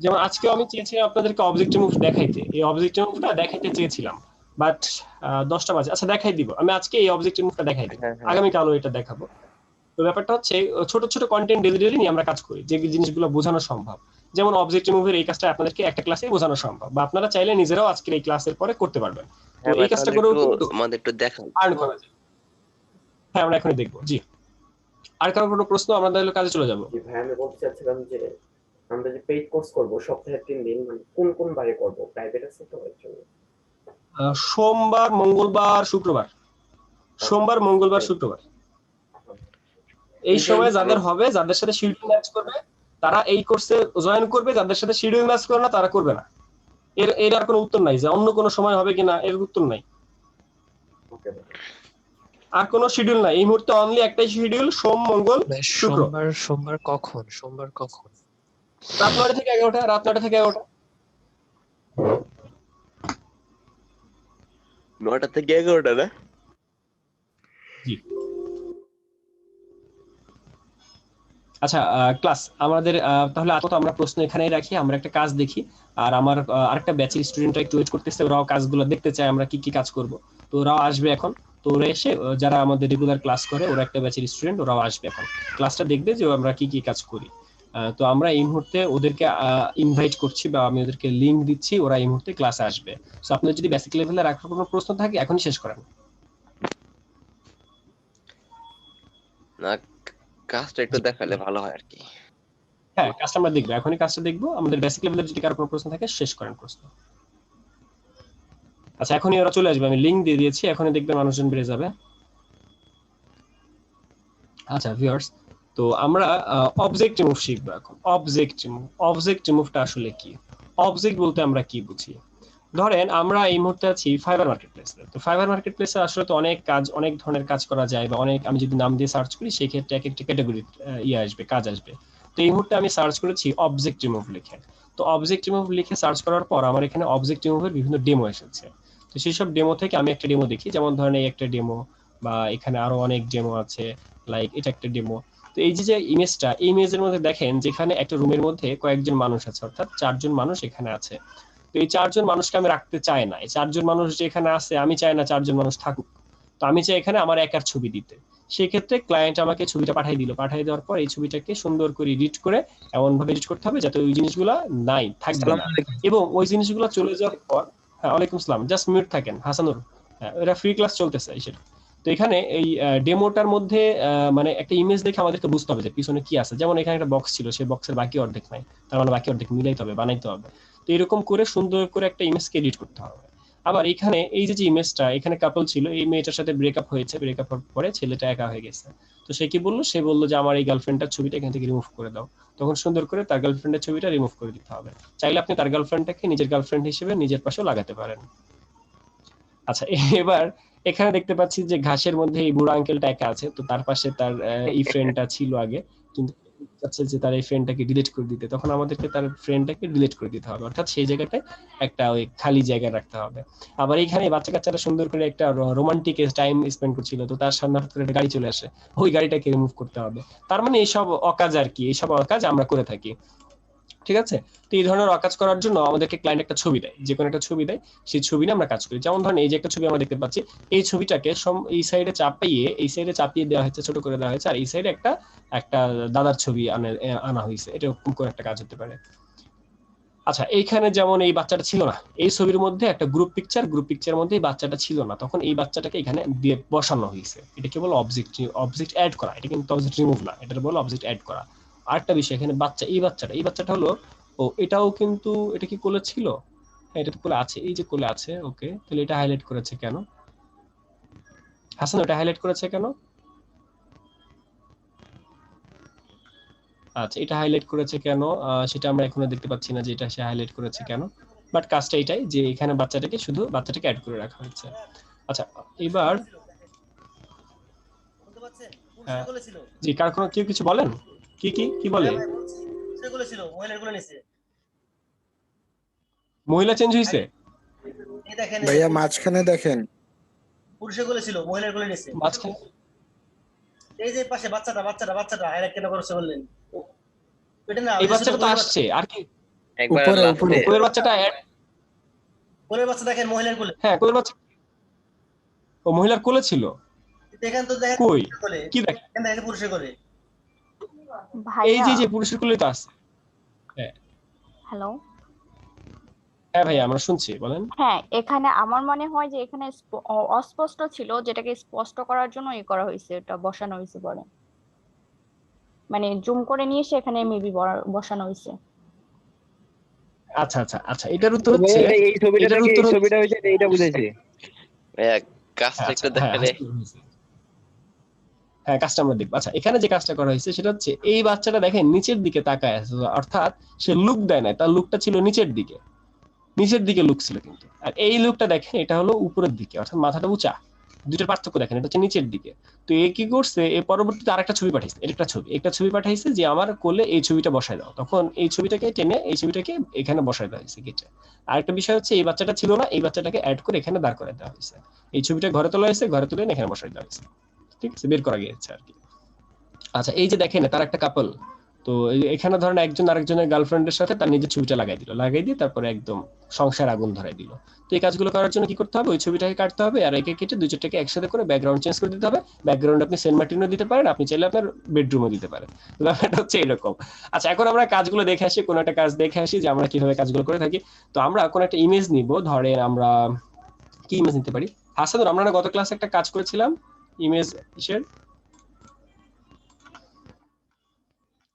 যেমন আজকে আমি চেয়েছিলাম আপনাদেরকে অবজেক্টিভ মুভ দেখাইতে, এই অবজেক্টিভ মুভটা দেখাইতে চেয়েছিলাম, বাট 10টা বাজে। আচ্ছা দেখাই দিব, আমি আজকে এই অবজেক্টিভ মুভটা দেখাই দিব, আগামীকালও এটা দেখাবো। তো ব্যাপারটা হচ্ছে ছোট ছোট কন্টেন্ট ডেলিভারি নিয়ে আমরা কাজ করি, যে জিনিসগুলো বোঝানো সম্ভব। যেমন অবজেক্টিভ মুভের এই কাজটা আপনাদেরকে একটা ক্লাসে বোঝানো সম্ভব, বা আপনারা চাইলে নিজেরাও আজকের এই ক্লাসের পরে করতে পারবেন। তো এই কাজটা করেও কিন্তু আমাদের একটু দেখান। আর্ন করা যায়। হ্যাঁ, আমরা এখনই দেখবো। জি, আর কারো কোনো প্রশ্ন? আমরা তাহলে কাজে চলে যাবো। জি ভাই আমি বলতে চাচ্ছিলাম যে আমরা যে পেইড কোর্স করব সপ্তাহে 3 দিন, মানে কোন কোন বারে করব? প্রাইভেট আছে তো এর জন্য। সোমবার, মঙ্গলবার, শুক্রবার। সোমবার, মঙ্গলবার, শুক্রবার। এই সময় যাদের হবে, যাদের সাথে শিডিউল ম্যাচ করবে তারা এই কোর্সে জয়েন করবে, যাদের সাথে শিডিউল ম্যাচ করে না তারা করবে না। এর আর কোনো উত্তর নাই যে অন্য কোনো সময় হবে কিনা, এর উত্তর নাই। আর কোনো শিডিউল নাই এই মুহূর্তে, অনলি একটাই শিডিউল, সোম, মঙ্গল, শুক্র। সোমবার কখন? রাত 9টা থেকে 11টা, রাত 9টা থেকে 11টা। 9টা থেকে 11টা না? জি। আচ্ছা, ক্লাস আমাদের তাহলে আপাতত আমরা প্রশ্ন এখানেই রাখি, আমরা একটা কাজ দেখি। আর আমার আরেকটা ব্যাচের স্টুডেন্টরা একটু ওয়েট করতেছে, ওরাও কাজগুলো দেখতে চায় আমরা কি কি কাজ করব। তো ওরাও আসবে এখন। তো ওরা এসে যারা আমাদের রেগুলার ক্লাস করে, ওরা একটা ব্যাচের স্টুডেন্ট, ওরাও আসবে এখন ক্লাসটা দেখবে যে আমরা কি কি কাজ করি। তো আমরা এই মুহূর্তে ওদেরকে ইনভাইট করছি, বা আমি ওদেরকে লিংক দিচ্ছি, ওরা এই মুহূর্তে ক্লাসে আসবে। সো আপনাদের যদি বেসিক লেভেলে রাখার কোনো প্রশ্ন থাকে এখনই শেষ করেন। না, কাজটা একটু দেখালে ভালো হয় আর কি। হ্যাঁ, কাজটা আমরা দেখবো, এখনই কাজটা দেখবো। আমাদের বেসিক লেভেলের যদি কারো কোনো প্রশ্ন থাকে শেষ করেন প্রশ্ন। আচ্ছা, এখনই ওরা চলে আসবে, আমি লিংক দিয়ে দিয়েছি, এখনই দেখবেন মানুষজন বেড়ে যাবে। আচ্ছা ভিউয়ার্স, তো আমরা অবজেক্ট মুভ শিখবো এখন। অবজেক্ট মুভটা আসলে কি? অবজেক্ট বলতে আমরা কি বুঝি? ধরেন আমরা এই মুহূর্তে আছি ফাইবার মার্কেট প্লেসে। তো ফাইবার মার্কেট প্লেসে আসলে তো অনেক কাজ, অনেক ধরনের কাজ করা যায়, বা অনেক, আমি যদি নাম দিয়ে সার্চ করি সেই ক্ষেত্রে এক একটা ক্যাটাগরি আসবে, কাজ আসবে। তো এই মুহূর্তে আমি সার্চ করেছি অবজেক্ট মুভ লিখে। তো অবজেক্ট মুভ লিখে সার্চ করার পর আমার এখানে অবজেক্ট মুভের বিভিন্ন ডেমো এসেছে। তো সেই সব ডেমো থেকে আমি একটা ডেমো দেখি, যেমন ধরেন এই একটা ডেমো, বা এখানে আরো অনেক ডেমো আছে, লাইক এটা একটা ডেমো। তো এই যে ইমেজটা, এই ইমেজের মধ্যে দেখেন যেখানে একটা রুমের মধ্যে কয়েকজন মানুষ আছে, অর্থাৎ 4জন মানুষ এখানে আছে। তো এই 4জন মানুষকে আমি রাখতে চাই না, এই 4জন মানুষ যেখানে আছে আমি চাই না 4জন মানুষ থাকুক। তো আমি চাই এখানে আমার একার ছবি দিতে। সেই ক্ষেত্রে ক্লায়েন্ট আমাকে ছবিটা পাঠিয়ে দিল, পাঠিয়ে দেওয়ার পর এই ছবিটাকে সুন্দর করে এডিট করে এমন ভাবে এডিট করতে হবে যাতে ওই জিনিসগুলো নাই, থাকবে না। এবং ওই জিনিসগুলো চলে যাওয়ার পর, হ্যাঁ ওয়ালাইকুম আসসালাম, জাস্ট মিউট থাকেন হাসানুর। হ্যাঁ, এটা ফ্রি ক্লাস চলতেছে সেটা। তো এখানে এই ডেমোটার মধ্যে মানে একটা ইমেজ দেখে আমাদেরকে বুঝতে হবে যে পিছনে কি আছে। যেমন এখানে একটা বক্স ছিল, সেই বক্সের বাকি অর্ধেক নাই, তার মানে বাকি অর্ধেক মিলাইতে হবে, বানাইতে হবে। তো এরকম করে সুন্দর করে একটা ইমেজকে এডিট করতে হবে। আবার এখানে এই যে ইমেজটা, এখানে কাপল ছিল, এই মেয়েটার সাথে ব্রেকআপ হয়েছে, ব্রেকআপ হওয়ার পরে ছেলেটা একা হয়ে গেছে। তো সে কি বললো? সে বললো যে আমার এই গার্লফ্রেন্ডটার ছবিটা এখান থেকে রিমুভ করে দাও। তখন সুন্দর করে তার গার্লফ্রেন্ডের ছবিটা রিমুভ করে দিতে হবে। চাইলে আপনি তার গার্লফ্রেন্ডটাকে নিজের গার্লফ্রেন্ড হিসেবে নিজের পাশেও লাগাতে পারেন। আচ্ছা, এবার এখানে দেখতে পাচ্ছি যে ঘাসের মধ্যে এই বুড়ো আঙ্কেলটা একা আছে, তো তার পাশে তার এই ফ্রেন্ডটা ছিল আগে, কিন্তু চাচ্ছে যে তার এই ফ্রেন্ডটাকে ডিলিট করে দিতে, তখন আমাদেরকে তার ফ্রেন্ডটাকে ডিলিট করে দিতে হবে, অর্থাৎ সেই জায়গাটায় একটা ওই খালি জায়গা রাখতে হবে। আবার এইখানে বাচ্চা কাচ্চারা সুন্দর করে একটা রোমান্টিক টাইম স্পেন্ড করছিল, তো তার সামনে হঠাৎ করে একটা গাড়ি চলে আসে, ওই গাড়িটাকে রিমুভ করতে হবে। তার মানে এইসব অকাজ আর কি, এইসব অকাজ আমরা করে থাকি, ঠিক আছে। তো এই ধরনের অকাজ করার জন্য আমাদেরকে ক্লায়েন্ট একটা ছবি দেয়, যে কোনো একটা ছবি দেয়, সেই ছবি নিয়ে আমরা কাজ করি। যেমন ধরেন এই যে একটা ছবি আমরা দেখতে পাচ্ছি, এই ছবিটাকে এই সাইডে চাপিয়ে দেওয়া হয়েছে, ছোট করে দেওয়া হয়েছে, আর এই সাইডে একটা একটা দাদার ছবি আনা হয়েছে, এরকম করে একটা কাজ হতে পারে। আচ্ছা, এইখানে যেমন এই বাচ্চাটা ছিল না, এই ছবির মধ্যে একটা গ্রুপ পিকচার মধ্যে এই বাচ্চাটা ছিল না, তখন এই বাচ্চাটাকে এখানে দিয়ে বসানো হয়েছে, এটাকে বলে অবজেক্ট অ্যাড করা, এটা কিন্তু অবজেক্ট রিমুভ না, এটা বলে অবজেক্ট অ্যাড করা। আরেকটা বিষয়, এখানে এই বাচ্চাটা হলো, ও এটাও কিন্তু, এটা কি কোলে ছিল? হ্যাঁ, এটা তো কোলে আছে, এই যে কোলে আছে, ওকে। তাহলে এটা হাইলাইট করেছে কেন হাসান? এটা হাইলাইট করেছে কেন? আচ্ছা, এটা হাইলাইট করেছে কেন সেটা আমরা এখনো দেখতে পাচ্ছি না যে এটা সে হাইলাইট করেছে কেন, বাট কাজটা এটাই যে এখানে বাচ্চাটাকে অ্যাড করে রাখা হয়েছে। আচ্ছা, এবার জি, কার কোনো কেউ কিছু বলেন? কি বলে? মহিলা চেঞ্জ হয়েছে? ভাইয়া মাঝখানে দেখেন, পুরুষের কোলে ছিল, মহিলার কোলে নিছে। মাঝখানে এই যে পাশে বাচ্চাটা হাইলাইট কেন করছে বললেন? এটা না, এই বাচ্চাটা তো আসছে, আর কি একবার উপরে লাস্টে কোলের বাচ্চাটা কোলের বাচ্চা দেখেন মহিলার কোলে। হ্যাঁ, কোলের বাচ্চা ও মহিলার কোলে ছিল। দেখেন তো, দেখেন কই কোলে, কি দেখেন? দেখেন পুরুষের কোলে। এই যে পুরুষের কোলে তো আছে। হ্যাঁ হ্যালো, হ্যাঁ ভাই, আমরা শুনছি, বলেন। হ্যাঁ, এখানে আমার মনে হয় যে এখানে অস্পষ্ট ছিল, যেটাকে স্পষ্ট করার জন্য করা হয়েছে, এটা বসানো হয়েছে পরে, মানে জুম করে নিয়ে এসে এখানে মেবি বসানো হয়েছে। আচ্ছা আচ্ছা আচ্ছা, এটার উত্তর হচ্ছে, এইটা বুঝাইছে। কাজটা একটু হ্যাঁ, দেখালে। হ্যাঁ, কাজটা আমরা দেখবো। আচ্ছা, এখানে যে কাজটা করা হয়েছে সেটা হচ্ছে, এই বাচ্চাটা দেখেন নিচের দিকে তাকায় আছে, অর্থাৎ সে লুক দেয় না, তার লুকটা ছিল নিচের দিকে লুক ছিল কিন্তু। আর এই লুকটা দেখেন, এটা হলো উপরের দিকে, অর্থাৎ মাথাটা উঁচা। দুইটার পার্থক্য দেখেন, এটা হচ্ছে নিচের দিকে। তো এ কি করছে, এ পরবর্তীতে আরেকটা ছবি পাঠাইছে, একটা ছবি পাঠাইছে যে আমার কোলে এই ছবিটা বসায় দাও, তখন এই ছবিটাকে টেনে এই ছবিটাকে এখানে বসায় দেওয়া হয়েছে গেটে। আরেকটা বিষয় হচ্ছে, এই বাচ্চাটা ছিল না, এই বাচ্চাটাকে অ্যাড করে এখানে দাঁড় করে দেওয়া হয়েছে, এই ছবিটা ঘরে তোলা হয়েছে, ঘরে তুলে এখানে বসায় দেওয়া হয়েছে, ঠিক আছে, বের করা গিয়েছে আর কি। আচ্ছা, এই যে দেখেন তার একটা কাপল, তো এখানে ধরেন একজন আরেকজনের গার্লফ্রেন্ডের সাথে তার নিজের ছবিটা লাগাই দিয়ে তারপরে একদম সংসার আগুন ধরাই দিল। তো এই কাজগুলো করার জন্য কি করতে হবে, ওই ছবিটাকে কাটতে হবে, আর একে কেটে দুই চারটাকে একসাথে করে ব্যাকগ্রাউন্ড চেঞ্জ করে দিতে হবে। ব্যাকগ্রাউন্ড আপনি সেন্ট মার্টিনও দিতে পারেন, আপনি চাইলে আপনার বেডরুমও দিতে পারেন। তো ব্যাপারটা হচ্ছে এরকম। আচ্ছা, এখন আমরা কাজগুলো দেখে আসি, কোনো একটা কাজ দেখে আসি যে আমরা কিভাবে কাজগুলো করে থাকি। তো আমরা কোনো একটা ইমেজ নিব, ধরেন আমরা কি ইমেজ নিতে পারি? হাসানুর, আমরা গত ক্লাসে একটা কাজ করেছিলাম ইমেজ ইসের।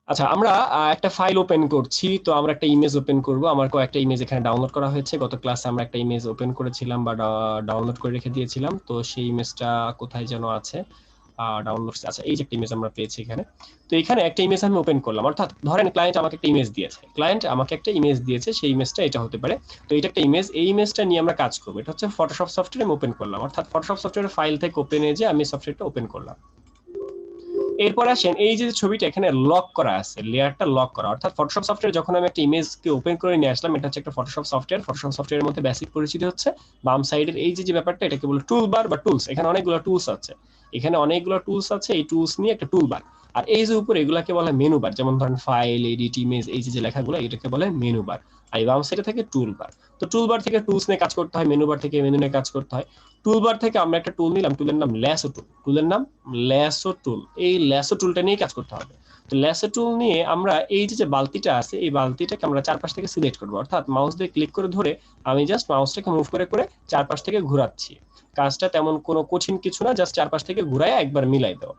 আচ্ছা, আমরা একটা ফাইল ওপেন করছি, তো আমরা একটা ইমেজ ওপেন করব। আমার কয়েকটা ইমেজ এখানে ডাউনলোড করা হয়েছে, গত ক্লাসে আমরা একটা ইমেজ ওপেন করেছিলাম বা ডাউনলোড করে রেখে দিয়েছিলাম, তো সেই ইমেজটা কোথায় যেন আছে, ডাউনলোড। আচ্ছা, এই যে একটা ইমেজ আমরা পেয়েছি এখানে। তো এখানে একটা ইমেজ আমি ওপেন করলাম, অর্থাৎ ধরেন ক্লায়েন্ট আমাকে একটা ইমেজ দিয়েছে, সেই ইমেজটা এটা হতে পারে। তো এটা একটা ইমেজ, এই ইমেজটা নিয়ে আমরা কাজ করবো। এটা হচ্ছে ফটোশপ সফটওয়্যার আমি ওপেন করলাম, অর্থাৎ ফটোশপ সফটওয়্যারের ফাইল থেকে ওপেনে যে আমি সফটওয়্যারটা ওপেন করলাম। এরপর আসেন, এই যে ছবিটা এখানে লক করা আছে, লেয়ারটা লক করা, অর্থাৎ ফটোশপ সফটওয়্যার যখন আমি একটা ইমেজকে ওপেন করে নিয়ে আসলাম, এটা হচ্ছে একটা ফটোশপ সফটওয়্যারের মধ্যে বেসিক পরিচিতি হচ্ছে বাম সাইডের এই যে ব্যাপারটা, এটাকে বলে টুলবার বা টুলস। এখানে অনেকগুলো টুলস আছে, এই টুলস নিয়ে একটা টুলবার। আর এই যে উপরে এগুলাকে বলে মেনু বার, যেমন ধরেন ফাইল, এডিট, ইমেজ, এই যে লেখাগুলো, এটাকে বলে মেনু বার। আর বাম সাইডে থাকে টুলবার। তো টুলবার থেকে টুলস নিয়ে কাজ করতে হয়, মেনু বার থেকে মেনু নিয়ে কাজ করতে হয়। টুলবার থেকে আমরা একটা টুল নিলাম, টুলের নাম ল্যাসো টুল। এই ল্যাসো টুলটা নিয়ে কাজ করতে হবে। তো ল্যাসো টুল নিয়ে আমরা এই যে বালতিটা আছে, এই বালতিটাকে আমরা চারপাশ থেকে সিলেক্ট করবো, অর্থাৎ মাউস দিয়ে ক্লিক করে ধরে আমি জাস্ট মাউসটাকে মুভ করে করে চারপাশ থেকে ঘোরাচ্ছি। কাজটা তেমন কোনো কঠিন কিছু না, জাস্ট চারপাশ থেকে ঘুরায় একবার মিলাই দাও,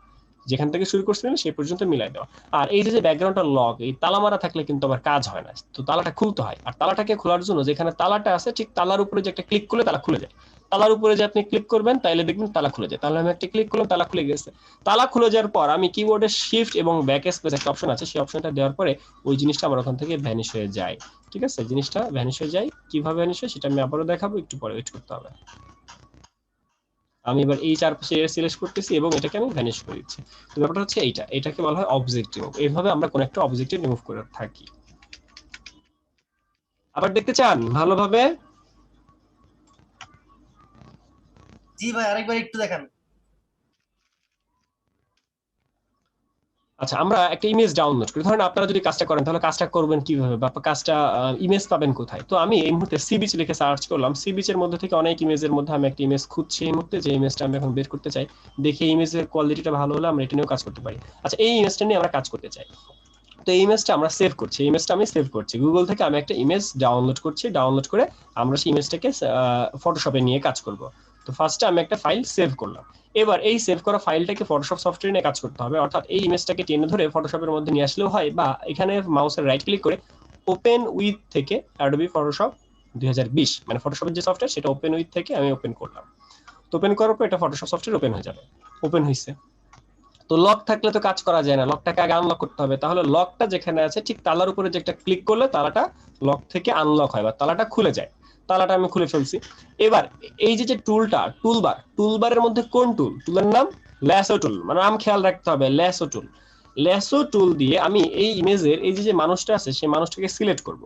যেখান থেকে শুরু করছিলেন সেই পর্যন্ত মিলাই দেওয়া। আর এই যে ব্যাকগ্রাউন্ডটা লক, এই তালা মারা থাকলে কিন্তু আবার কাজ হয় না, তো তালাটা খুলতে হয়। আর তালাটাকে খোলার জন্য যেখানে তালাটা আছে, ঠিক তালার উপরে যে একটা ক্লিক করলে তালা খুলে যায়, তালার উপরে যে আপনি ক্লিক করবেন তাইলে দেখবেন তালা খুলে যায়। তাহলে আমি একটা ক্লিক করলাম, তালা খুলে গেছে। তালা খুলে যাওয়ার পর আমি কিবোর্ডের শিফট এবং ব্যাক স্পেস একটা অপশন আছে, সেই অপশনটা দেওয়ার পরে ওই জিনিসটা আমার ওখান থেকে ভ্যানিশ হয়ে যায়। ঠিক আছে, জিনিসটা ভ্যানিশ হয়ে যায়। কিভাবে ভ্যানিশ হয় সেটা আমি আবারও দেখাবো, একটু পরে ওয়েট করতে হবে। আমি এবার এই চারপাশে সিলেক্ট করতেছি এবং এটাকে আমি ভ্যানিশ করে দিচ্ছি। তো ব্যাপারটা হচ্ছে এটাকে বলা হয় অবজেক্ট রিমুভ। এইভাবে আমরা কোন একটা অবজেক্ট রিমুভ করে থাকি। আবার দেখতে চান ভালোভাবে? জি ভাই, আরেকবার একটু দেখান। আচ্ছা, আমরা একটা ইমেজ ডাউনলোড করি। ধরেন আপনারা যদি কাজটা করেন তাহলে কাজটা করবেন কিভাবে বা কাজটা ইমেজ পাবেন কোথায়? তো আমি এই মুহূর্তে সি বিচ লিখে সার্চ করলাম। সি বিচের মধ্যে থেকে অনেক ইমেজের মধ্যে আমি একটা ইমেজ খুঁজছি এই মুহূর্তে, যে ইমেজটা আমি এখন বের করতে চাই। দেখি ইমেজের কোয়ালিটিটা ভালো হলে আমরা এটা নিয়েও কাজ করতে পারি। আচ্ছা, এই ইমেজটা নিয়ে আমরা কাজ করতে চাই। তো এই ইমেজটা আমরা সেভ করছি। ইমেজটা আমি সেভ করছি গুগল থেকে। আমি একটা ইমেজ ডাউনলোড করছি। ডাউনলোড করে আমরা সেই ইমেজটাকে ফটোশপে নিয়ে কাজ করব। তো ফার্স্টে আমি একটা ফাইল সেভ করলাম। এবার এই সেভ করা ফাইলটাকে ফটোশপ সফটওয়্যার নিয়ে কাজ করতে হবে, অর্থাৎ এই ইমেজটাকে টেনে ধরে ফটোশপের মধ্যে নিয়ে আসলেও হয়, বা এখানে মাউসের রাইট ক্লিক করে ওপেন উইথ থেকে অ্যাডোবি ফটোশপ 2020 মানে ফটোশপের যে সফটওয়্যার সেটা ওপেন উইথ থেকে আমি ওপেন করলাম। তো ওপেন করার পর এটা ফটোশপ সফটওয়্যার ওপেন হয়ে যাবে। ওপেন হয়েছে। তো লক থাকলে তো কাজ করা যায় না, লকটাকে আগে আনলক করতে হবে। তাহলে লকটা যেখানে আছে ঠিক তালার উপরে যে একটা ক্লিক করলে তালাটা লক থেকে আনলক হয় বা তালাটা খুলে যায়। তালাটা আমি খুলে ফেলছি। এবার এই যে টুলটা, টুলবারের মধ্যে কোন টুল? টুলের নাম ল্যাসো টুল, মানে নাম খেয়াল রাখতে হবে, ল্যাসো টুল। ল্যাসো টুল দিয়ে আমি এই ইমেজের এই যে মানুষটা আছে সেই মানুষটাকে সিলেক্ট করব।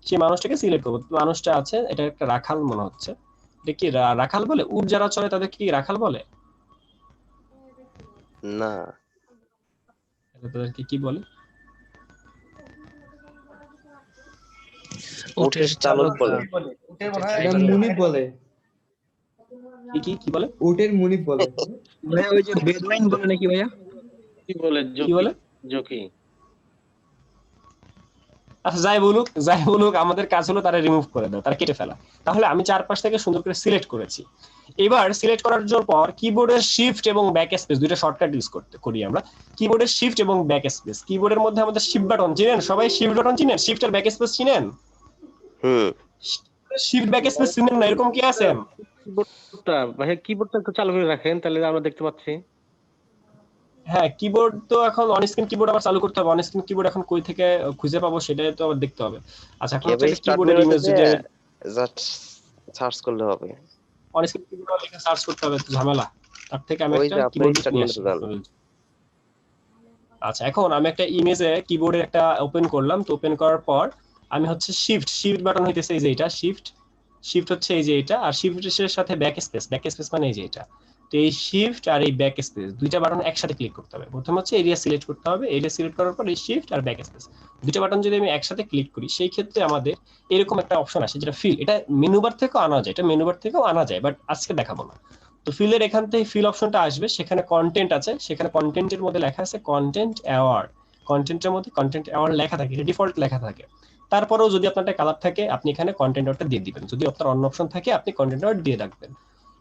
সেই মানুষটাকে সিলেক্ট করব। মানুষটা আছে, এটা একটা রাখাল মনে হচ্ছে। এটা কি রাখাল বলে? উট যারা চলে তাদের কি রাখাল বলে? না, তাদেরকে কি বলে? উটের চালক বলে। উটের মনে হয় এটা মুনিব বলে। কি বলে? উটের মুনিব বলে। ভাইয়া ওই যে বেদওয়াইন বলে নাকি ভাইয়া? কি বলে? কি বলে? জকি। আচ্ছা, যাই বলুক আমাদের কাজ হলো তারা রিমুভ করে দাও, তারা কেটে ফেলা। তাহলে আমি চারপাশ থেকে সুন্দর করে সিলেক্ট করেছি। এবার সিলেক্ট করার পর কিবোর্ডের শিফট এবং ব্যাক স্পেস দুইটা শর্টকাট ইউজ করি আমরা। কিবোর্ডের শিফট এবং ব্যাক স্পেস, কিবোর্ডের মধ্যে আমাদের শিফট বাটন চিনেন সবাই? শিফট বাটন চিনেন? শিফট আর ব্যাক স্পেস চিনেন? শিফট ব্যাক স্পেস চিনেন না? এরকম কি আছেন? কিবোর্ডটা ভাইয়া, কিবোর্ডটা একটু চালু করে রাখেন, তাহলে আমরা দেখতে পাচ্ছি। হ্যাঁ, কিবোর্ড তো এখন অন স্ক্রিন কিবোর্ড আবার চালু করতে হবে। অন স্ক্রিন কিবোর্ড এখন কই থেকে খুঁজে পাবো সেটাই তো আবার দেখতে হবে। আচ্ছা, এখন হচ্ছে কিবোর্ডের ইমেজ যদি জাস্ট সার্চ করলে হবে। অন স্ক্রিন কিবোর্ড লিখে সার্চ করতে হবে, তো ঝামেলা। তার থেকে আমি ওই একটা যে আপনি কিবোর্ড স্টার্ট নিয়ে মেনু আসি। দেন। আচ্ছা, এখন আমি একটা ইমেজে কিবোর্ডে একটা ওপেন করলাম। তো ওপেন করার পর আমি হচ্ছে শিফট বাটন হইতেছে এই যে এটা শিফট হচ্ছে এই যে এটা, আর শিফটের সাথে ব্যাক স্পেস মানে এই যে এটা। তো এই শিফট আর এই ব্যাক স্পেস দুইটা বাটন একসাথে ক্লিক করতে হবে। প্রথমে হচ্ছে এরিয়া সিলেক্ট করতে হবে। এরিয়া সিলেক্ট করার পর এই শিফট আর ব্যাক স্পেস দুইটা বাটন যদি আমি একসাথে ক্লিক করি, সেই ক্ষেত্রে আমাদের এরকম একটা অপশন আসে যেটা ফিল। এটা মেনু বার থেকেও আনা যায়, বাট আজকে দেখাবো না। তো ফিলের এখান থেকে ফিল অপশনটা আসবে, সেখানে কন্টেন্ট আছে, সেখানে কন্টেন্টের মধ্যে লেখা আছে কন্টেন্ট অ্যাওয়ার্ড। কন্টেন্টের মধ্যে কন্টেন্ট অ্যাওয়ার্ড লেখা থাকে, এটা ডিফল্ট লেখা থাকে। তারপরেও যদি আপনার কালার থাকে আপনি এখানে কন্টেন্ট অ্যাওয়ার্ডটা দিয়ে দিবেন। যদি আপনার অন্য অপশন থাকে আপনি কন্টেন্ট অ্যাওয়ার্ড দিয়ে রাখবেন।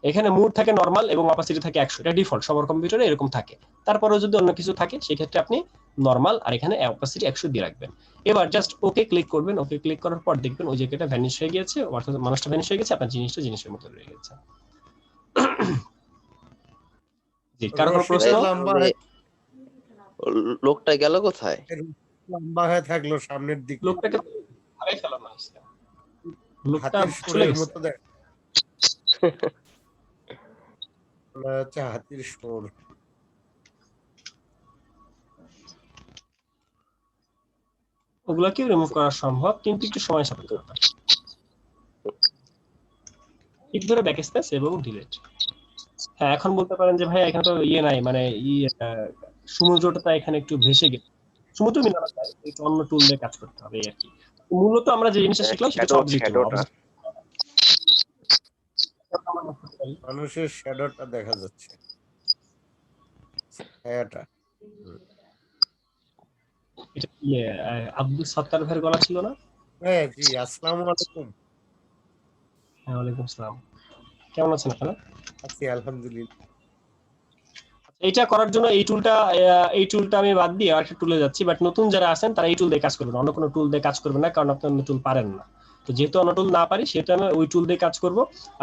এখানে মুড থাকে নরমাল এবং অপাসিটি থাকে 100, এটা ডিফল্ট, সবার কম্পিউটারে এরকম থাকে। তারপরেও যদি অন্য কিছু থাকে সেক্ষেত্রে আপনি নরমাল আর এখানে অপাসিটি 100 দিয়ে রাখবেন। এবার জাস্ট ওকে ক্লিক করবেন। ওকে ক্লিক করার পর দেখবেন ওই জায়গাটা ভ্যানিশ হয়ে গিয়েছে, অর্থাৎ মানুষটা ভ্যানিশ হয়ে গেছে, আপনার জিনিসটা জিনিসের মতো রয়ে গেছে। জি, কারো কোনো প্রশ্ন? লোকটা গেল কোথায়? লম্বা হয়ে থাকলো সামনের দিকে। লোকটাকে হারাই ফেলা না, লোকটা হাতির চলে সুরের গেছে। মতো দেখ। হচ্ছে হাতির সুর। ওগুলাকেও রিমুভ করা সম্ভব, কিন্তু একটু সময় সাপেক্ষ ব্যাপার। ঠিক ধরে ব্যাক স্পেস এবং ডিলিট। হ্যাঁ, এখন বলতে পারেন যে ভাই এখানে তো নাই, মানে সমুদ্রটা এখানে একটু ভেসে গেছে। সমুদ্র মিলানো যায়, একটু অন্য টুল দিয়ে কাজ করতে হবে এই আর কি। মূলত আমরা যে জিনিসটা শিখলাম সেটা হচ্ছে অবজেক্টিভ। মানুষের শ্যাডোটা দেখা যাচ্ছে, ছায়াটা। এটা কি আব্দুল সত্তার ভাইয়ের গলা ছিল না? হ্যাঁ জি, আসসালামু আলাইকুম। হ্যাঁ, ওয়ালাইকুম আসসালাম। কেমন আছেন আপনারা? আছি আলহামদুলিল্লাহ। এইটা করার জন্য এই টুলটা আমি বাদ দিয়ে আরেকটা টুলে যাচ্ছি, বাট নতুন যারা আছেন তারা এই টুল দিয়ে কাজ করবেন, অন্য কোনো টুল দিয়ে কাজ করবেন না, কারণ আপনি অন্য টুল পারেন না। তো যেহেতু অন্য টুল না পারি সেহেতু আমি ওই টুল দিয়ে কাজ করব।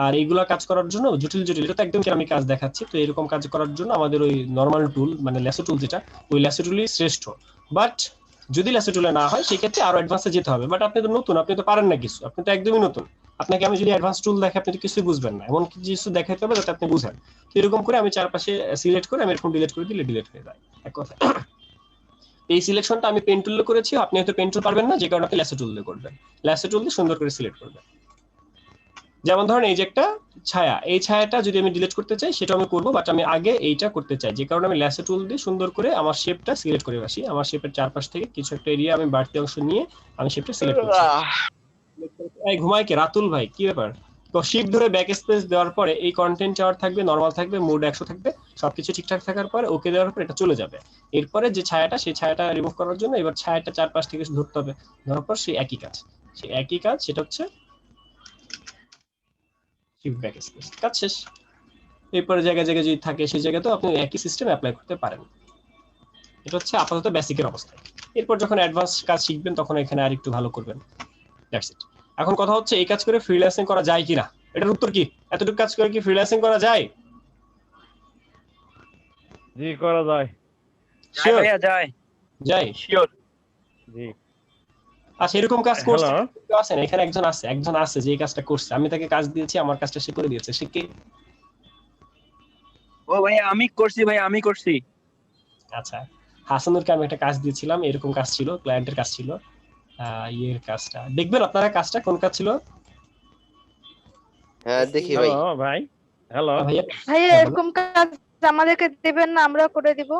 আর এইগুলা কাজ করার জন্য জটিল এটা তো একদম আমি কাজ দেখাচ্ছি। তো এরকম কাজ করার জন্য আমাদের ওই নরমাল টুল মানে ল্যাসো টুল যেটা, ওই ল্যাসো টুলই শ্রেষ্ঠ। বাট যদি ল্যাসো টুলে না হয় সেক্ষেত্রে আরো অ্যাডভান্সে যেতে হবে, বাট আপনি তো নতুন, আপনি তো পারেন না কিছু, আপনি তো একদমই নতুন। আপনাকে আমি যদি অ্যাডভান্স টুল দেখে আপনি তো কিছুই বুঝবেন না, এমন কিছু দেখাতে হবে যাতে আপনি বুঝেন। তো এরকম করে আমি চারপাশে সিলেক্ট করে আমি এরকম ডিলিট করে দিলে ডিলিট হয়ে যায় এক কথা। এই সিলেকশনটা আমি পেন টুল দিয়ে করেছি, আপনি হয়তো পেন টুল পারবেন না, যে কারণে আপনি ল্যাসো টুল দিয়ে করবেন। ল্যাসো টুল দিয়ে সুন্দর করে সিলেক্ট করবেন। যেমন ধরেন এই যে একটা ছায়া, এই ছায়াটা যদি আমি ডিলিট করতে চাই সেটা আমি করবো, বাট আমি আগে এইটা করতে চাই, যে কারণে আমি ল্যাসো টুল দিয়ে সুন্দর করে আমার শেপটা সিলেক্ট করে আসি। আমার শেপের চারপাশ থেকে কিছু একটা এরিয়া আমি বাড়তি অংশ নিয়ে আমি শেপটা সিলেক্ট করছি। এই ঘুমায় কে রাতুল ভাই, কি ব্যাপার? তো শিফট ধরে ব্যাক স্পেস দেওয়ার পরে এই কন্টেন্ট চার্ট থাকবে, নরমাল থাকবে, মোড 100 থাকবে, সবকিছু ঠিকঠাক থাকার পরে ওকে দেওয়ার পর এটা চলে যাবে। এরপরে যে ছায়াটা, সেই ছায়াটা রিমুভ করার জন্য এবার ছায়াটা চারপাশ থেকে ধরতে হবে, ধরার পর সেই একই কাজ, সেটা হচ্ছে শিফট ব্যাক স্পেস, কাজ শেষ। এরপরে জায়গায় জায়গায় যদি থাকে সেই জায়গাতেও আপনি একই সিস্টেম অ্যাপ্লাই করতে পারেন। এটা হচ্ছে আপাতত বেসিকের অবস্থা। এরপর যখন অ্যাডভান্স কাজ শিখবেন তখন এখানে আর একটু ভালো করবেন। That's it. এখন কথা হচ্ছে এই কাজ করে ফ্রিল্যান্সিং করা যায় কিনা, এটার উত্তর কি? এতটুকু কাজ করে কি ফ্রিল্যান্সিং করা যায়? জি করা যায়। যায় ভাইয়া যায়। যায় শিওর। জি। আচ্ছা, এরকম কাজ করছে হ্যালো। কেউ আছেন? এখানে একজন আছে যে এই কাজটা করছে, আমি তাকে কাজ দিয়েছি, আমার কাজটা সে করে দিয়েছে, সে কে? ও ভাইয়া আমি করছি, ভাইয়া আমি করছি। আচ্ছা, হাসানুরকে আমি একটা কাজ দিয়েছিলাম, এরকম কাজ ছিল, ক্লায়েন্টের কাজ ছিল। ইয়ের কাজটা দেখবেন আপনারা, কাজটা কোন কাজ ছিল? হ্যাঁ দেখি ভাই। হ্যালো ভাই। হ্যালো। ভাইয়া ভাইয়া এরকম কাজ আমাদেরকে দিবেন না, আমরা করে দিব।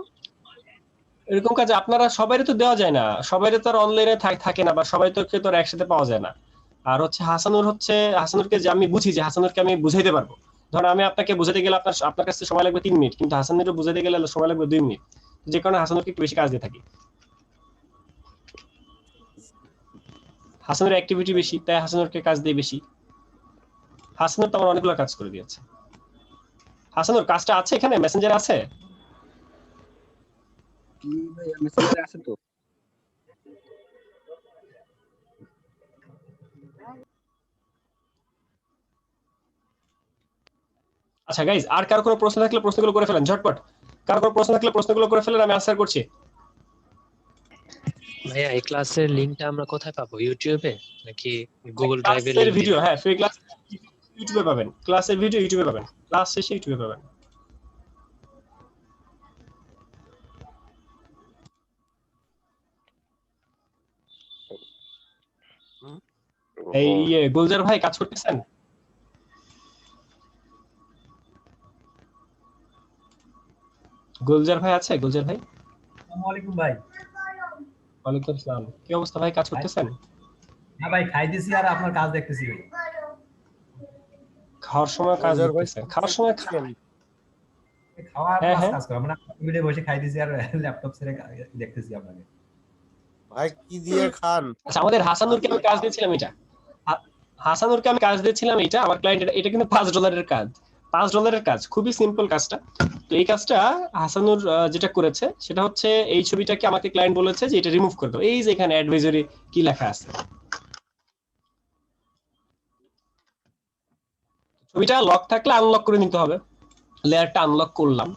এরকম কাজ আপনারা সবাইরে তো দেওয়া যায় না, সবাইরে তো আর অনলাইনে থাকে না, বা সবাই তো একসাথে পাওয়া যায় না। আর হচ্ছে হাসানুরকে যে আমি বুঝি, যে হাসানুরকে আমি বুঝাইতে পারবো। ধরো আমি আপনাকে বুঝাতে গেলে আপনার কাছে সময় লাগবে 3 মিনিট, কিন্তু হাসানুরকে বুঝাতে গেলে সময় লাগবে 2 মিনিট, যে কারণে হাসানুরকে একটু বেশি কাজ দিয়ে থাকি। হাসানুর অ্যাক্টিভিটি বেশি, তাই হাসানুরকে কাজ দিয়ে বেশি। হাসানুর তো আমার অনেকগুলো কাজ করে দিয়েছে। হাসানুর কাজটা আছে এখানে, মেসেঞ্জার আছে? কি ভাইয়া মেসেঞ্জারে আছে তো। আচ্ছা গাইজ, আর কারো কোনো প্রশ্ন থাকলে প্রশ্নগুলো করে ফেলেন ঝটপট। কারো কোনো প্রশ্ন থাকলে প্রশ্নগুলো করে ফেলেন, আমি আনসার করছি। ভাইয়া এই ক্লাসের লিংকটা আমরা কোথায় পাবো? ইউটিউবে নাকি গুগল ড্রাইভে ক্লাসের লিংক ভিডিও, দিবেন? হ্যাঁ ফ্রি ক্লাস ইউটিউবে পাবেন, ক্লাসের ভিডিও ইউটিউবে পাবেন, ক্লাস শেষে ইউটিউবে পাবেন। এই গুলজার ভাই কাজ করতেছেন? গুলজার ভাই আছে? গুলজার ভাই, আসসালামু আলাইকুম ভাই। ওয়ালাইকুম আসসালাম। কি অবস্থা ভাই, কাজ করতেছেন? হ্যাঁ ভাই, খাইতেছি আর আপনার কাজ দেখতেছি ভাই। খাওয়ার সময় কাজ গুলজার ভাই দেখতেছেন? খাওয়ার সময় খাওয়া হ্যাঁ প্লাস হ্যাঁ কাজ করা, মানে টেবিলে বসে খাইতেছি আর ল্যাপটপ ছেড়ে দেখতেছি আপনাকে। ভাই কি দিয়ে খান? আচ্ছা, আমাদের হাসানুরকে আমি কাজ দিয়েছিলাম এটা, হাসানুরকে আমি কাজ দিয়েছিলাম এটা, আমার ক্লায়েন্ট, এটা কিন্তু $5 কাজ, $5 কাজ, খুবই সিম্পল কাজটা। তো এই কাজটা হাসানুর যেটা করেছে সেটা হচ্ছে এই ছবিটাকে আমাকে ক্লায়েন্ট বলেছে যে এটা রিমুভ করে দাও। এই যে এখানে অ্যাডভাইজরি কি লেখা আছে, ছবিটা লক থাকলে আনলক করে নিতে হবে। লেয়ারটা আনলক করলাম।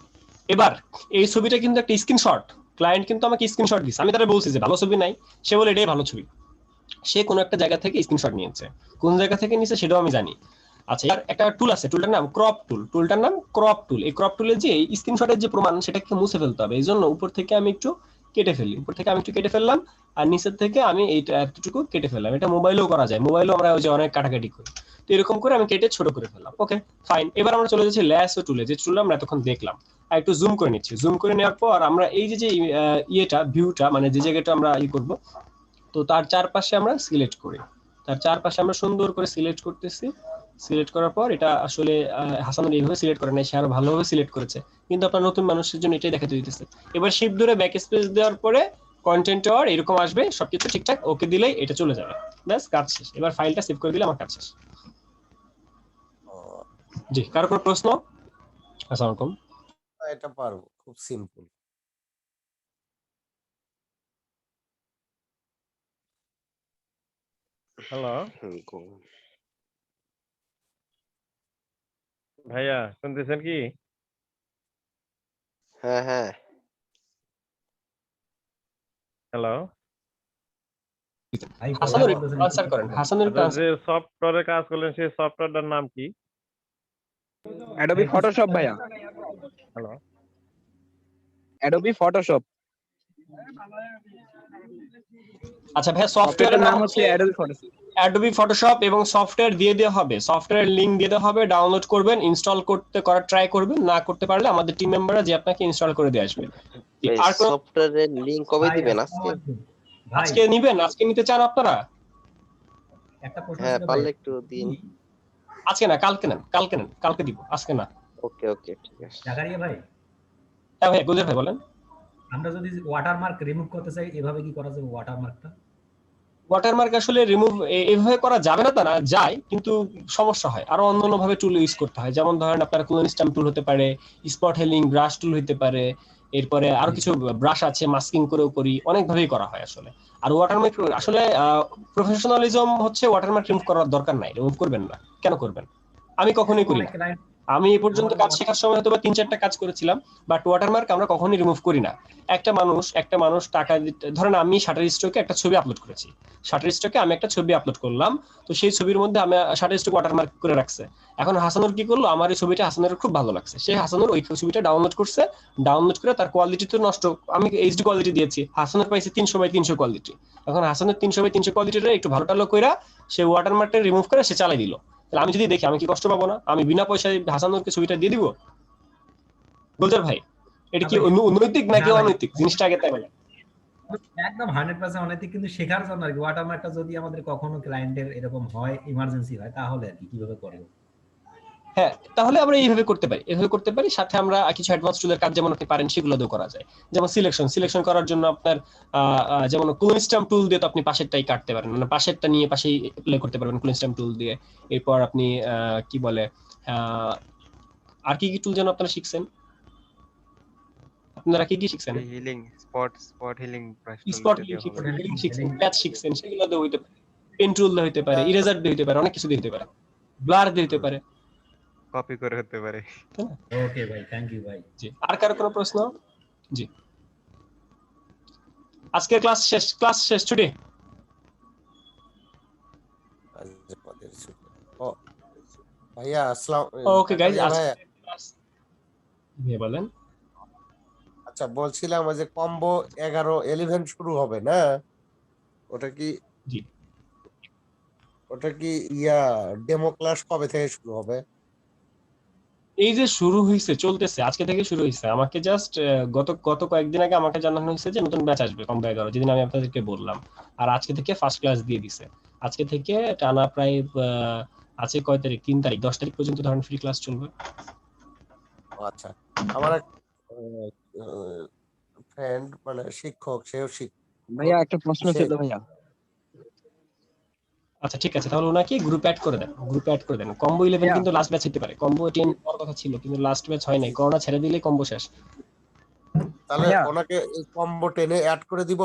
এবার এই ছবিটা কিন্তু একটা স্ক্রিনশট, ক্লায়েন্ট কিন্তু আমাকে স্ক্রিনশট দিচ্ছে, আমি তারা বলছি যে ভালো ছবি নাই, সে বলে এটাই ভালো ছবি। সে কোনো একটা জায়গা থেকে স্ক্রিনশট নিয়েছে, কোন জায়গা থেকে নিয়েছে সেটাও আমি জানি। আচ্ছা, এর একটা টুল আছে, টুলটার নাম ক্রপ টুল, টুলটার নাম ক্রপ টুল। এই ক্রপ টুলের যে স্ক্রিনশটের যে প্রমাণ সেটাকে মুছে ফেলতে হবে, এই জন্য উপর থেকে আমি একটু কেটে ফেলি, উপর থেকে আমি একটু কেটে ফেললাম, আর নিচের থেকে আমি এইটা এতটুকু কেটে ফেললাম। এটা মোবাইলেও করা যায়, মোবাইলেও আমরা ওই যে অনেক কাটাকাটি করি। তো এরকম করে আমি কেটে ছোট করে ফেললাম। ওকে ফাইন, এবার আমরা চলে যাচ্ছি ল্যাসো টুলে, যে টুল আমরা এতক্ষণ দেখলাম। আর একটু জুম করে নিচ্ছি, জুম করে নেওয়ার পর আমরা এই যে ইয়েটা ভিউটা, মানে যে জায়গাটা আমরা করব, তো তার চারপাশে আমরা সিলেক্ট করি, তার চারপাশে আমরা সুন্দর করে সিলেক্ট করতেছি। সিলেক্ট করার পর এটা আসলে হাসানুর এইভাবে সিলেক্ট করে নাই, সে আরো ভালোভাবে সিলেক্ট করেছে, কিন্তু আপনার নতুন মানুষের জন্য এটাই দেখাতে দিতেছে। এবার শিফট ধরে ব্যাক স্পেস দেওয়ার পরে কন্টেন্ট আর এরকম আসবে, সবকিছু ঠিকঠাক, ওকে দিলেই এটা চলে যাবে। ব্যাস কাজ শেষ। এবার ফাইলটা সেভ করে দিলে আমার কাজ শেষ। জি, কারো কোনো প্রশ্ন? আসসালামু আলাইকুম। এটা পারবো, খুব সিম্পল। হ্যালো ভাইয়া, শুনতেছেন কি? হ্যাঁ হ্যাঁ হ্যালো ভাই হাসানুর কথা একটু বলতেছেন আনসার করেন, হাসানুর একটু আচ্ছা, answer যে সফটওয়্যারে কাজ করলেন সেই সফটওয়্যারটার নাম কি? অ্যাডোবি ফটোশপ ভাইয়া, হ্যালো, অ্যাডোবি ফটোশপ। আচ্ছা ভাইয়া, সফটওয়্যারের সফটওয়্যারটার নাম নাম হচ্ছে হচ্ছে অ্যাডোবি ফটোশপ। অ্যাডোবি ফটোশপ এবং সফটওয়্যার দিয়ে দেওয়া হবে, সফটওয়্যার লিংক দিয়ে দেওয়া হবে, ডাউনলোড করবেন, ইনস্টল করার ট্রাই করবেন, না করতে পারলে আমাদের টিম মেম্বাররা যে আপনাকে ইনস্টল করে দিয়ে আসবে। ভাই আর কোন সফটওয়্যারের লিংক কবে ভাই দিবেন? আসসালামু আজকে? আলাইকুম ভাই, আজকে নিবেন? আজকে নিতে চান আপনারা? একটা প্রশ্ন হ্যাঁ, ছিল ভাই। পারলে একটু দিন। আজকে না, কালকে নেন, কালকে নেন, কালকে দিব, আজকে না। ওকে ওকে, ঠিক আছে। জাকারিয়া ভাই, হ্যাঁ ভাই, গুলজার ভাই বলেন। আমরা যদি ওয়াটারমার্ক রিমুভ করতে চাই এভাবে কি করা যাবে ওয়াটারমার্কটা? ওয়াটারমার্ক আসলে রিমুভ এভাবে করা যাবে না, তা না, যায়, কিন্তু সমস্যা হয়। আরো অন্য ভাবে টুল ইউজ করতে হয়, যেমন ধরেন আপনার ক্লোন স্ট্যাম্প টুল হতে পারে, স্পট হেলিং ব্রাশ টুল হতে পারে, এরপরে আরো কিছু ব্রাশ আছে, মাস্কিং করেও করি, অনেক ভাবেই করা হয় আসলে। আর ওয়াটারমার্ক আসলে প্রফেশনালিজম হচ্ছে ওয়াটারমার্ক রিমুভ করার দরকার নাই, রিমুভ করবেন না, কেন করবেন? আমি কখনোই করি না। অনেক ক্লায়েন্ট আমি এই পর্যন্ত কাজ শেখার সময় হয়তো 3-4টা কাজ করেছিলাম, বাট ওয়াটারমার্ক আমরা কখনোই রিমুভ করি না। একটা মানুষ টাকা ধরেন আমি শাটার স্ট্রোকে একটা ছবি আপলোড করেছি, শাটার স্ট্রোকে আমি একটা ছবি আপলোড করলাম, তো সেই ছবির মধ্যে আমি শাটার স্ট্রোক ওয়াটারমার্ক করে রাখছে। এখন হাসানুর কি করলো, আমার এই ছবিটা হাসানুর খুব ভালো লাগছে, সে হাসানুর ওই ছবিটা ডাউনলোড করছে, ডাউনলোড করে তার কোয়ালিটি তো নষ্ট, আমি এইচডি কোয়ালিটি দিয়েছি, হাসানুর পাইছে 300x300 কোয়ালিটি। এখন হাসানুর 300x300 কোয়ালিটিটা একটু ভালো টালো কইরা সে ওয়াটারমার্কটা রিমুভ করে সে চালাই দিল। আমি যদি দেখি, আমি কি কষ্ট পাবো না? আমি বিনা পয়সায় হাসানুরকে ছবিটা দিয়ে দিব? গুলজার ভাই, এটা কি নৈতিক নাকি অনৈতিক জিনিসটা আগে তাই বলেন। একদম 100% অনৈতিক, কিন্তু শেখার জন্য আর কি। ওয়াটারমার্কটা যদি আমাদের কখনো ক্লায়েন্টের এরকম হয়, ইমার্জেন্সি হয়, তাহলে আর কি কিভাবে করবো? হ্যাঁ, তাহলে আমরা এইভাবে করতে পারি, সাথে আমরা কিছু অ্যাডভান্স টুলের কাজ যেমন আপনি পারেন সেগুলো দিয়েও করা যায়। যেমন সিলেকশন করার জন্য আপনার যেমন ক্লোন স্ট্যাম্প টুল দিয়ে তো আপনি পাশেরটাই কাটতে পারেন, মানে পাশেরটা নিয়ে পাশেই অ্যাপ্লাই করতে পারবেন ক্লোন স্ট্যাম্প টুল দিয়ে। এরপর আপনি কি বলে আর কি টুল যেন আপনারা শিখছেন? আপনারা কি শিখছেন? Healing spot healing spot healing শিখছেন, প্যাচ শিখছেন, সেগুলো দিয়ে হইতে পারে, পেন টুল দিয়ে হইতে পারে, ইরেজার দিয়ে হইতে পারে, অনেক কিছু দিয়ে হইতে পারে, ব্লার দিয়ে হইতে পারে, কপি করে হতে পারে। ওকে ভাই, থ্যাংক ইউ ভাই। জি, আর কারো কোনো প্রশ্ন? জি, আজকে ক্লাস শেষ, ছুটি। ভাইয়া আসসালাম। ওকে গাইস, ভাইয়া বলেন। আচ্ছা, বলছিলাম ওই যে কম্বো 11 শুরু হবে না, ওটা কি জি, ওটা কি ডেমো ক্লাস কবে থেকে শুরু হবে? এই যে শুরু হইছে, চলতেছে, আজকে থেকে শুরু হইছে। আমাকে জাস্ট গত কয়েকদিন আগে আমাকে জানানো হয়েছে যে নতুন ব্যাচ আসবে কম্বো 11, যেদিন আমি আপনাদেরকে বললাম। আর আজকে থেকে ফার্স্ট ক্লাস দিয়ে দিছে। আজকে থেকে টানা প্রায় আছে কয় তারিখ, 3 তারিখ, 10 তারিখ পর্যন্ত ধরেন ফ্রি ক্লাস চলবে। আচ্ছা, আমার ফ্রেন্ড মানে শিক্ষক, সেও ভাইয়া একটা প্রশ্ন ছিল ভাইয়া। আচ্ছা ঠিক আছে, তাহলে ওনাকে গ্রুপে অ্যাড করে দেন। কম্বো 11 কিন্তু লাস্ট ব্যাচ হতে পারে, কম্বো 10 হওয়ার কথা ছিল কিন্তু লাস্ট ব্যাচ হয় নাই, করোনা ছেড়ে দিলে কম্বো শেষ। তাহলে ওনাকে কম্বো 10 এ অ্যাড করে দিব?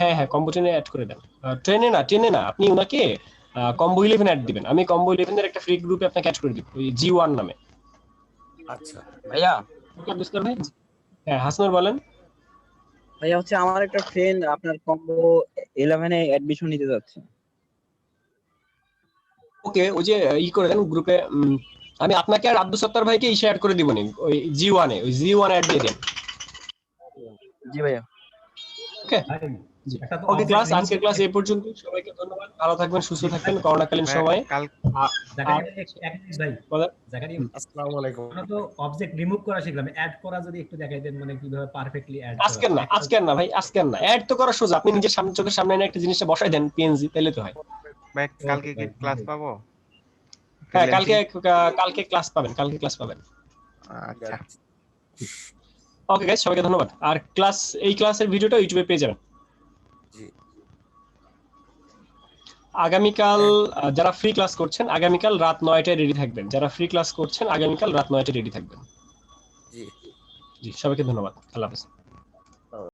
হ্যাঁ, কম্বো 10 এ অ্যাড করে দেন। টেনে না, আপনি ওনাকে কম্বো 11 অ্যাড দিবেন। আমি কম্বো 11 এর একটা ফ্রি গ্রুপে আপনাকে অ্যাড করে দিব, ওই G1 নামে। আচ্ছা ভাইয়া। বুঝতে ভাই? হ্যাঁ, হাসনার বলেন। ভাইয়া হচ্ছে আমার একটা ফ্রেন্ড আপনার কম্বো 11 এ অ্যাডমিশন নিতে যাচ্ছে। ওকে, ওই যে করে দেন গ্রুপে। আমি আপনাকে আর আব্দুল সত্তার ভাইকে শেয়ার করে দিব নি, ওই G1 এ, ওই G1 অ্যাড দিয়ে দেন। জি ভাইয়া। ওকে, ওকে ক্লাস, আজকের ক্লাস এই পর্যন্ত। সবাইকে ধন্যবাদ, ভালো থাকবেন, সুস্থ থাকবেন করোনাকালীন সময়ে। আসসালামু আলাইকুম। আমরা তো অবজেক্ট রিমুভ করা শিখলাম, অ্যাড করা যদি একটু দেখাইতেন, মানে কিভাবে পারফেক্টলি অ্যাড। আজকের না ভাই, অ্যাড তো করা সোজা। আপনি নিজের চোখের সামনে এনে একটা জিনিসটা বসাই দেন PNG, তাহলে তো হয়। ভাই কালকে কি ক্লাস পাবো? হ্যাঁ, কালকে ক্লাস পাবেন। আচ্ছা, ওকে গাইস, সবাইকে ধন্যবাদ। আর এই ক্লাসের ভিডিওটা ইউটিউবে পেয়ে যাবেন। আগামীকাল যারা ফ্রি ক্লাস করছেন, আগামীকাল রাত 9টায় রেডি থাকবেন। আগামীকাল রাত 9টায় রেডি থাকবেন। জি, সবাইকে ধন্যবাদ। আল্লাহ হাফেজ।